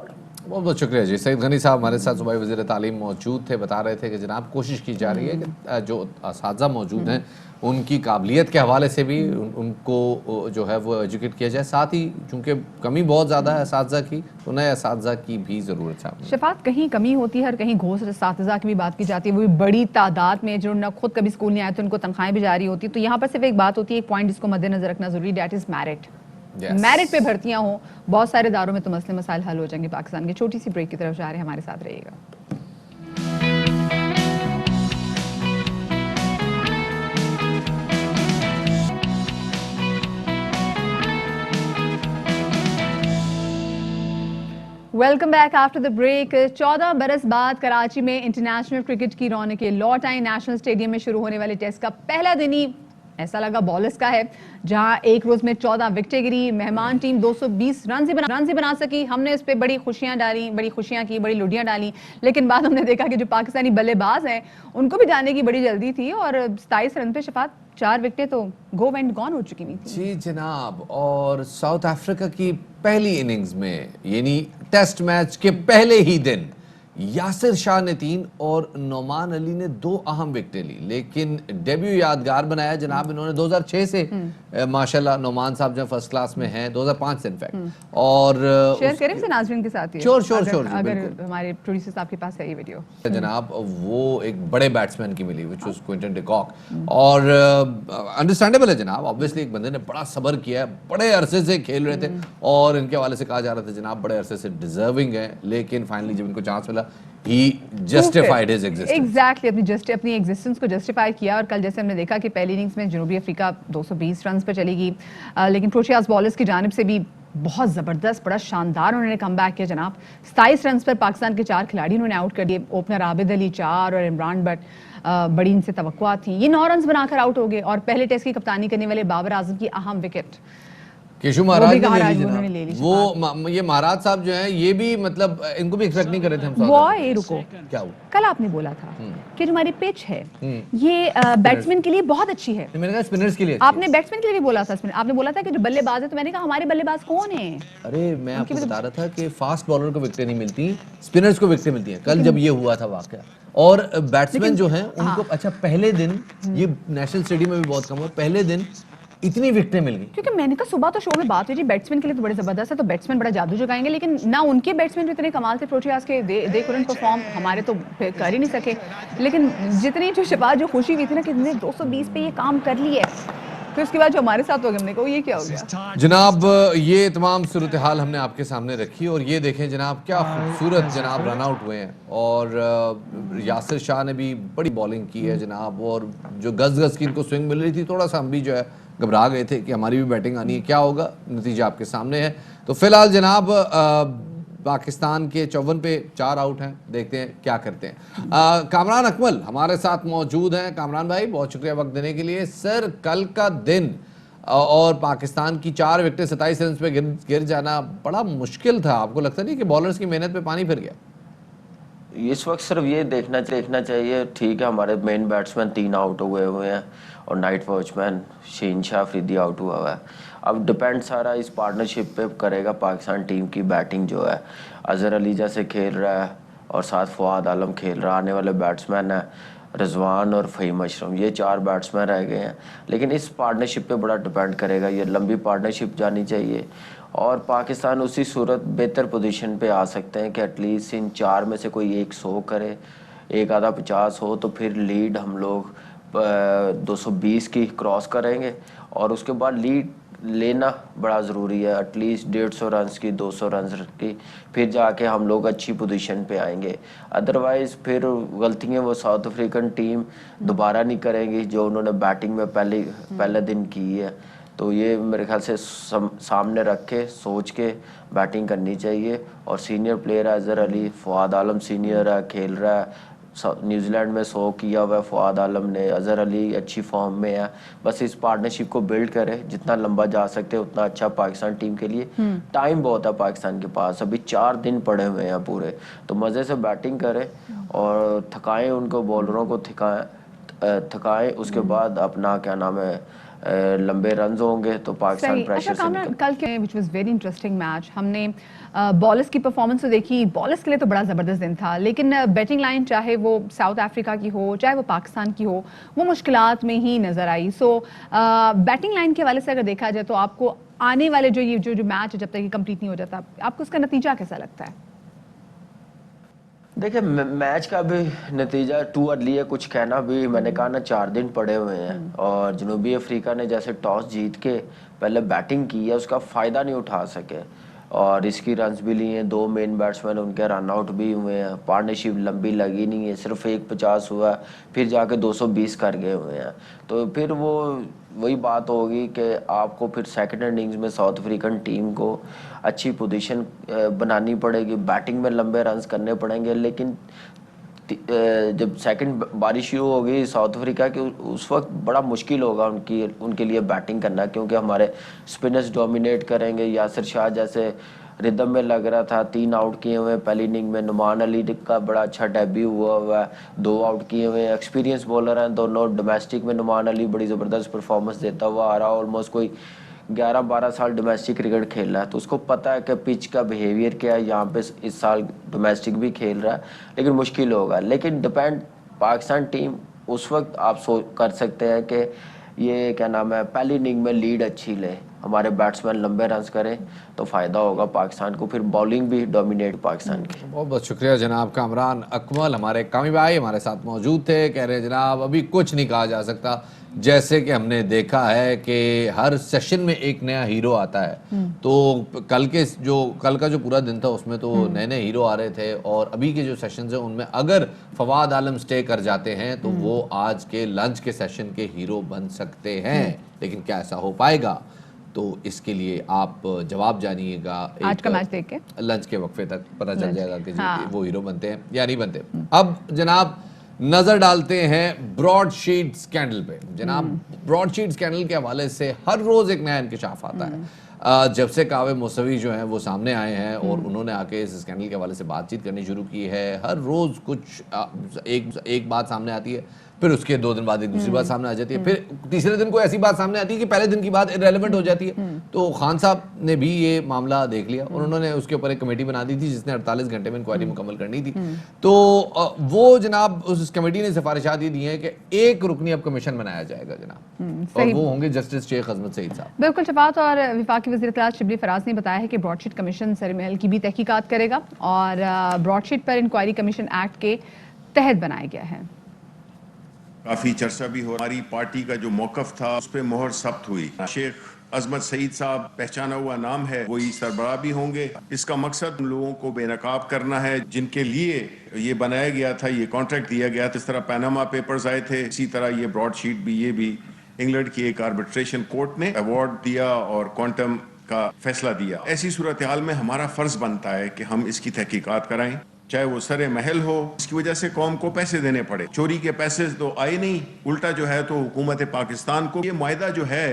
بہت بہت شکریہ جی. سعید غنی صاحب ہمارے ساتھ صوبائی وزیر تعلیم موجود تھے, بتا رہے تھے کہ جناب کوشش کی جا رہی ہے کہ جو اساتذہ موجود ہیں ان کی قابلیت کے حوالے سے بھی ان کو جو ہے وہ ایجوکیٹ کیا جائے. ساتھ ہی چونکہ کمی بہت زیادہ ہے اساتذہ کی, تو نئے اساتذہ کی بھی ضرورت ہے. شفاعت, کہیں کمی ہوتی ہے اور کہیں گھوسٹ اساتذہ کی بھی بات کی جاتی ہے, وہ بھی بڑی تعداد میں, جو نہ خود کبھی اسکول نہیں آئے تو ان کو تنخواہیں بھی جاری ہوتی. تو یہاں پر صرف ایک بات ہوتی ہے, ایک پوائنٹ جس کو مد نظر رکھنا ضروری, دیٹ از میرٹ. میرٹ پہ بھرتیاں ہوں, بہت سارے اداروں میں تو مسئلے مسائل حل ہو جائیں گے پاکستان کے. چھوٹی سی بریک کی طرف جا رہے ہیں, ہمارے ساتھ رہیے گا. Welcome back after the break. 14 برس بعد کراچی میں انٹرنیشنل کرکٹ کی رونقیں لوٹ آئیں. نیشنل اسٹیڈیم میں شروع ہونے والے ٹیسٹ کا پہلا دن ہی ایسا لگا بالرز کا ہے, جہاں ایک روز میں 14 وکٹیں گری. مہمان ٹیم 220 رنز ہی بنا سکی. ہم نے اس پہ بڑی خوشیاں ڈالی, بڑی خوشیاں کی, بڑی لڈیاں ڈالی. لیکن بعد ہم نے دیکھا کہ جو پاکستانی بلے باز ہیں ان کو بھی جانے کی بڑی جلدی تھی, اور 27 رن پہ شفاعت 4 وکٹیں تو گو اینڈ گون ہو چکی ہوئی تھی. جی جناب, اور ساؤتھ افریقہ کی پہلی اننگز میں یعنی ٹیسٹ میچ کے پہلے ہی دن यासिर शाह ने 3 और नोमान अली ने 2 अहम विकेटें ली, लेकिन डेब्यू यादगार बनाया जनाब इन्होंने 2006 से माशाल्लाह। नोमान साहब जब फर्स्ट क्लास में हैं 2005 से इनफैक्ट। और शेयर करें से नाजरीन के साथ ये श्योर अगर हमारे प्रोड्यूसर साहब के पास है ये वीडियो जनाब, वो एक बड़े बैट्समैन की मिली विच वाज क्विंटन डिकॉक। और अंडरस्टैंडेबल है जनाब, ऑब्वियसली एक बंदे ने बड़ा सब्र किया है, बड़े अरसे से खेल रहे थे और इनके हवाले से कहा जा रहा था जनाब बड़े अरसे से डिजर्विंग है, लेकिन फाइनली जब इनको चांस मिला he justified his existence. Exactly, अपनी एग्जिस्टेंस को जस्टिफाई किया। और कल जैसे हमने देखा कि पहली इनिंग्स में जनूबी अफ्रीका 220 रन पर चली गई, लेकिन प्रोशियास बॉलर्स की जानिब से भी बहुत ज़बरदस्त बड़ा शानदार उन्होंने कम बैक किया जनाब। 27 रन पर पाकिस्तान के 4 खिलाड़ी उन्होंने आउट कर दिए। ओपनर आबिद अली 4 और इमरान भट्ट बड़ी इनसे तवक्कुआत थी, ये 9 रन बनाकर आउट हो गए। और पहले टेस्ट की कप्तानी करने वाले बाबर आजम की अहम विकेट केशु महाराज ने ले ली। वो ये महाराज साहब जो हैं ये भी मतलब इनको भी एक्सपेक्ट नहीं कर रहे थे हम। वो ये रुको, क्या हुआ? कल आपने बोला था कि जो हमारी पिच है ये बैट्समैन के लिए बहुत अच्छी है। मैंने कहा स्पिनर्स के लिए। आपने बैट्समैन के लिए भी बोला था, आपने बोला था कि जो बल्लेबाज है, तो मैंने कहा हमारे बल्लेबाज कौन है? अरे मैं आपको बता रहा था कि फास्ट बॉलर को विकेटें नहीं मिलती, स्पिनर्स को विकेटें मिलती हैं। कल जब ये हुआ था वाकया, और बैट्समैन जो हैं उनको अच्छा पहले दिन ये नेशनल स्टेडियम में भी बहुत कम हुआ, पहले दिन इतनी विकेटें मिल गई। क्योंकि मैंने कहा सुबह तो शो में बात हुई थी बैट्समैन के लिए तो बड़े जबरदस्त है, तो बैट्समैन बड़ा जादू जगाएंगे, लेकिन ना उनके बैट्समैन जो इतने कमाल थे प्रोटियास के दे कुडंट परफॉर्म, हमारे तो कर ही नहीं सके। लेकिन जितनी जो शबाज जो खुशी हुई थी ना कि 220 पे ये काम कर लिया है, फिर उसके बाद जो हमारे साथ हो गया हमने कहा ये क्या हो गया। जनाब ये तमाम सूरत हाल हमने आपके सामने रखी और ये देखें जनाब क्या खूबसूरत जनाब रन आउट हुए हैं। और यासिर शाह ने भी बड़ी बॉलिंग की है जनाब, और जो गज की इनको स्विंग मिल रही थी, थोड़ा सा हम भी जो है घबरा गए थे कि हमारी भी बैटिंग आनी है, क्या होगा। नतीजा आपके सामने है। तो फिलहाल जनाब पाकिस्तान के 54 पे 4 आउट हैं, देखते हैं क्या करते हैं। कामरान अकमल हमारे साथ मौजूद हैं। कामरान भाई बहुत शुक्रिया वक्त देने के लिए। सर कल का दिन और पाकिस्तान की 4 विकेटें 27 रन पे गिर जाना बड़ा मुश्किल था, आपको लगता नहीं कि बॉलर्स की मेहनत पे पानी फिर गया? इस वक्त सिर्फ ये देखना चाहिए, ठीक है हमारे मेन बैट्समैन 3 आउट हुए हैं और नाइट वॉचमैन शहनशाह अफरीदी आउट हुआ है। अब डिपेंड सारा इस पार्टनरशिप पे करेगा पाकिस्तान टीम की बैटिंग जो है। अजहर अली जैसे खेल रहा है और साथ फवाद आलम खेल रहा, आने वाले बैट्समैन है रिजवान और फ़हीम अशरफ, ये 4 बैट्समैन रह गए हैं। लेकिन इस पार्टनरशिप पे बड़ा डिपेंड करेगा, ये लंबी पार्टनरशिप जानी चाहिए और पाकिस्तान उसी सूरत बेहतर पोजीशन पे आ सकते हैं कि एटलीस्ट इन 4 में से कोई एक 100 करे, एक आधा 50 हो, तो फिर लीड हम लोग 220 की क्रॉस करेंगे और उसके बाद लीड लेना बड़ा ज़रूरी है, एटलीस्ट 150 रन की 200 रन की, फिर जाके हम लोग अच्छी पोजीशन पे आएंगे। अदरवाइज़ फिर गलतियाँ वो साउथ अफ्रीकन टीम दोबारा नहीं करेंगी जो उन्होंने बैटिंग में पहले दिन की है। तो ये मेरे ख्याल से सामने रख के सोच के बैटिंग करनी चाहिए। और सीनियर प्लेयर है अजहर अली, फवाद आलम सीनियर है, खेल रहा है, न्यूजीलैंड में 100 किया हुआ है फवाद आलम ने, अजहर अली अच्छी फॉर्म में है। बस इस पार्टनरशिप को बिल्ड करें, जितना लंबा जा सकते हैं उतना अच्छा पाकिस्तान टीम के लिए। टाइम बहुत है पाकिस्तान के पास, अभी 4 दिन पड़े हुए हैं पूरे, तो मज़े से बैटिंग करें और थकाएं उनको, बॉलरों को थकाएं, उसके बाद अपना क्या नाम है लंबे रन होंगे तो पाकिस्तान प्रेशर से निकल। कल के which was very interesting match, हमने बॉलर्स की परफॉर्मेंस तो देखी, बॉलर्स के लिए तो बड़ा ज़बरदस्त दिन था, लेकिन बैटिंग लाइन चाहे वो साउथ अफ्रीका की हो चाहे वो पाकिस्तान की हो, वो मुश्किलात में ही नज़र आई। सो बैटिंग लाइन के हवाले से अगर देखा जाए तो आपको आने वाले जो मैच जब तक ये कंप्लीट नहीं हो जाता, आपको उसका नतीजा कैसा लगता है? देखिए मैच का भी नतीजा टू अर्ली है कुछ कहना भी, मैंने कहा ना 4 दिन पड़े हुए हैं और जनूबी अफ्रीका ने जैसे टॉस जीत के पहले बैटिंग की है उसका फ़ायदा नहीं उठा सके और इसकी रन्स भी लिए हैं, 2 मेन बैट्समैन उनके रन आउट भी हुए हैं, पार्टनरशिप लंबी लगी नहीं है, सिर्फ 150 हुआ, फिर जाके 220 कर गए हुए हैं। तो फिर वही बात होगी कि आपको फिर सेकंड इनिंग्स में साउथ अफ्रीकन टीम को अच्छी पोजीशन बनानी पड़ेगी, बैटिंग में लंबे रन्स करने पड़ेंगे। लेकिन जब सेकंड बारिश शुरू होगी साउथ अफ्रीका की, उस वक्त बड़ा मुश्किल होगा उनके लिए बैटिंग करना, क्योंकि हमारे स्पिनर्स डोमिनेट करेंगे। यासिर शाह जैसे रिदम में लग रहा था, 3 आउट किए हुए पहली इनिंग में, नुमान अली का बड़ा अच्छा डेब्यू हुआ है, 2 आउट किए हुए हैं, एक्सपीरियंस बॉलर हैं दोनों। डोमेस्टिक में नुमान अली बड़ी ज़बरदस्त परफॉर्मेंस देता हुआ आ रहा, ऑलमोस्ट कोई 11-12 साल डोमेस्टिक क्रिकेट खेल रहा है, तो उसको पता है कि पिच का बिहेवियर क्या है। यहाँ पे इस साल डोमेस्टिक भी खेल रहा है, लेकिन मुश्किल होगा। लेकिन डिपेंड पाकिस्तान टीम उस वक्त आप कर सकते हैं कि ये क्या नाम है, पहली इनिंग में लीड अच्छी ले, हमारे बैट्समैन लंबे रन्स करें तो फ़ायदा होगा पाकिस्तान को, फिर बॉलिंग भी डोमिनेट पाकिस्तान की। बहुत बहुत शुक्रिया जनाब कामरान अकमल, हमारे कामी भाई हमारे साथ मौजूद थे। कह रहे जनाब अभी कुछ नहीं कहा जा सकता, जैसे कि हमने देखा है कि हर सेशन में एक नया हीरो आता है। तो कल का जो पूरा दिन था उसमें तो नए नए हीरो आ रहे थे, और अभी के जो सेशंस हैं उनमें अगर फवाद आलम स्टे कर जाते हैं तो वो आज के लंच के सेशन के हीरो बन सकते हैं। लेकिन क्या ऐसा हो पाएगा, तो इसके लिए आप जवाब जानिएगा आज का मैच देख के, लंच के वक्फे तक पता चल जाएगा कि वो हीरो बनते हैं या नहीं बनते। अब जनाब नजर डालते हैं ब्रॉडशीट स्कैंडल पे। जनाब ब्रॉडशीट स्कैंडल के हवाले से हर रोज एक नया इंकशाफ आता है। जब से कावे मौसवी जो हैं वो सामने आए हैं और उन्होंने आके इस स्कैंडल के हवाले से बातचीत करनी शुरू की है, हर रोज कुछ एक बात सामने आती है, फिर उसके 2 दिन बाद एक दूसरी बात सामने आ जाती है, फिर तीसरे दिन कोई ऐसी बात सामने आती है कि पहले दिन की बात इररेलेवेंट हो जाती है। तो खान साहब ने भी ये मामला देख लिया और उन्होंने उसके ऊपर एक कमेटी बना दी थी जिसने 48 घंटे में इंक्वायरी मुकम्मल करनी थी। तो वो जनाब उस कमेटी ने सिफारिशात ये दी हैं कि एक रुकनी अब कमीशन बनाया जाएगा जनाब, और वो होंगे जस्टिस शेख अजमत सईद साहब। बिल्कुल शफात, और वफाकी वज़ीर इत्तलात शिबली फराज ने बताया है कि ब्रॉडशीट कमीशन सर-ए-महल की भी तहकीकात करेगा और ब्रॉडशीट पर इंक्वायरी कमीशन एक्ट के तहत बनाया गया है। काफी चर्चा भी हो, हमारी पार्टी का जो मौकफ था उस पर मोहर सख्त हुई। शेख अजमत सईद साहब पहचाना हुआ नाम है, वही सरबराह भी होंगे। इसका मकसद उन लोगों को बेनकाब करना है जिनके लिए ये बनाया गया था, ये कॉन्ट्रैक्ट दिया गया था। इस तरह पैनामा पेपर्स आए थे, इसी तरह ये ब्रॉडशीट भी, ये भी इंग्लैंड की एक आर्बिट्रेशन कोर्ट ने अवार्ड दिया और क्वांटम का फैसला दिया। ऐसी सूरत हाल में हमारा फर्ज बनता है कि हम इसकी तहकीकात कराएं, चाहे वो सरे महल हो, इसकी वजह से कौम को पैसे देने पड़े। चोरी के पैसे तो आए नहीं, उल्टा जो है तो हुकूमत पाकिस्तान को ये मुआहदा जो है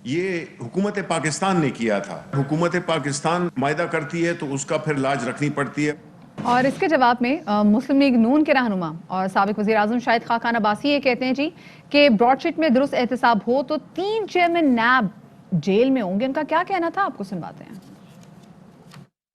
ये हुकूमत पाकिस्तान ने किया था। हुकूमत पाकिस्तान मुआहदा करती है तो उसका फिर लाज रखनी पड़ती है। और इसके जवाब में मुस्लिम लीग नून के रहनुमा और साबिक वज़ीर आज़म शाहिद खाकान अब्बासी ये कहते हैं जी कि ब्रॉडशीट में दुरुस्त एहतसाब हो तो 3 चेयरमैन नैब जेल में होंगे। उनका क्या कहना था, आपको सुनवाते हैं।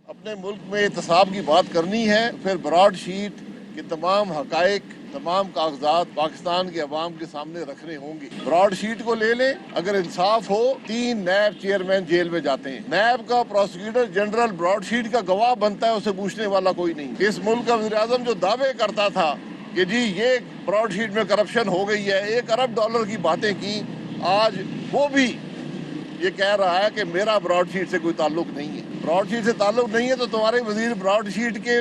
अपने मुल्क में एहतसाब की बात करनी है, फिर ब्रॉडशीट के तमाम हकायक, तमाम कागजात पाकिस्तान के अवाम के सामने रखने होंगे। ब्रॉडशीट को ले लें, अगर इंसाफ हो 3 नैब चेयरमैन जेल में जाते हैं। नैब का प्रोसिक्यूटर जनरल ब्रॉडशीट का गवाह बनता है, उसे पूछने वाला कोई नहीं। इस मुल्क का वज़ीर आज़म जो दावे करता था कि जी ये ब्रॉडशीट में करप्शन हो गई है, $1 अरब की बातें की, आज वो भी ये कह रहा है कि मेरा ब्रॉडशीट से कोई ताल्लुक नहीं है। ब्रॉडशीट से ताल्लुक नहीं है तो तुम्हारे वजीर ब्रॉडशीट के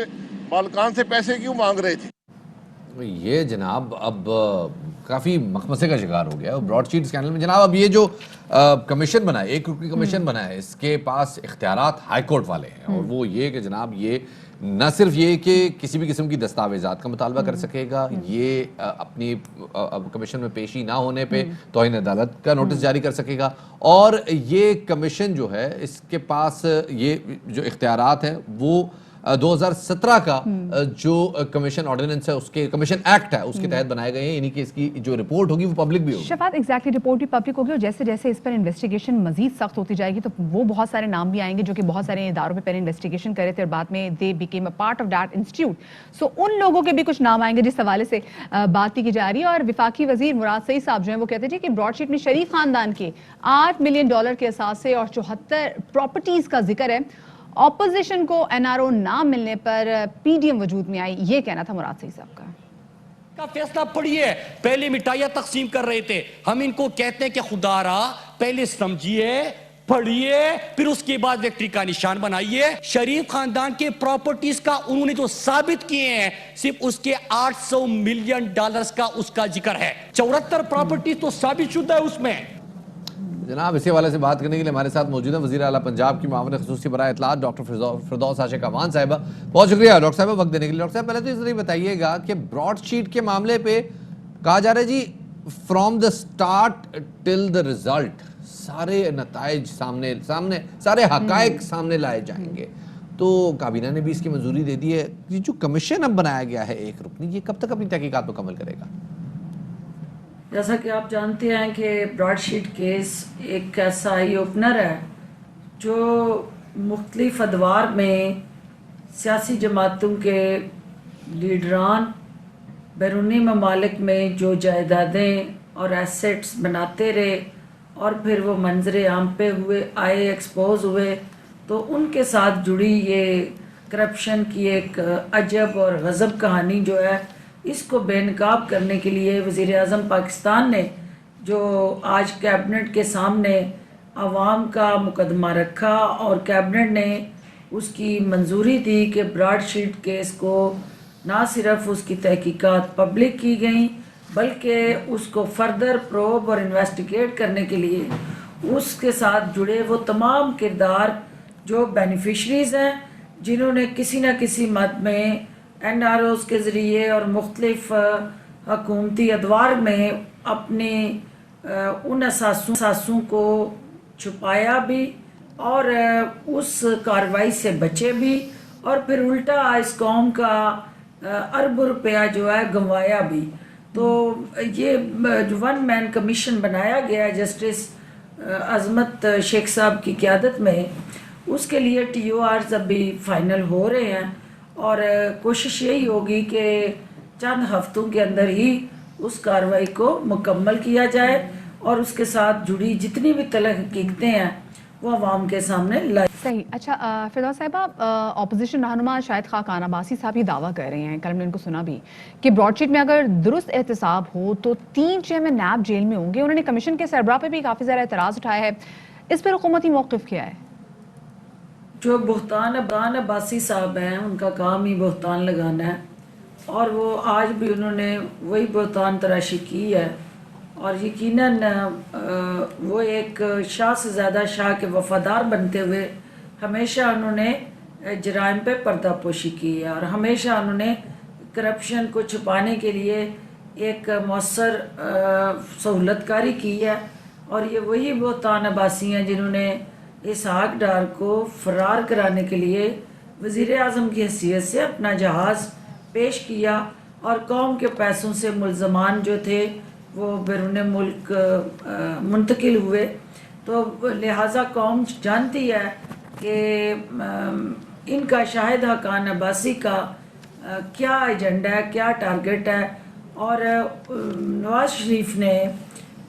मालकान से पैसे क्यों मांग रहे थे? ये जनाब अब काफ़ी मखमसे का शिकार हो गया ब्रॉडशीट स्कैंडल में। जनाब अब ये जो कमीशन बना है, एक रुकनी कमीशन बना है, इसके पास इख्तियारात हाई कोर्ट वाले हैं, और वो ये कि जनाब ये न सिर्फ ये कि किसी भी किस्म की दस्तावेजात का मुतालबा कर सकेगा, ये अपनी कमीशन में पेशी ना होने पे तौहीन अदालत का नोटिस जारी कर सकेगा, और ये कमीशन जो है इसके पास ये जो इख्तियारात हैं वो 2017 का जो कमीशन ऑर्डिनेंस है, उसके कमीशन एक्ट है उसके तहत बनाए गए हैं, यानी कि इसकी जो रिपोर्ट होगी वो पब्लिक भी होगी। शफात, एग्जैक्टली रिपोर्ट भी पब्लिक होगी, और जैसे जैसे इस पर इन्वेस्टिगेशन मजीद सख्त होती जाएगी तो वो बहुत सारे नाम भी आएंगे जो कि बहुत सारे इदारों पे पहले इन्वेस्टिगेशन करे थे और बाद में they became a part of that institute. So उन लोगों के भी कुछ नाम आएंगे जिस हवाले से बात की जा रही है। और विफाकी वजीर मुराद सईद साहब जो है वो कहते थे कि ब्रॉडशीट में शरीफ खानदान के $8 मिलियन के असासे और 74 प्रॉपर्टीज का जिक्र है। ऑपोजिशन को एनआरओ ना मिलने पर पीडीएम वजूद में आई, ये कहना था मुराद सईद साहब का फैसला पढ़िए। पहले मिठाइयां तकसीम कर रहे थे, हम इनको कहते हैं कि खुदारा पहले समझिए, पढ़िए, फिर उसके बाद विक्ट्री का निशान बनाइए। शरीफ खानदान के प्रॉपर्टीज का उन्होंने जो साबित किए हैं सिर्फ उसके $800 मिलियन का उसका जिक्र है। 74 प्रॉपर्टीज तो साबित शुदा है उसमें। जनाब इसी वाले से बात करने के लिए हमारे साथ मौजूद है वज़ीर आला पंजाब की मामले खुसूसी बराए इत्तलात डॉक्टर फिरदौस आशिक अवान साहिबा। बहुत शुक्रिया डॉक्टर साहब वक्त देने के लिए। डॉक्टर साहब पहले तो इस बताइएगा कि ब्रॉडशीट के मामले पे कहा जा रहा है जी from the start till the result सारे नताइज सामने सारे हकायक सामने लाए जाएंगे, तो काबीना ने भी इसकी मंजूरी दे दी है। ये जो कमीशन अब बनाया गया है एक रुकनी, ये कब तक अपनी तहकीकात मुकम्मल करेगा? जैसा कि आप जानते हैं कि ब्रॉडशीट केस एक ऐसा आई ओपनर है जो मुख्तलिफ अदवार में सियासी जमातों के लीडरान बैरूनी ममालिक में जो जायदादें और एसेट्स बनाते रहे और फिर वो मंजर आम पे हुए आए, एक्सपोज हुए, तो उनके साथ जुड़ी ये करप्शन की एक अजब और गज़ब कहानी जो है, इसको बेनकाब करने के लिए वज़ीर आज़म पाकिस्तान ने जो आज कैबिनेट के सामने आवाम का मुकदमा रखा और कैबिनेट ने उसकी मंजूरी दी कि ब्रॉडशीट केस को ना सिर्फ उसकी तहकीकात पब्लिक की गई बल्कि उसको फर्दर प्रोब और इन्वेस्टिगेट करने के लिए उसके साथ जुड़े वो तमाम किरदार जो बेनिफिशरीज़ हैं जिन्होंने किसी न किसी मद में NROs के ज़रिए और मुख्तलिफ हकूमती अदवार में अपने उन असासों को छुपाया भी और उस कार्रवाई से बचे भी और फिर उल्टा इस कौम का अरबों रुपया जो है गंवाया भी। तो ये जो वन मैन कमीशन बनाया गया है जस्टिस अजमत शेख साहब की क़यादत में, उसके लिए TORs अभी फाइनल हो रहे हैं और कोशिश यही होगी कि चंद हफ्तों के अंदर ही उस कार्रवाई को मुकम्मल किया जाए और उसके साथ जुड़ी जितनी भी तलब हकीकतें हैं वो आवाम के सामने लाई। सही। अच्छा फिरदौस साहिबा, ऑपोजिशन रहनुमा शाहिद खान अब्बासी साहब ये दावा कर रहे हैं, कल मैंने इनको सुना भी, कि ब्रॉडशीट में अगर दुरुस्त एहतसाब हो तो 3 चेयरमैन नैब जेल में होंगे। उन्होंने कमीशन के सरबराह पे भी काफ़ी ज़्यादा एतराज़ उठाया है, इस पर हुकूमती मौक़िफ़ क्या है? जो बुहतान अब्बासी साहब हैं उनका काम ही बुहतान लगाना है और वो आज भी उन्होंने वही बुहतान तराशी की है और यकीनन वो एक शाह से ज़्यादा शाह के वफ़ादार बनते हुए हमेशा उन्होंने जराइम पे पर्दापोशी की है और हमेशा उन्होंने करप्शन को छुपाने के लिए एक मौसर सहूलतकारी की है और ये वही बुहतान अब्बासी हैं जिन्होंने इसहाक डार को फरार कराने के लिए वज़ीर आज़म की हैसियत से अपना जहाज़ पेश किया और कौम के पैसों से मुल्ज़मान जो थे वो बैरून मुल्क मुंतकिल हुए। तो लिहाजा कौम जानती है कि इनका शाहिद खान अब्बासी का क्या एजेंडा है, क्या टारगेट है और नवाज शरीफ ने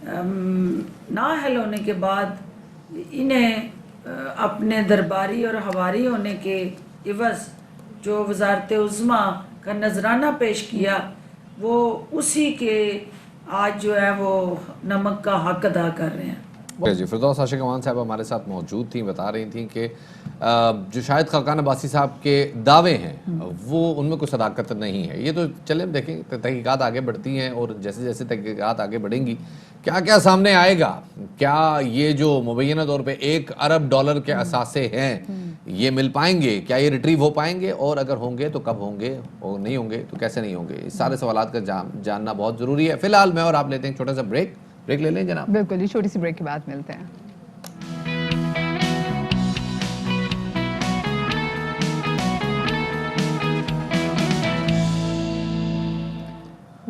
नाअहल होने के बाद इन्हें अपने दरबारी और हवारी होने के इवज़ जो वज़ारत उज़्मा का नजराना पेश किया वो उसी के आज जो है वो नमक का हक अदा कर रहे हैं। जी, फिरदौस आशिक अमान साहब हमारे साथ मौजूद थी, बता रही थी कि जो शाहिद खान अब्बासी साहब के दावे हैं वो उनमें कोई सदाकत नहीं है। ये तो चले देखें तहकीकात आगे बढ़ती हैं और जैसे जैसे तहकीकात आगे बढ़ेंगी क्या क्या सामने आएगा, क्या ये जो मुबैना तौर पे $1 अरब के असासे हैं ये मिल पाएंगे, क्या ये रिट्रीव हो पाएंगे और अगर होंगे तो कब होंगे और नहीं होंगे तो कैसे नहीं होंगे, इस सारे सवालात का जानना बहुत ज़रूरी है। फिलहाल मैं और आप लेते हैं छोटा सा ब्रेक ले लें जनाब। बिल्कुल जी, छोटी सी ब्रेक के बाद मिलते हैं।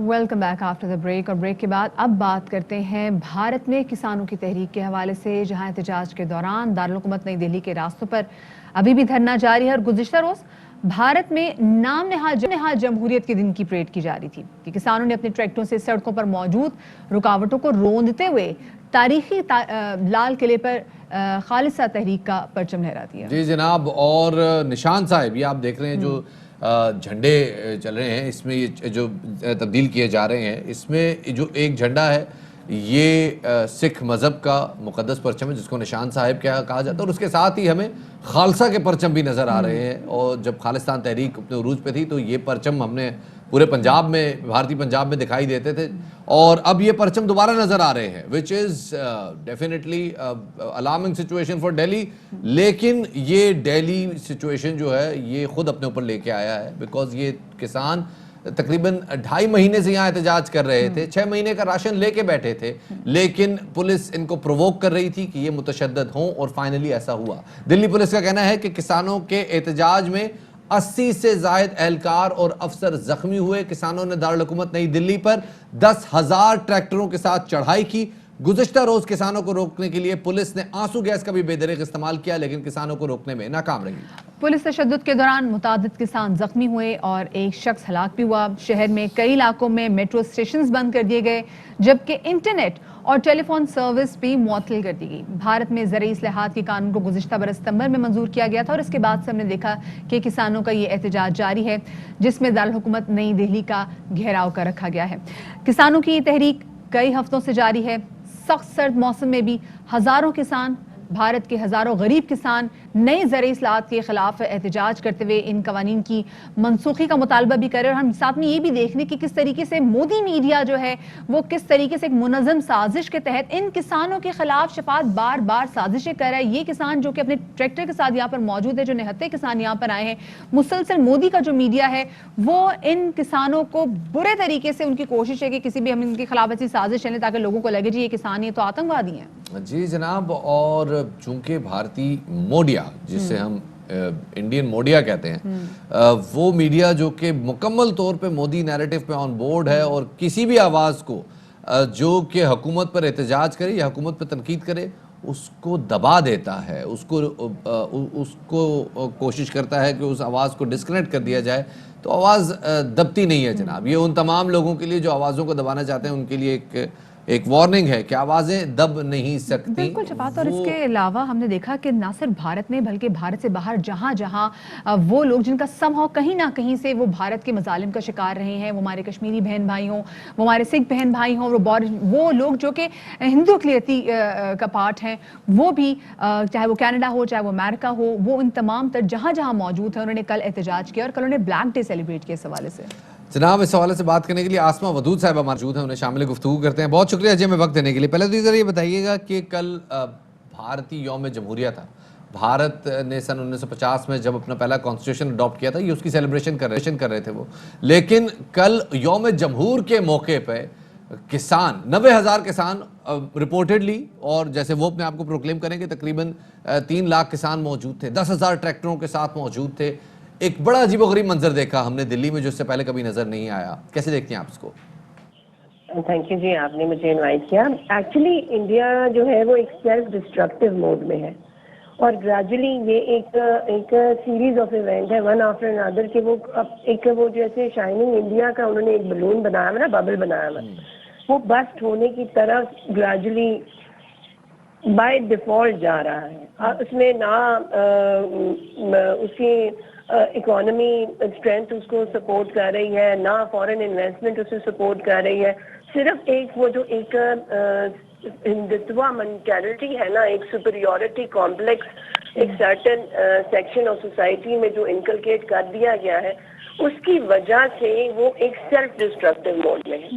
Welcome back after the break. और ब्रेक के बाद अब बात करते हैं भारत में किसानों की तहरीक के हवाले से, जहां एहतजाज के दौरान दारुल हुकूमत नई दिल्ली के रास्तों पर अभी भी धरना जारी है और गुज़िश्ता रोज़ भारत में नाम नहाद जमहूरियत के दिन की परेड की जा रही थी कि किसानों ने अपने ट्रैक्टरों से सड़कों पर मौजूद रुकावटों को रोंदते हुए तारीखी लाल किले पर खालिसा तहरीक का परचम लहरा दिया। जी जनाब, और निशान साहब ये आप देख रहे हैं जो झंडे चल रहे हैं, इसमें ये जो तब्दील किए जा रहे हैं, इसमें जो एक झंडा है ये सिख मज़हब का मुक़द्दस परचम है जिसको निशान साहिब क्या कहा जाता है और उसके साथ ही हमें खालसा के परचम भी नज़र आ रहे हैं। और जब खालिस्तान तहरीक अपने उरूज पे थी तो ये परचम हमने पूरे पंजाब में, भारतीय पंजाब में दिखाई देते थे और अब ये परचम दोबारा नज़र आ रहे हैं, which is definitely alarming situation for Delhi. लेकिन ये दिल्ली सिचुएशन जो है ये ख़ुद अपने ऊपर लेके आया है, बिकॉज ये किसान तकरीबन 2.5 महीने से यहाँ एहतजाज कर रहे थे, 6 महीने का राशन लेके बैठे थे, लेकिन पुलिस इनको प्रोवोक कर रही थी कि ये मुतशद्दद हों और फाइनली ऐसा हुआ। दिल्ली पुलिस का कहना है कि किसानों के एहतजाज में 80 سے زائد اہلکار اور افسر زخمی ہوئے. کسانوں نے دارالحکومت نئی دلی پر 10,000 ٹریکٹروں کے ساتھ چڑھائی کی. گزشتہ روز کسانوں کو روکنے کے لیے پولیس نے آنسو گیس کا بھی بے دریغ استعمال کیا لیکن کسانوں کو روکنے میں ناکام رہی. پولیس تشدد کے دوران متعدد کسان زخمی ہوئے اور ایک شخص ہلاک بھی ہوا. شہر میں کئی علاقوں میں میٹرو اسٹیشنز بند کر دیے گئے جبکہ انٹرنیٹ اور ٹیلی فون سروس بھی معطل کر دی گئی. بھارت میں زرعی اصلاحات کے قانون کو گزشتہ برس ستمبر میں منظور کیا گیا تھا اور اس کے بعد سے ہم نے دیکھا کہ کسانوں کا یہ احتجاج جاری ہے جس میں دارالحکومت نئی دہلی کا گھیراؤ کر رکھا گیا ہے. کسانوں کی یہ تحریک کئی ہفتوں سے جاری ہے. سخت سرد موسم میں بھی ہزاروں کسان، بھارت کے ہزاروں غریب کسان نئے زرعی اصلاحات کے خلاف احتجاج کرتے ہوئے ان قوانین کی منسوخی کا مطالبہ بھی کرے. اور ہم ساتھ میں یہ بھی دیکھ لیں کہ کس طریقے سے مودی میڈیا جو ہے وہ کس طریقے سے ایک منظم سازش کے تحت ان کسانوں کے خلاف شفاعت بار بار سازشیں کر رہا ہے. یہ کسان جو کہ اپنے ٹریکٹر کے ساتھ یہاں پر موجود ہے، جو نہتے کسان یہاں پر آئے ہیں، مسلسل مودی کا جو میڈیا ہے وہ ان کسانوں کو برے طریقے سے ان کی کوشش ہے کہ کسی بھی ہم ان کے خلاف ایسی سازش چلیں تاکہ لوگوں کو لگے جی یہ کسان یہ تو آتنکوادی ہیں. جی جناب، اور چونکہ بھارتی موڈیا جسے ہم انڈین موڈیا کہتے ہیں، وہ میڈیا جو کہ مکمل طور پہ مودی نیریٹو پہ آن بورڈ ہے اور کسی بھی آواز کو جو کہ حکومت پر احتجاج کرے یا حکومت پر تنقید کرے اس کو دبا دیتا ہے، اس کو کوشش کرتا ہے کہ اس آواز کو ڈسکنیکٹ کر دیا جائے، تو آواز دبتی نہیں ہے جناب. یہ ان تمام لوگوں کے لیے جو آوازوں کو دبانا چاہتے ہیں ان کے لیے ایک وارننگ ہے کہ آوازیں دب نہیں سکتی. بالکل شفاعت. اور اس کے علاوہ ہم نے دیکھا کہ نہ صرف بھارت میں بلکہ بھارت سے باہر جہاں جہاں وہ لوگ جن کا سم ہو کہیں نہ کہیں سے وہ بھارت کے مظالم کا شکار رہے ہیں، وہ ہمارے کشمیری بہن بھائی ہوں، وہ ہمارے سکھ بہن بھائی ہوں، وہ لوگ جو کہ ہندو اقلیتی کا پارٹ ہیں، وہ بھی چاہے وہ کینیڈا ہو چاہے وہ امریکہ ہو، وہ ان تمام تر جہاں جہاں موجود ہیں انہوں نے کل احتجاج کیا اور کل انہوں نے بلیک ڈے سیلیبریٹ کیا. اس حوالے سے جناب اس حوالے سے بات کرنے کے لیے آسما ودود صاحبہ موجود ہیں، انہیں شامل گفتگو کرتے ہیں. بہت شکریہ ہمیں وقت دینے کے لیے. پہلے تو ذرا یہ بتائیے گا کہ کل بھارتی یوم جمہوریہ تھا. بھارت نے سن 1950 میں جب اپنا پہلا کانسٹیٹیوشن اڈاپٹ کیا تھا یہ اس کی سیلیبریشن کر رہے تھے وہ، لیکن کل یوم جمہور کے موقع پہ کسان 90,000 کسان رپورٹڈلی، اور جیسے وہ اپنے آپ کو پروکلیم کریں کہ تقریباً 3 لاکھ کسان موجود تھے، 10,000 ٹریکٹروں کے ساتھ موجود تھے. ایک بڑا عجیب و غریب منظر دیکھا ہم نے دلی میں جو اس سے پہلے کبھی نظر نہیں آیا. کیسے دیکھتے ہیں آپ اس کو؟ تھینک یو جی، آپ نے مجھے انوائٹ کیا. ایکچولی انڈیا جو ہے وہ ایک سیلف ڈسٹرکٹیو موڈ میں ہے اور گریجولی یہ ایک سیریز آف ایونٹ ہے ون آفٹر انادر کہ وہ جیسے شائننگ انڈیا کا انہوں نے ایک بلون بنایا ہوا نا، ببل بنایا ہوا، وہ بسٹ ہونے کی طرف گریجولی بائی ڈیفالٹ جا رہا ہے. اس میں نہ اس کی اکانومی اسٹرینتھ اس کو سپورٹ کر رہی ہے، نہ فورن انویسٹمنٹ اسے سپورٹ کر رہی ہے. صرف وہ جو ایک ہندوتوا مینٹیلٹی ہے نا، ایک سپریورٹی کمپلیکس ایک سرٹن سیکشن آف سوسائٹی میں جو انکلکیٹ کر دیا گیا ہے، اس کی وجہ سے وہ ایک سیلف ڈسٹرکٹیو موڈ میں ہے.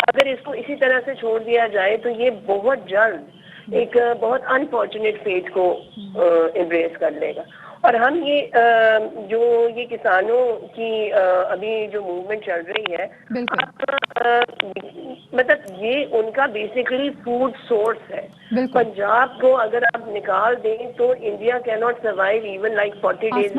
اگر اس کو اسی طرح سے چھوڑ دیا جائے تو یہ بہت جلد ایک بہت انفارچونیٹ فیٹ کو امبریس کر لے گا. اور ہم یہ کسانوں کی ابھی جو موومنٹ چل رہی ہے، مطلب یہ ان کا بیسیکلی فوڈ سورس ہے. پنجاب کو اگر آپ نکال دیں تو انڈیا کی not survive even like 40 days.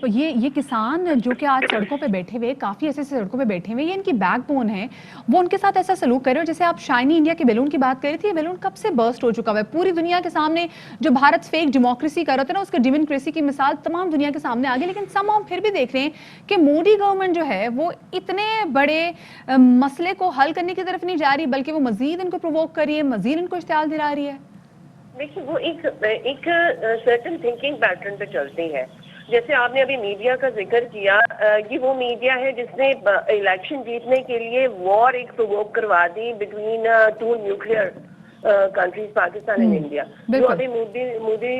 یہ کسان جو کہ آج سڑکوں پہ بیٹھے ہوئے، کافی ایسے سڑکوں پہ بیٹھے ہوئے، یہ ان کی بیک بون ہے، وہ ان کے ساتھ ایسا سلوک کر رہے ہو. جیسے آپ شائنی انڈیا کے بیلون کی بات کر رہی تھی، یہ بیلون کب سے برسٹ ہو چکا ہے پوری دنیا کے سامنے. جو بھارت فیک ڈیموکریسی کر رہا تھا نا، اس کے ڈیموکریسی کی مثال تمام دنیا کے سامنے آ گئی. لیکن سم ہم پھر بھی دیکھ رہے ہیں کہ مودی گورنمنٹ جو ہے وہ اتنے بڑے مسئلے کو حل کرنے کی طرف نہیں جا رہی بلکہ وہ مزید ان کو پرووک کر رہی ہے، مزید ان کو اشتعال دلا رہی ہے. دیکھیے وہ ایک سرٹن تھنکنگ پیٹرن پہ چلتی ہے. جیسے آپ نے ابھی میڈیا کا ذکر کیا، یہ وہ میڈیا ہے جس نے الیکشن جیتنے کے لیے وار ایک پرووک کروا دی between 2 nuclear countries, Pakistan and India. جو ابھی مودی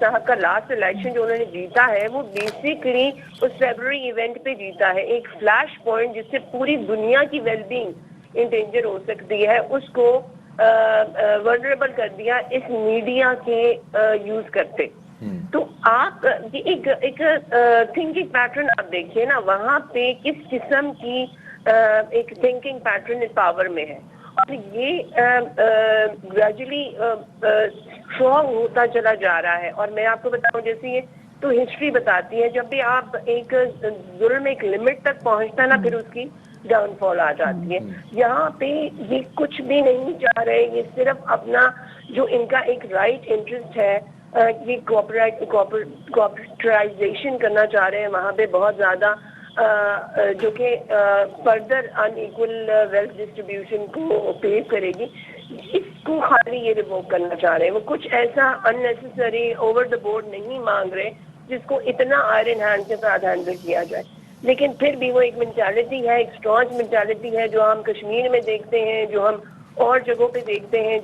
صاحب کا لاسٹ الیکشن جو انہوں نے جیتا ہے وہ بیسکلی اس فیبرری ایونٹ پہ جیتا ہے، ایک فلیش پوائنٹ جس سے پوری دنیا کی ویل بینگ انڈینجر ہو سکتی ہے، اس کو ورنریبل کر دیا اس میڈیا کے یوز کرتے. تو آپ ایک تھنکنگ پیٹرن آپ دیکھیے نا، وہاں پہ کس قسم کی ایک تھنکنگ پیٹرن پاور میں ہے اور یہ گریجولی اسٹرانگ ہوتا چلا جا رہا ہے. اور میں آپ کو بتاؤں جیسے یہ تو ہسٹری بتاتی ہے جب بھی آپ ایک ظلم ایک لمٹ تک پہنچتا ہے نا پھر اس کی ڈاؤن فال آ جاتی ہے. یہاں پہ یہ کچھ بھی نہیں چاہ رہے, یہ صرف اپنا جو ان کا ایک رائٹ انٹرسٹ ہے یہ کوپرٹائزیشن کرنا چاہ رہے ہیں وہاں پہ بہت زیادہ, جو کہ فردر ان ایکول ویلتھ ڈسٹریبیوشن کو پے کرے گی. اس کو خالی یہ ریووک کرنا چاہ رہے ہیں. وہ کچھ ایسا اننیسیسری اوور دا بورڈ نہیں مانگ رہے جس کو اتنا آئرن ہینڈ کے ساتھ ہینڈل کیا جائے, لیکن پھر بھی وہ ایک مینٹالٹی ہے, ایک اسٹرانگ مینٹالٹی ہے جو ہم کشمیر میں دیکھتے ہیں, جو ہم اور جگہوں پہ دیکھتے ہیں,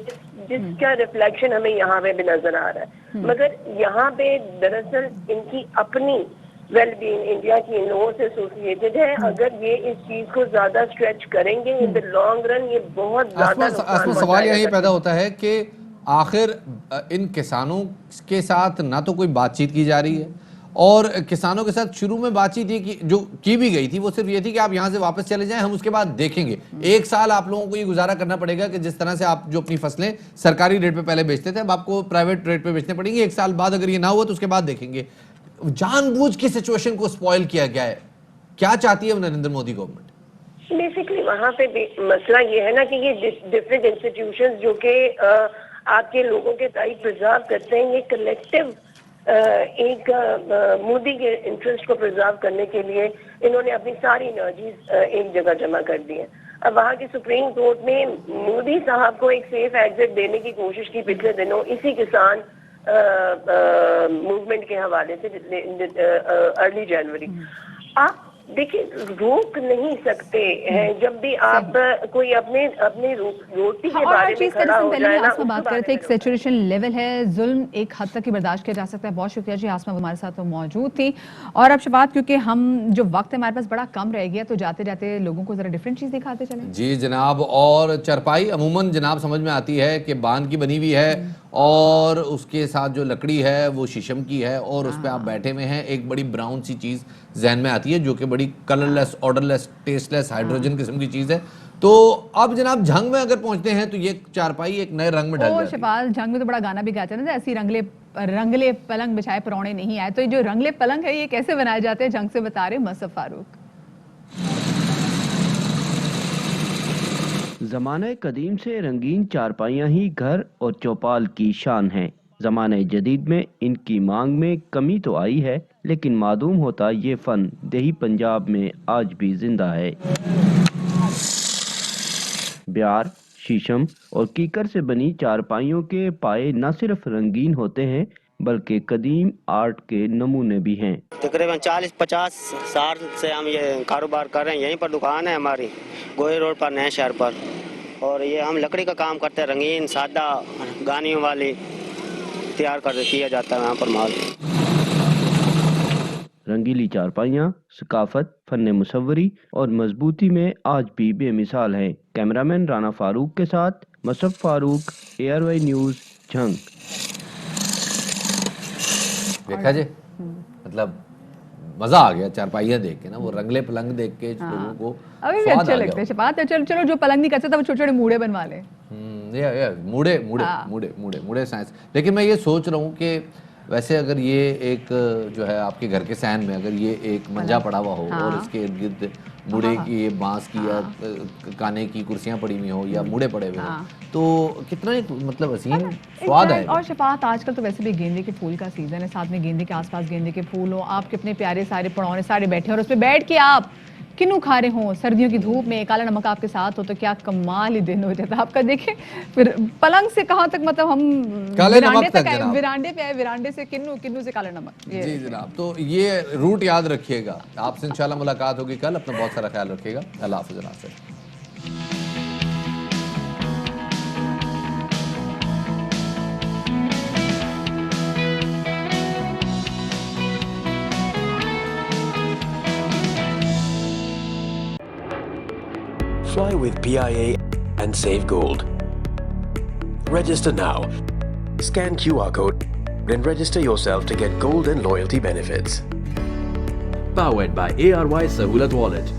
جس کا ریفلیکشن ہمیں یہاں پہ بھی نظر آ رہا ہے. مگر یہاں پہ دراصل ان کی اپنی ویل بینگ انڈیا کی ان لوگوں سے ایسوسیٹڈ ہے. اگر یہ اس چیز کو زیادہ اسٹریچ کریں گے ان دا لانگ رن یہ بہت زیادہ سوال یہی پیدا ہوتا ہے کہ آخر ان کسانوں کے ساتھ نہ تو کوئی بات چیت کی جا رہی ہے, اور کسانوں کے ساتھ شروع میں بات چیت یہ جو کی بھی گئی تھی وہ صرف یہ تھی کہ آپ یہاں سے واپس چلے جائیں, ہم اس کے بعد دیکھیں گے. 1 سال آپ لوگوں کو یہ گزارا کرنا پڑے گا کہ جس طرح سے آپ جو اپنی فصلیں سرکاری ریٹ پہ پہلے بیچتے تھے اب آپ کو پرائیویٹ ریٹ پہ بیچنے پڑیں گے. 1 سال بعد اگر یہ نہ ہوا تو اس کے بعد دیکھیں گے. جان بوجھ کے سچویشن کو سپوائل کیا گیا ہے. کیا چاہتی ہے نریندر مودی گورنمنٹ؟ بیسکلی وہاں پہ مسئلہ یہ ہے نا کہ یہ ڈفرینٹ انسٹیٹیوشنز جو کہ آپ کے لوگوں کے رائٹ پرزرو کرتے ہیں, یہ کلیکٹیو ایک مودی کے انٹرسٹ کو پرزرو کرنے کے لیے انہوں نے اپنی ساری انرجیز ایک جگہ جمع کر دی ہیں. اب وہاں کی سپریم کورٹ نے مودی صاحب کو ایک سیف ایگزٹ دینے کی کوشش کی پچھلے دنوں اسی کسان موومنٹ کے حوالے سے ارلی جنوری. آپ دیکھیں روک نہیں سکتے ہیں جب بھی آپ کوئی اپنے روٹی کے بارے میں کھڑا ہو جائے نا. بات کرتے ہیں ایک سیچوریشن لیول ہے, ظلم ایک حد تک ہی برداشت کیا جا سکتا ہے. بہت شکریہ جی, آسما ہمارے ساتھ موجود تھی. اور اب شفاعت کیونکہ ہم جو وقت ہمارے پاس بڑا کم رہ گیا تو جاتے جاتے لوگوں کو ذرا ڈفرینٹ چیز دکھاتے چلیں. جی جناب, اور چرپائی عموماً جناب سمجھ میں آتی ہے کہ باندھ کی بنی ہوئی ہے اور اس کے ساتھ جو لکڑی ہے وہ شیشم کی ہے اور اس پہ آپ بیٹھے ہوئے ہیں. ایک بڑی براؤن سی چیز ذہن میں آتی ہے جو کہ بڑی کلر لیس, آرڈر لیس, ٹیسٹ لیس, ہائیڈروجن قسم کی چیز ہے. تو اب جناب جھنگ میں اگر پہنچتے ہیں تو یہ چارپائی ایک نئے رنگ میں ڈھل جاتی ہے. شفاعت جھنگ میں تو بڑا گانا بھی گاتے ہیں ایسی رنگلے پلنگ بچھائے پرونے نہیں آئے. تو یہ جو رنگلے پلنگ ہے یہ کیسے بنائے جاتے ہیں جھنگ سے بتا رہے مصطفیٰ فاروق. زمانہ قدیم سے رنگین چارپائیاں ہی گھر اور چوپال کی شان ہیں. زمانہ جدید میں ان کی مانگ میں کمی تو آئی ہے لیکن معدوم ہوتا یہ فن دیہی پنجاب میں آج بھی زندہ ہے. بیار, شیشم اور کیکر سے بنی چارپائیوں کے پائے نہ صرف رنگین ہوتے ہیں بلکہ قدیم آرٹ کے نمونے بھی ہیں. تقریباً 40-50 سال سے ہم یہ کاروبار کر رہے ہیں. یہیں پر دکان ہے ہماری گوہے روڈ پر, نئے شہر پر, اور یہ ہم لکڑی کا کام کرتے ہیں. رنگین سادہ گانیوں والی تیار کیا جاتا ہے یہاں پر مال. رنگیلی چارپائیاں ثقافت, فن مصوری اور مضبوطی میں آج بھی بے مثال ہیں. کیمرامین رانا فاروق کے ساتھ مصطفیٰ فاروق, ARY نیوز, جھنگ. دیکھا جی, مطلب مزہ آ گیا چارپائیاں دیکھ کے نا, وہ رنگلے پلنگ دیکھ کے لوگوں کو ابھی بھی اچھے لگتے ہیں. شفاعت چلو جو پلنگ نہیں کرتے تھا وہ چھوٹے چھوٹے موڑے بنوا لیں. موڑے سائنس. لیکن میں یہ سوچ رہا ہوں کہ ویسے اگر یہ ایک جو ہے آپ کے گھر کے سین میں اگر یہ ایک منجا پڑا ہوا ہو اور اس کے ارد گرد موڑے کی, بانس کی یا کانے کی کرسیاں پڑی ہوئی ہوں یا موڑے پڑے ہوئے ہوں تو کتنا مطلب حسین سواد ہے. اور شفاعت آج کل تو ویسے بھی گیندے کے پھول کا سیزن ہے, ساتھ میں گیندے کے آس پاس گیندے کے پھول ہوں, آپ کے اپنے پیارے سارے پڑونے سارے بیٹھے اور اس پہ بیٹھ کے آپ کنو کھا رہے ہوں, سردیوں کی دھوپ میں کالا نمک آپ کے ساتھ ہو تو کیا کمال ہی دن ہو جاتا ہے آپ کا. دیکھیں پھر پلنگ سے کہاں تک مطلب ہم ورانڈے تک آئے, ورانڈے پہ آئے, ورانڈے سے کنو سے کالا نمک. جی جناب, تو یہ روٹ یاد رکھیے گا. آپ سے انشاءاللہ ملاقات ہوگی کل. اپنا بہت سارا خیال رکھیے گا. اللہ حافظ جناب سے. Fly with PIA and save gold. Register now. Scan QR code and register yourself to get gold and loyalty benefits. Powered by ARY Sahulat Wallet.